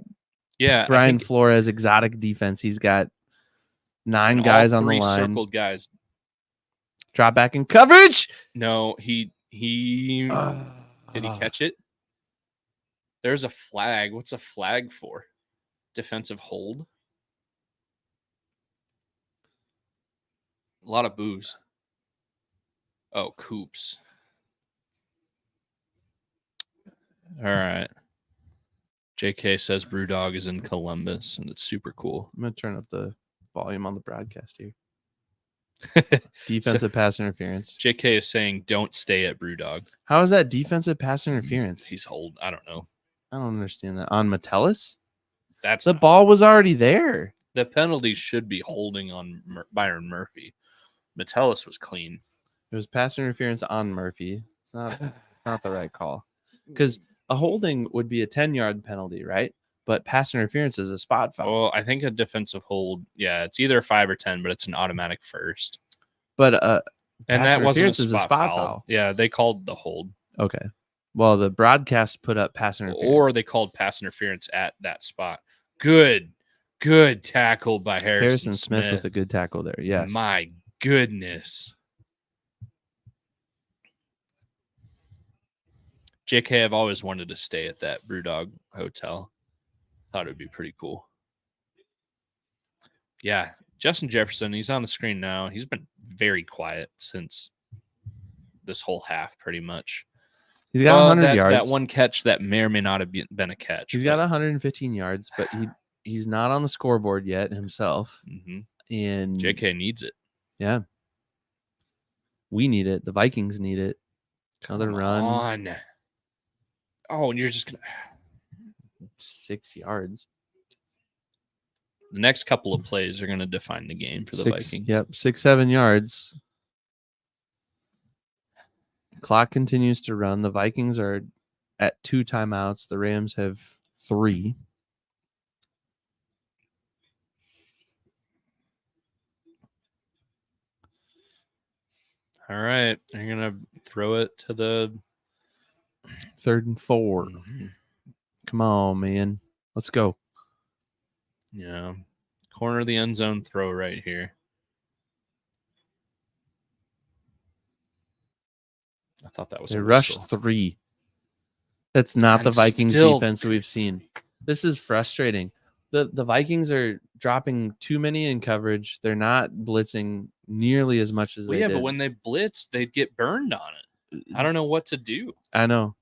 Brian think Flores exotic defense. He's got 9 guys on the line. Circled guys. Drop back in coverage. No, he did he catch it? There's a flag. What's a flag for? Defensive hold. A lot of boos. Oh, Coops. All right. JK says Brewdog is in Columbus, and it's super cool. I'm going to turn up the volume on the broadcast here. Defensive pass interference. JK is saying don't stay at Brewdog. How is that defensive pass interference? He's hold. I don't know. I don't understand that. On Metellus? That's the ball was already there. The penalty should be holding on Byron Murphy. Metellus was clean. It was pass interference on Murphy. It's not the right call. Because a holding would be a 10-yard penalty, right? But pass interference is a spot foul. Well, I think a defensive hold, yeah, it's either 5 or 10, but it's an automatic first. But And pass that wasn't a interference is a spot foul. Yeah, they called the hold. Okay. Well, the broadcast put up pass interference. Or they called pass interference at that spot. Good tackle by Harrison Smith with a good tackle there. Yes. My goodness. JK, I've always wanted to stay at that Brewdog Hotel. Thought it would be pretty cool. Yeah, Justin Jefferson, he's on the screen now. He's been very quiet since this whole half, pretty much. He's got 100 yards. That one catch that may or may not have been a catch. He's got 115 yards, but he's not on the scoreboard yet himself. Mm-hmm. And JK needs it. Yeah. We need it. The Vikings need it. Another run. Oh, and you're just going to... 6 yards. The next couple of plays are going to define the game for the Vikings. Yep, 6-7 yards. Clock continues to run. The Vikings are at 2 timeouts. The Rams have 3. All right. You're going to throw it to the 3rd and 4. Mm-hmm. Come on, man. Let's go. Yeah. Corner of the end zone throw right here. I thought that was a rush 3. That's not the Vikings defense we've seen. This is frustrating. The Vikings are dropping too many in coverage. They're not blitzing nearly as much as they did. But when they blitz, they'd get burned on it. I don't know what to do. I know.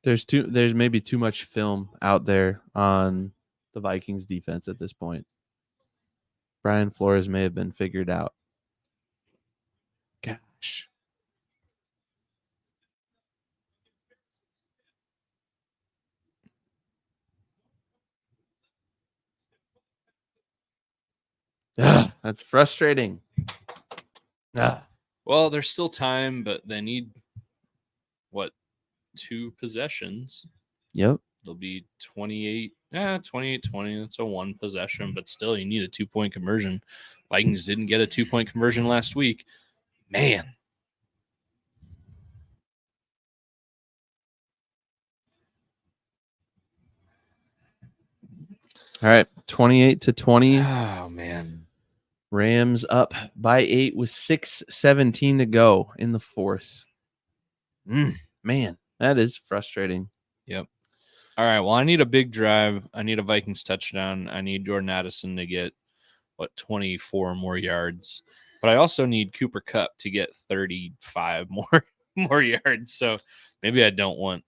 There's maybe too much film out there on the Vikings defense at this point. Brian Flores may have been figured out. Gosh. That's frustrating. Well, there's still time, but they need, 2 possessions? Yep. It'll be 28-20. That's a 1 possession, but still, you need a 2-point conversion. Vikings didn't get a 2-point conversion last week. Man. All right, 28-20. Oh, man. Rams up by 8 with 6:17 to go in the 4th. Man, that is frustrating. Yep. All right, well, I need a big drive. I need a Vikings touchdown. I need Jordan Addison to get, 24 more yards. But I also need Cooper Kupp to get 35 more yards. So maybe I don't want...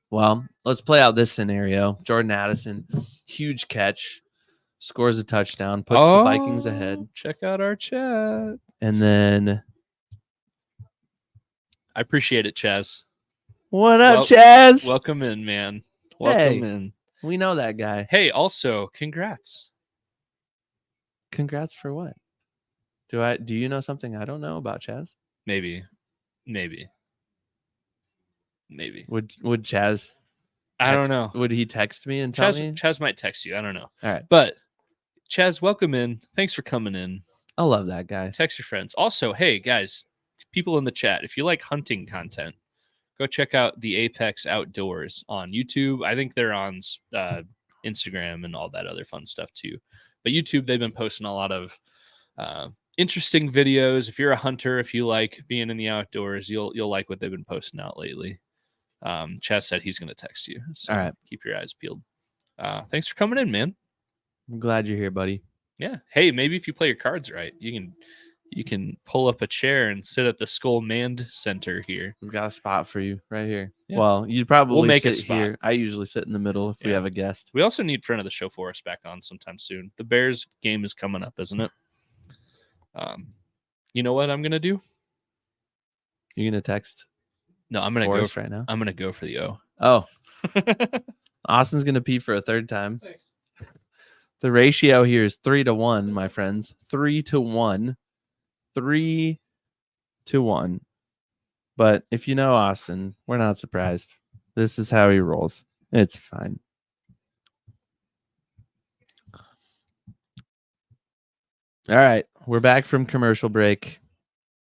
Well, let's play out this scenario. Jordan Addison, huge catch, scores a touchdown, puts the Vikings ahead. Check out our chat. And then... I appreciate it, Chaz. What up, Chaz? Welcome in, man. Welcome in. We know that guy. Hey, also, congrats. Congrats for what? Do you know something I don't know about Chaz? Maybe. Would Chaz? I don't know. Would he text me and tell me? Chaz might text you. I don't know. All right. But Chaz, welcome in. Thanks for coming in. I love that guy. Text your friends. Also, hey guys, people in the chat, if you like hunting content, go check out the Apex Outdoors on YouTube. I think they're on Instagram and all that other fun stuff too. But YouTube, they've been posting a lot of interesting videos. If you're a hunter, if you like being in the outdoors, you'll like what they've been posting out lately. Chaz said he's going to text you. So all right. Keep your eyes peeled. Thanks for coming in, man. I'm glad you're here, buddy. Yeah. Hey, maybe if you play your cards right, you can pull up a chair and sit at the Skol Mand Center here. We've got a spot for you right here. Yeah. Well, you'd probably make sit here. I usually sit in the middle if we have a guest. We also need friend of the show Forrest back on sometime soon. The Bears game is coming up, isn't it? You know what I'm gonna do? You're gonna text? No, I'm gonna Forrest right now. I'm gonna go for the O. Oh, Austin's gonna pee for a 3rd time. Thanks. The ratio here is 3-1, my friends. 3-1. 3-1. But if you know Austin, we're not surprised. This is how he rolls. It's fine. All right, we're back from commercial break.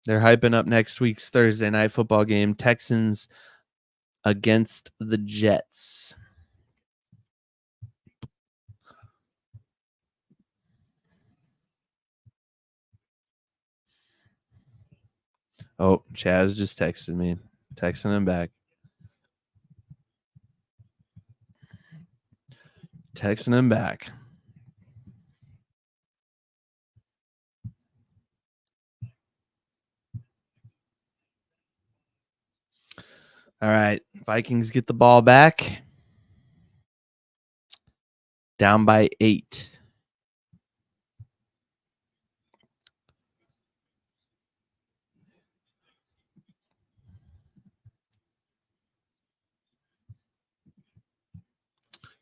They're hyping up next week's Thursday night football game, Texans against the Jets. Oh, Chaz just texted me. Texting him back. Texting him back. All right. Vikings get the ball back. Down by 8.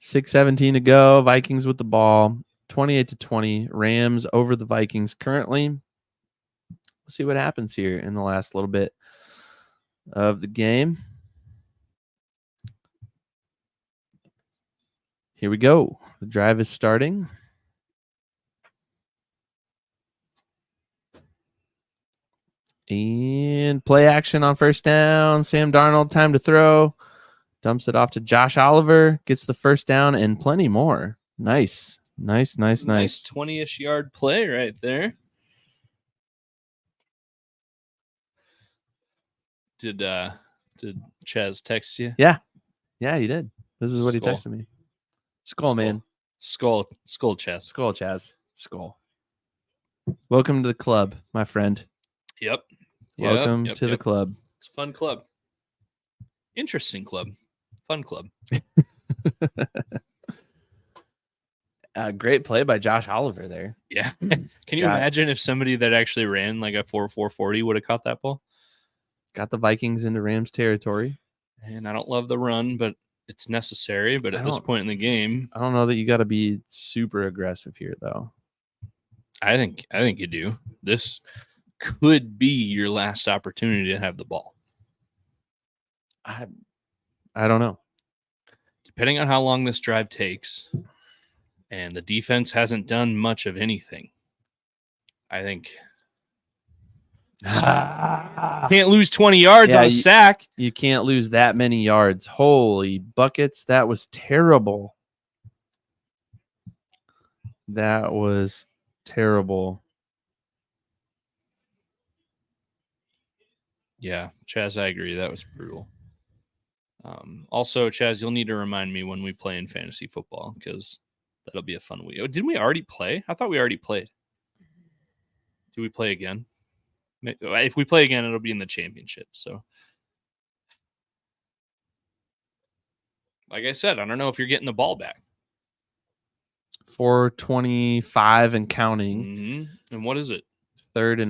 .6:17 to go. Vikings with the ball. 28-20. Rams over the Vikings currently. We'll see what happens here in the last little bit of the game. Here we go. The drive is starting. And play action on first down. Sam Darnold, time to throw. Dumps it off to Josh Oliver. Gets the first down and plenty more. Nice. Nice 20-ish yard play right there. Did Chaz text you? Yeah, he did. This is what he Skol. texted me. Skol, man. Skol, Chaz. Skol, Chaz. Skol. Welcome to the club, my friend. Yep. Welcome to the club. It's a fun club. Interesting club. Fun club. Great play by Josh Oliver there. Yeah. Can you imagine if somebody that actually ran like a 4.40 would have caught that ball? Got the Vikings into Rams territory. And I don't love the run, but it's necessary. But at this point in the game, I don't know that you got to be super aggressive here, though. I think you do. This could be your last opportunity to have the ball. I don't know. Depending on how long this drive takes, and the defense hasn't done much of anything, I think can't lose 20 yards on a sack. You can't lose that many yards. Holy buckets. That was terrible. That was terrible. Yeah, Chaz, I agree. That was brutal. Also, Chaz, you'll need to remind me when we play in fantasy football because that'll be a fun week. Oh, didn't we already play? I thought we already played. Do we play again? If we play again, it'll be in the championship. So, like I said, I don't know if you're getting the ball back. 4:25 and counting. Mm-hmm. And what is it? 3rd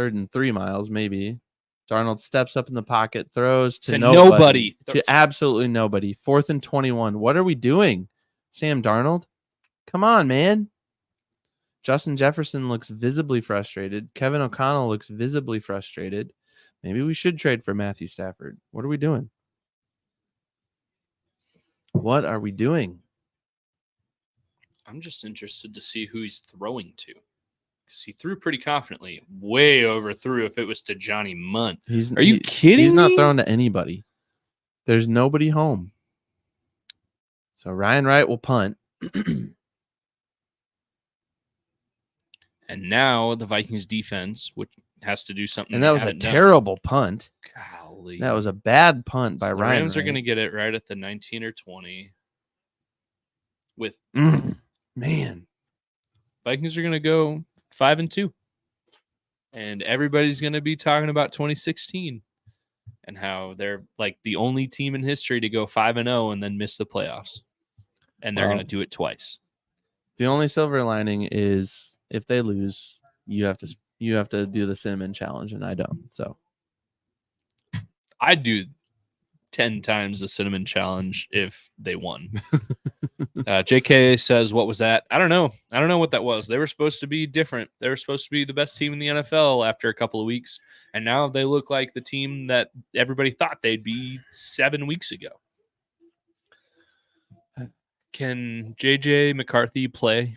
and 3 miles, maybe. Darnold steps up in the pocket, throws to nobody. To absolutely nobody. 4th and 21. What are we doing? Sam Darnold? Come on, man. Justin Jefferson looks visibly frustrated. Kevin O'Connell looks visibly frustrated. Maybe we should trade for Matthew Stafford. What are we doing? What are we doing? I'm just interested to see who he's throwing to. Because he threw pretty confidently. Way overthrew if it was to Johnny Munt. Are you kidding me? He's not throwing to anybody. There's nobody home. So Ryan Wright will punt. And now the Vikings defense, which has to do something. And that was a terrible punt. Golly. That was a bad punt by Ryan. The Rams are going to get it right at the 19 or 20. With man. Vikings are going to go 5-2. And everybody's going to be talking about 2016 and how they're like the only team in history to go 5-0 and then miss the playoffs. And they're going to do it twice. The only silver lining is if they lose, you have to do the cinnamon challenge, and I don't. So I'd do 10 times the cinnamon challenge if they won. JK says, what was that? I don't know. I don't know what that was. They were supposed to be different. They were supposed to be the best team in the NFL after a couple of weeks. And now they look like the team that everybody thought they'd be 7 weeks ago. Can JJ McCarthy play?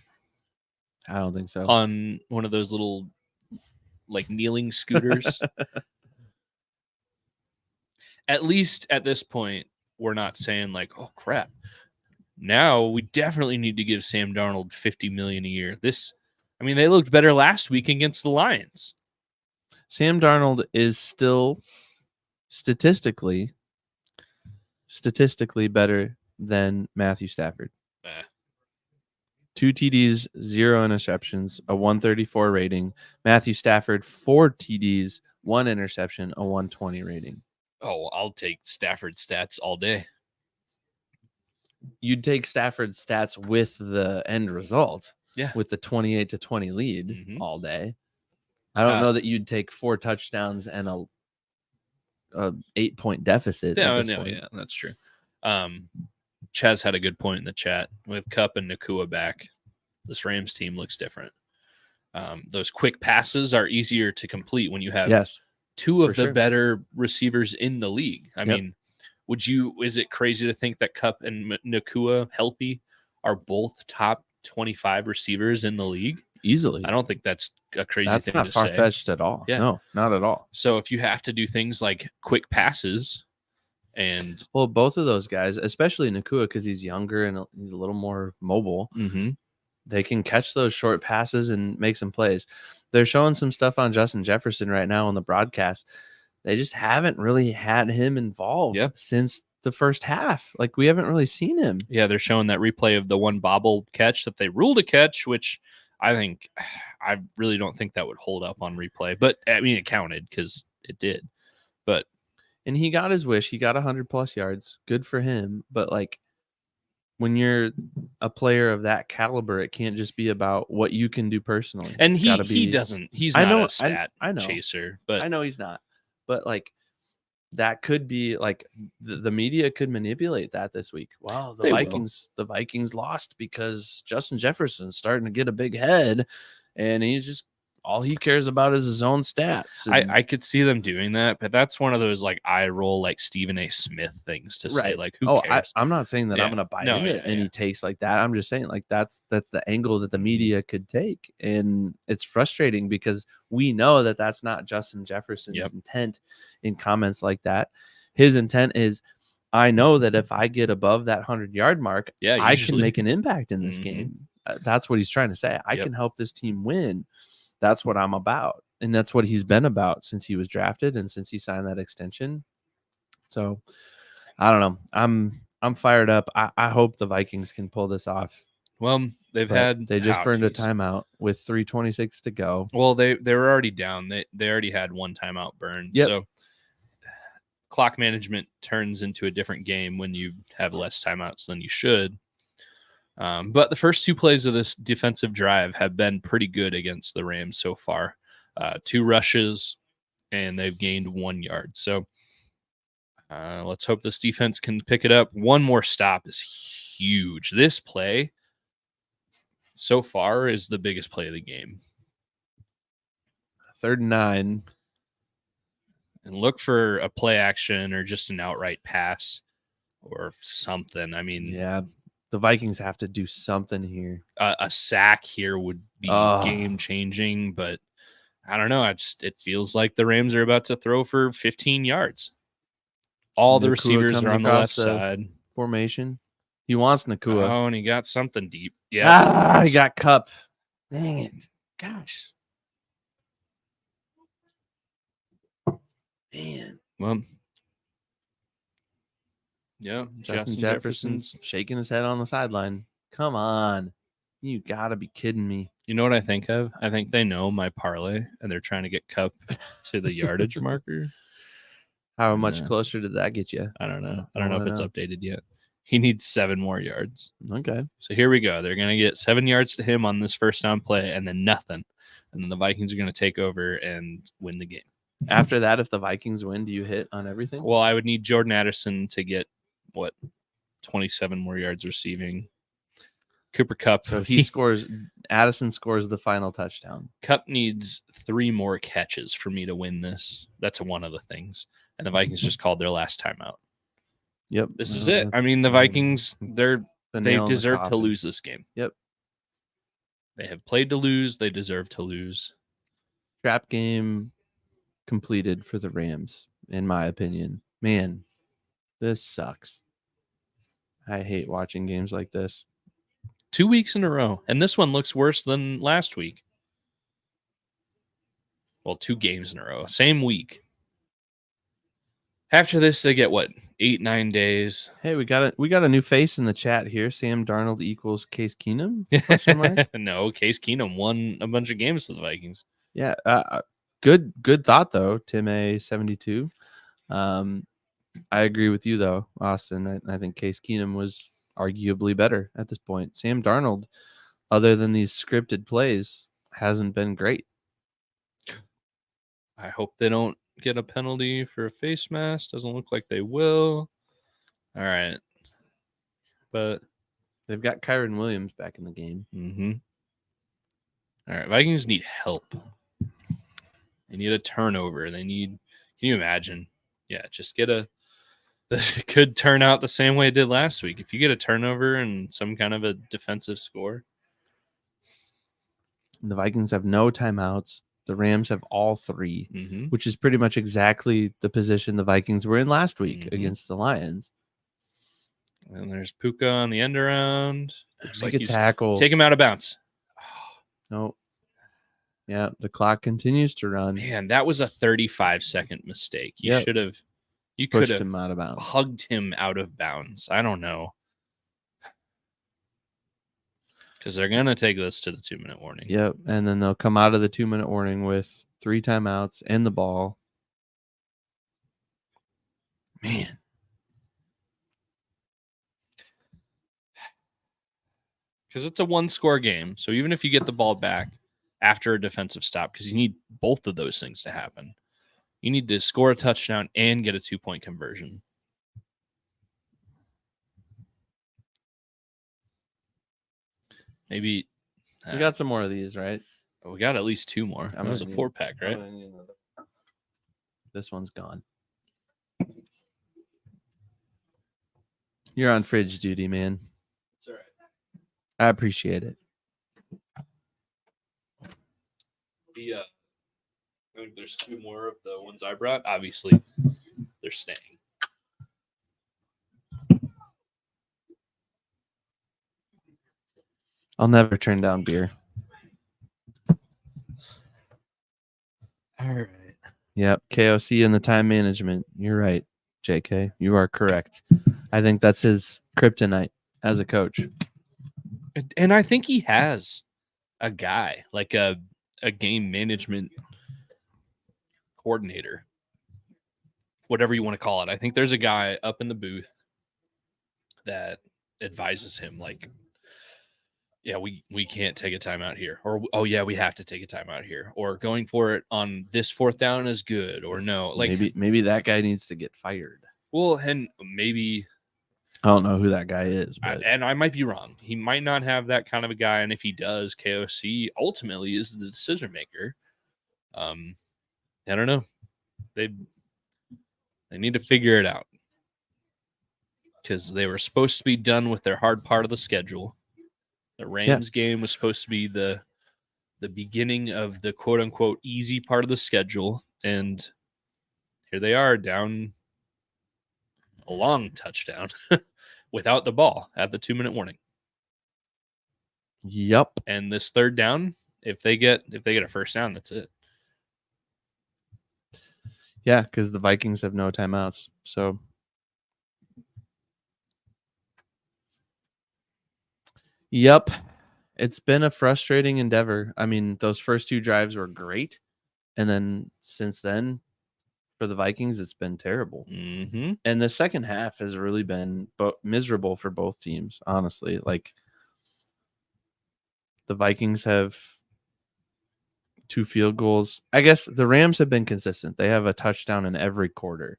I don't think so. On one of those little like kneeling scooters? At least at this point, we're not saying like, oh crap. Now we definitely need to give Sam Darnold $50 million a year. They looked better last week against the Lions. Sam Darnold is still statistically better than Matthew Stafford. 2 TDs, 0 interceptions, a 134 rating. Matthew Stafford, 4 TDs, 1 interception, a 120 rating. Oh, I'll take Stafford's stats all day. You'd take Stafford's stats with the end result, with the 28-20 lead all day. I don't know that you'd take 4 touchdowns and a 8-point deficit. Yeah, that's true. Chaz had a good point in the chat. With Kupp and Nakua back, this Rams team looks different. Those quick passes are easier to complete when you have two of the better receivers in the league. I mean, is it crazy to think that Kupp and Nakua healthy are both top 25 receivers in the league? Easily. I don't think that's a crazy thing to say. That's not far-fetched at all. Yeah. No, not at all. So if you have to do things like quick passes and... Well, both of those guys, especially Nakua, because he's younger and he's a little more mobile, they can catch those short passes and make some plays. They're showing some stuff on Justin Jefferson right now on the broadcast. They just haven't really had him involved since the first half. Like, we haven't really seen him. Yeah, they're showing that replay of the one bobble catch that they ruled a catch, which I really don't think that would hold up on replay. But, I mean, it counted because it did. And he got his wish. He got 100-plus yards. Good for him. But, like, when you're a player of that caliber, it can't just be about what you can do personally. And he's not a stat chaser. But I know he's not. But, like, that could be, like, the media could manipulate that this week. Wow, the Vikings lost because Justin Jefferson's starting to get a big head, and he's just all he cares about is his own stats. I could see them doing that, but that's one of those like eye roll, like Stephen A. Smith things to say. Like, who cares? I'm not saying that I'm going to buy into any takes like that. I'm just saying like that's the angle that the media could take, and it's frustrating because we know that that's not Justin Jefferson's intent in comments like that. His intent is, I know that if I get above that 100-yard mark, I can make an impact in this game. That's what he's trying to say. I can help this team win. That's what I'm about. And that's what he's been about since he was drafted and since he signed that extension. So I don't know. I'm fired up. I hope the Vikings can pull this off. Well, they just burned a timeout with 3:26 to go. Well, they were already down. They already had one timeout burned. So clock management turns into a different game when you have less timeouts than you should. But the first 2 plays of this defensive drive have been pretty good against the Rams so far. 2 rushes, and they've gained 1 yard. So let's hope this defense can pick it up. One more stop is huge. This play so far is the biggest play of the game. 3rd and 9. And look for a play action or just an outright pass or something. I mean... Yeah. The Vikings have to do something here. A sack here would be game changing, but I don't know. It feels like the Rams are about to throw for 15 yards. All the receivers are on the left side. Formation. He wants Nakua. Oh, and he got something deep. Yeah. He got Kupp. Dang it. Gosh. Man. Well, yeah, Justin Jefferson's shaking his head on the sideline. Come on. You got to be kidding me. You know what I think of? I think they know my parlay, and they're trying to get Kupp to the yardage marker. How much closer did that get you? I don't know. I don't know if it's updated yet. He needs 7 more yards. Okay. So here we go. They're going to get 7 yards to him on this first down play, and then nothing. And then the Vikings are going to take over and win the game. After that, if the Vikings win, do you hit on everything? Well, I would need Jordan Addison to get 27 more yards receiving. Cooper Kupp. So he scores. Addison scores the final touchdown. Kupp needs 3 more catches for me to win this. That's one of the things. And the Vikings just called their last timeout. Yep. This is it. I mean, the Vikings, they deserve to lose this game. Yep. They have played to lose. They deserve to lose. Trap game completed for the Rams, in my opinion. Man, this sucks. I hate watching games like this. 2 weeks in a row. And this one looks worse than last week. Well, 2 games in a row. Same week. After this, they get what? 8-9 days. Hey, we got a new face in the chat here. Sam Darnold equals Case Keenum? No, Case Keenum won a bunch of games for the Vikings. Yeah, good thought though. Tim A72. I agree with you though, Austin. I think Case Keenum was arguably better at this point. Sam Darnold, other than these scripted plays, hasn't been great. I hope they don't get a penalty for a face mask. Doesn't look like they will. All right. But they've got Kyron Williams back in the game. Mm-hmm. All right. Vikings need help. They need a turnover. Can you imagine? Yeah, just get this could turn out the same way it did last week. If you get a turnover and some kind of a defensive score. The Vikings have no timeouts. The Rams have all 3, which is pretty much exactly the position the Vikings were in last week against the Lions. And there's Puka on the end around. Looks like a tackle. Take him out of bounds. No. Yeah, the clock continues to run. Man, that was a 35-second mistake. You could have pushed him out of bounds. Hugged him out of bounds. I don't know. Because they're going to take this to the 2-minute warning. Yep, and then they'll come out of the 2-minute warning with 3 timeouts and the ball. Man. Because it's a 1-score game. So even if you get the ball back after a defensive stop, because you need both of those things to happen, you need to score a touchdown and get a 2-point conversion. Maybe we got some more of these, right? We got at least 2 more. That was a 4-pack, right? This one's gone. You're on fridge duty, man. It's all right. I appreciate it. I think there's 2 more of the ones I brought. Obviously, they're staying. I'll never turn down beer. All right. Yep. KOC and the time management. You're right, JK. You are correct. I think that's his kryptonite as a coach. And I think he has a guy, like a game management coordinator, whatever you want to call it. I think there's a guy up in the booth that advises him, like, yeah, we can't take a timeout here, or oh yeah, we have to take a timeout here, or going for it on this 4th down is good, or no, like maybe that guy needs to get fired. Well, and maybe I don't know who that guy is, but and I might be wrong. He might not have that kind of a guy, and if he does, KOC ultimately is the decision maker. I don't know. They need to figure it out, because they were supposed to be done with their hard part of the schedule. The Rams game was supposed to be the beginning of the quote unquote easy part of the schedule. And here they are down a long touchdown without the ball at the 2-minute warning. Yep. And this 3rd down, if they get a 1st down, that's it. Yeah, because the Vikings have no timeouts. So yep. It's been a frustrating endeavor. I mean, those first 2 drives were great. And then since then, for the Vikings, it's been terrible. Mm-hmm. And the second half has really been miserable for both teams, honestly. Like, the Vikings have 2 field goals. I guess the Rams have been consistent. They have a touchdown in every quarter.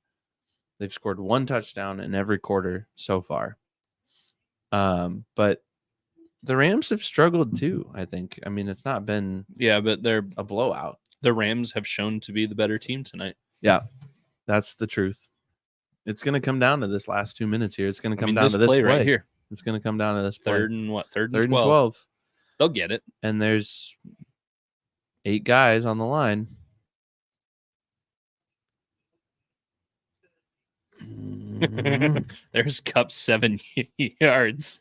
They've scored 1 touchdown in every quarter so far. But The Rams have struggled too, I think. I mean, it's not been Yeah, but a blowout. the Rams have shown to be the better team tonight. Yeah, that's the truth. It's going to come down to this last 2 minutes here. It's going to come down this to this play right here. It's going to come down to this play. Third and what? Third and and 12. They'll get it. And there's 8 guys on the line. There's Cup 7 yards.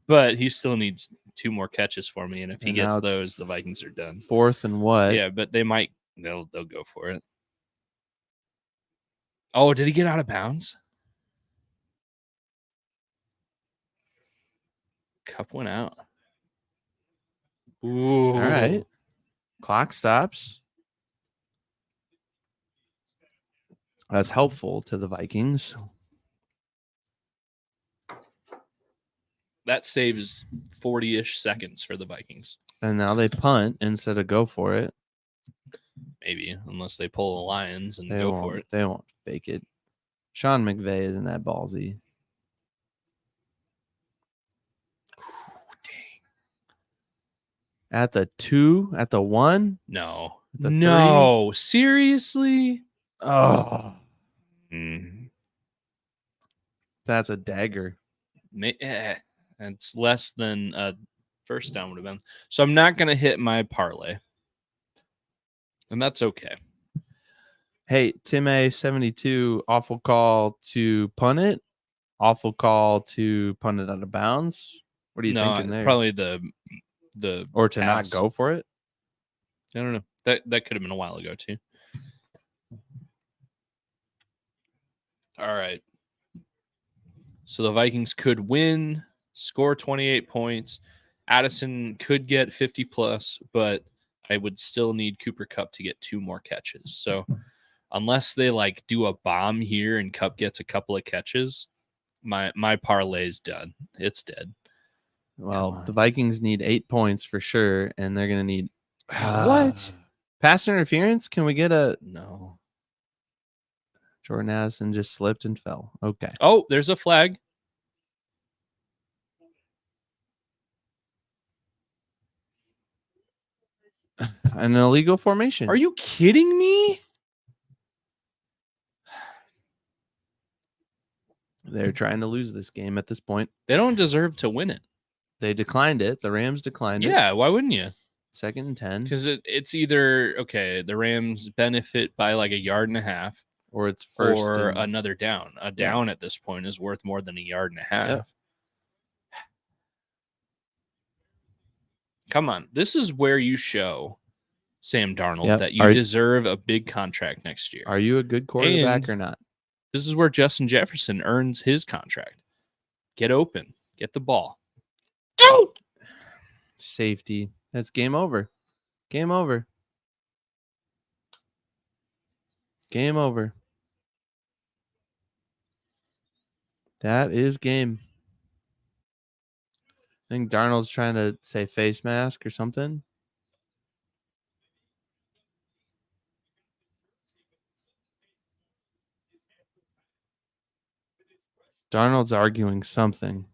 But he still needs 2 more catches for me. And if he gets those, the Vikings are done. 4th and what? Yeah, but they'll go for it. Oh, did he get out of bounds? Cup went out. Ooh. All right. Clock stops. That's helpful to the Vikings. That saves 40-ish seconds for the Vikings. And now they punt instead of go for it. Maybe, unless they pull the Lions and for it. They won't fake it. Sean McVay isn't that ballsy. Ooh, dang. At the 2, at the 1? No. The no. 3? Seriously? Oh. Mm. That's a dagger. It's less than a first down would have been. So I'm not going to hit my parlay. And that's okay. Hey, Tim A72, awful call to punt it. Awful call to punt it out of bounds. What are you thinking there? Probably the or to pass. not go for it. I don't know. That could have been a while ago too. All right. So the Vikings could win, score 28 points. Addison could get 50 plus, but I would still need Cooper Kupp to get 2 more catches. So unless they do a bomb here and Kupp gets a couple of catches, my parlay is done. It's dead. Well, the Vikings need 8 points for sure, and they're going to need what? Pass interference? Can we get a no? Jordan Addison just slipped and fell. Okay. Oh, there's a flag. An illegal formation. Are you kidding me? They're trying to lose this game at this point. They don't deserve to win it. They declined it. The Rams declined it. Yeah, why wouldn't you? 2nd and 10. Because it's either, the Rams benefit by a yard and a half, or it's first or another down. A down at this point is worth more than a yard and a half. Yep. Come on. This is where you show Sam Darnold that you deserve a big contract next year. Are you a good quarterback or not? This is where Justin Jefferson earns his contract. Get open. Get the ball. Safety. That's game over. Game over. Game over. That is game. I think Darnold's trying to say face mask or something. Darnold's arguing something.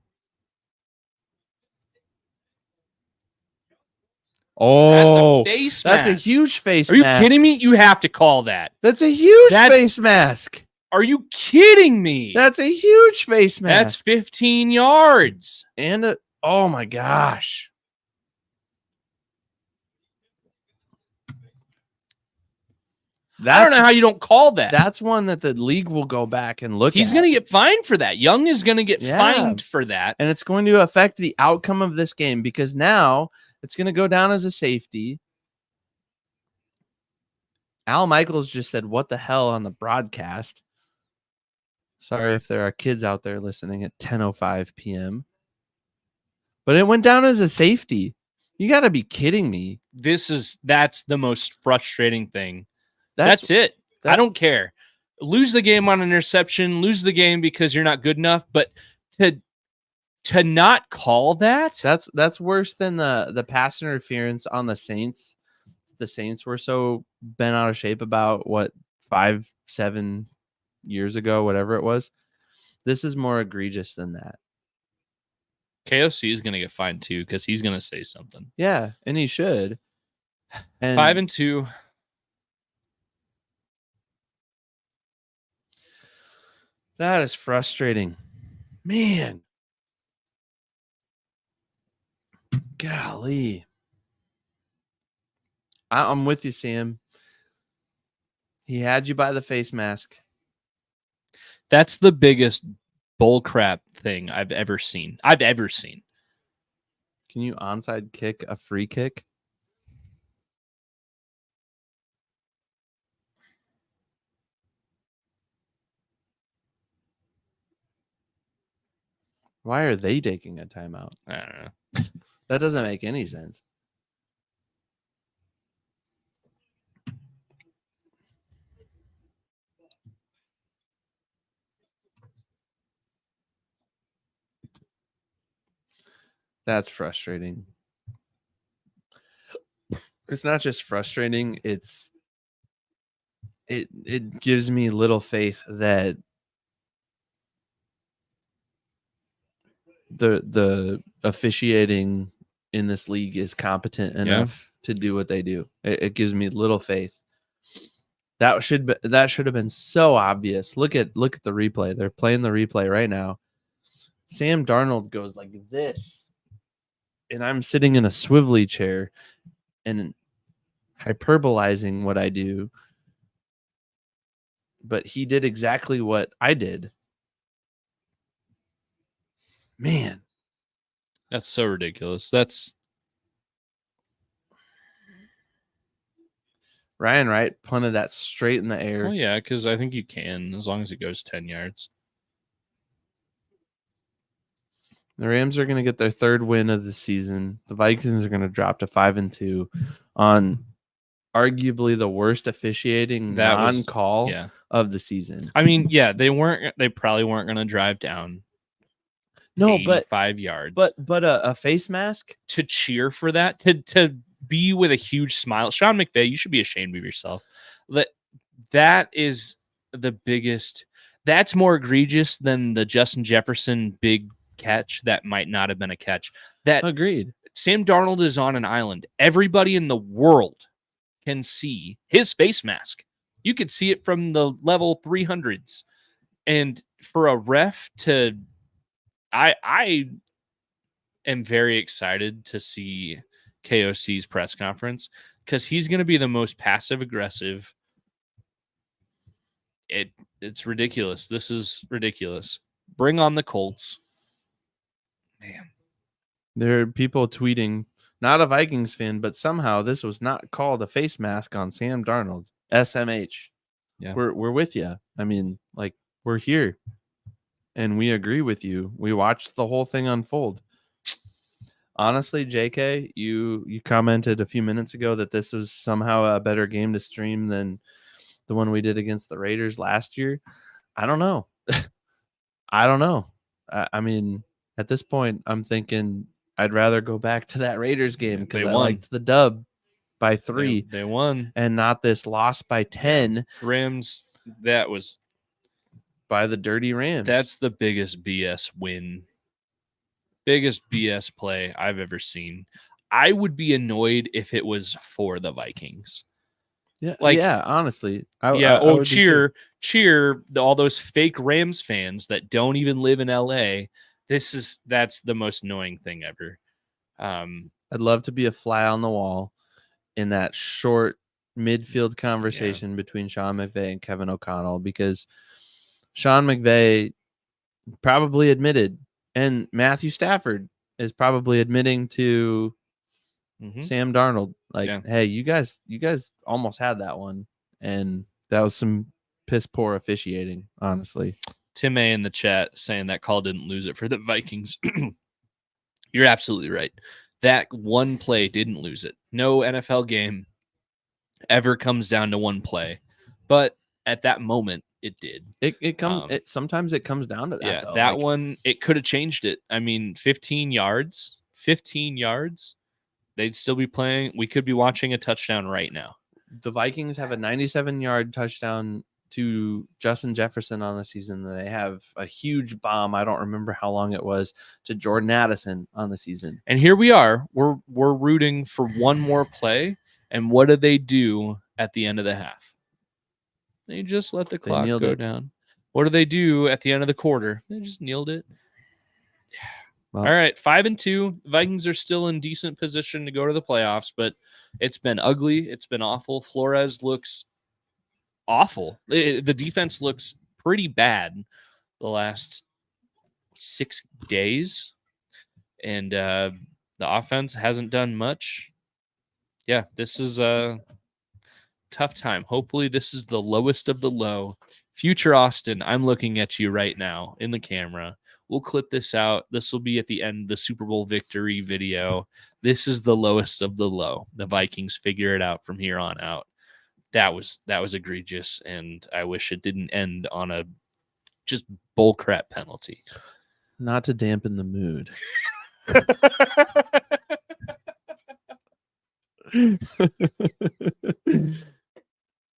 Oh, that's a face mask. That's a huge face mask. Are you kidding me? You have to call that. That's a huge face mask. Are you kidding me? That's a huge face mask. That's 15 yards. And oh my gosh. I don't know how you don't call that. That's one that the league will go back and look at. He's going to get fined for that. Young is going to get fined for that. And it's going to affect the outcome of this game because now it's going to go down as a safety. Al Michaels just said, "What the hell?" on the broadcast. Sorry if there are kids out there listening at 10:05 p.m. But it went down as a safety. You got to be kidding me. That's the most frustrating thing. That's it. I don't care. Lose the game on an interception, lose the game because you're not good enough, but to not call that? That's worse than the pass interference on the Saints. The Saints were so bent out of shape about 5-7 years ago, whatever it was. This is more egregious than that. KOC is going to get fined too because he's going to say something. Yeah, and he should. And 5-2. that is frustrating. Man. Golly. I'm with you, Sam. He had you by the face mask. That's the biggest bullcrap thing I've ever seen. Can you onside kick a free kick? Why are they taking a timeout? I don't know. That doesn't make any sense. That's frustrating. It's not just frustrating, it gives me little faith that the officiating in this league is competent enough to do what they do. It gives me little faith. That should have been so obvious. Look at the replay. They're playing the replay right now. Sam Darnold goes like this, and I'm sitting in a swivelly chair and hyperbolizing what I do. But he did exactly what I did. Man, That's so ridiculous. That's Ryan Wright punted that straight in the air. well, yeah, because I think you can as long as it goes 10 yards. The Rams are going to get their third win of the season. The Vikings are going to drop to 5-2 on arguably the worst officiating non-call of the season. I mean, yeah, they probably weren't going to drive down. No, 85 yards. But a face mask to cheer for that, to be with a huge smile. Sean McVay, you should be ashamed of yourself. That is the biggest. That's more egregious than the Justin Jefferson big catch that might not have been a catch. That agreed. Sam Darnold is on an island. Everybody in the world can see his face mask. You could see it from the level 300s. And for a ref to I am very excited to see KOC's press conference because he's going to be the most passive aggressive. It's ridiculous. This is ridiculous. Bring on the Colts. Man. There are people tweeting, not a Vikings fan, but somehow this was not called a face mask on Sam Darnold. SMH. Yeah. We're with you. I mean, like, we're here. And we agree with you. We watched the whole thing unfold. Honestly, JK, you commented a few minutes ago that this was somehow a better game to stream than the one we did against the Raiders last year. I don't know. I don't know. I mean, at this point, I'm thinking I'd rather go back to that Raiders game because I liked the dub by 3. They won. And not this loss by 10. Rams, that was by the dirty Rams. That's the biggest BS win. Biggest BS play I've ever seen. I would be annoyed if it was for the Vikings. Yeah, yeah. Honestly, cheer all those fake Rams fans that don't even live in LA. That's the most annoying thing ever. I'd love to be a fly on the wall in that short midfield conversation between Sean McVay and Kevin O'Connell, because Sean McVay probably admitted, and Matthew Stafford is probably admitting to Sam Darnold, like, hey, you guys almost had that one, and that was some piss poor officiating, honestly. Tim A in the chat saying that call didn't lose it for the Vikings. You're absolutely right. That one play didn't lose it. No NFL game ever comes down to one play, but at that moment it did. Sometimes it comes down to that. Yeah, though. that one, it could have changed it. I mean, 15 yards, they'd still be playing. We could be watching a touchdown right now. The Vikings have a 97-yard touchdown to Justin Jefferson on the season. They have a huge bomb. I don't remember how long it was, to Jordan Addison on the season. And here we are. We're rooting for one more play. And what do they do at the end of the half? They just let the clock go down. What do they do at the end of the quarter? They just kneeled it. Yeah. Well, all right, 5-2. Vikings are still in decent position to go to the playoffs, but it's been ugly. It's been awful. Flores looks awful. The defense looks pretty bad the last 6 days, and the offense hasn't done much. Yeah, this is a tough time. Hopefully this is the lowest of the low. Future Austin, I'm looking at you right now in the camera. We'll clip this out. This will be at the end of the Super Bowl victory video. This is the lowest of the low. The Vikings figure it out from here on out. That was egregious, and I wish it didn't end on a just bullcrap penalty. Not to dampen the mood.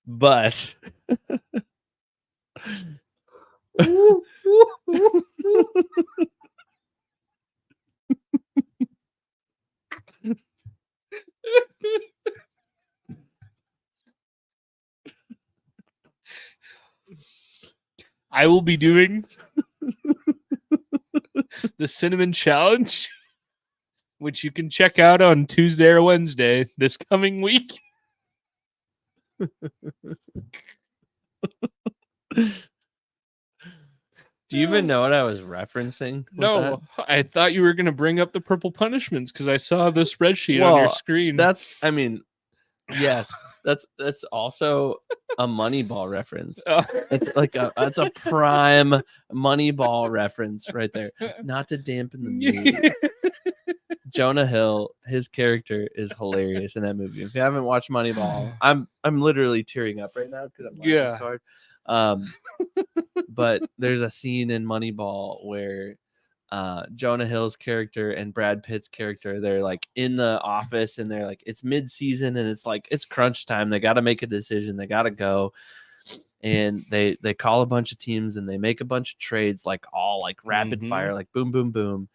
But I will be doing the Cinnamon Challenge, which you can check out on Tuesday or Wednesday this coming week. Do you even know what I was referencing? No, I thought you were going to bring up the purple punishments because I saw the spreadsheet on your screen. Yes, that's also a Moneyball reference. It's like that's a prime Moneyball reference right there. Not to dampen the mood. Jonah Hill, his character is hilarious in that movie. If you haven't watched Moneyball, I'm literally tearing up right now because I'm laughing so hard. But there's a scene in Moneyball where Jonah Hill's character and Brad Pitt's character, they're like in the office and they're like, it's mid-season and it's like it's crunch time. They got to make a decision. They got to go. And they call a bunch of teams and they make a bunch of trades, like all like rapid fire, like boom, boom, boom.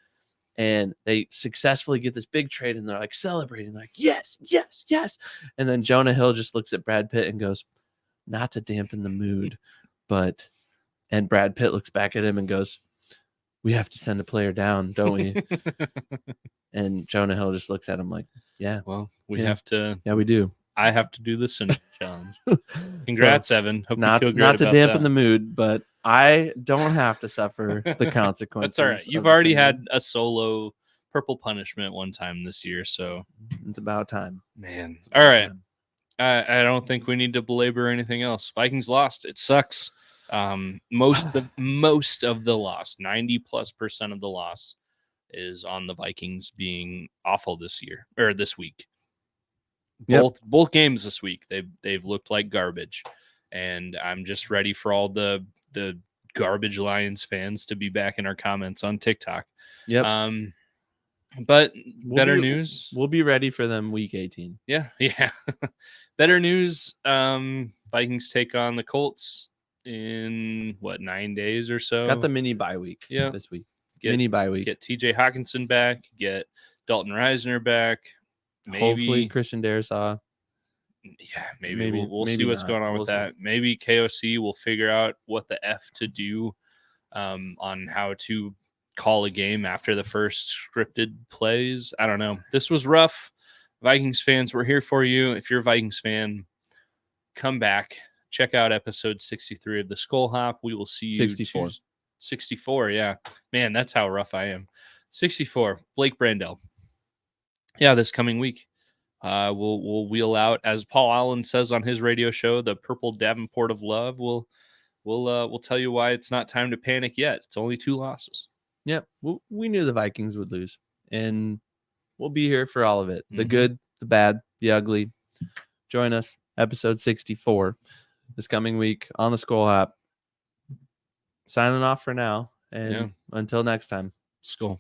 And they successfully get this big trade and they're like celebrating, like, yes, yes, yes. And then Jonah Hill just looks at Brad Pitt and goes, not to dampen the mood, but, and Brad Pitt looks back at him and goes, we have to send a player down, don't we? And Jonah Hill just looks at him like, yeah. Well, we have to. Yeah, we do. I have to do the Cinnamon Challenge. Congrats, so, Evan. Hope you feel great not to about dampen that. The mood, but I don't have to suffer the consequences. That's all right. You've already had a solo purple punishment one time this year, so it's about time. Man. All right. I don't think we need to belabor anything else. Vikings lost. It sucks. Most of the loss, 90+% of the loss, is on the Vikings being awful this year or this week. Both games this week, they've looked like garbage, and I'm just ready for all the garbage Lions fans to be back in our comments on TikTok. Yep. But better news. We'll be ready for them week 18. Yeah. Better news. Vikings take on the Colts in 9 days or so. Got the mini bye week. Yeah. This week. Mini bye week. Get TJ Hawkinson back. Get Dalton Reisner back. Maybe hopefully Christian Darrisaw. Yeah, maybe we'll see what's going on with that. Maybe KOC will figure out what the F to do on how to call a game after the first scripted plays. I don't know. This was rough. Vikings fans, we're here for you. If you're a Vikings fan, come back. Check out episode 63 of the Skol Hop. We will see you 64. 64, yeah. Man, that's how rough I am. 64, Blake Brandel. Yeah, this coming week. We'll wheel out, as Paul Allen says on his radio show, the Purple Davenport of Love. We'll tell you why it's not time to panic yet. It's only 2 losses. Yep. We knew the Vikings would lose, and we'll be here for all of it. The good, the bad, the ugly. Join us, episode 64, this coming week on the Skol Hop. Signing off for now, and until next time. Skol.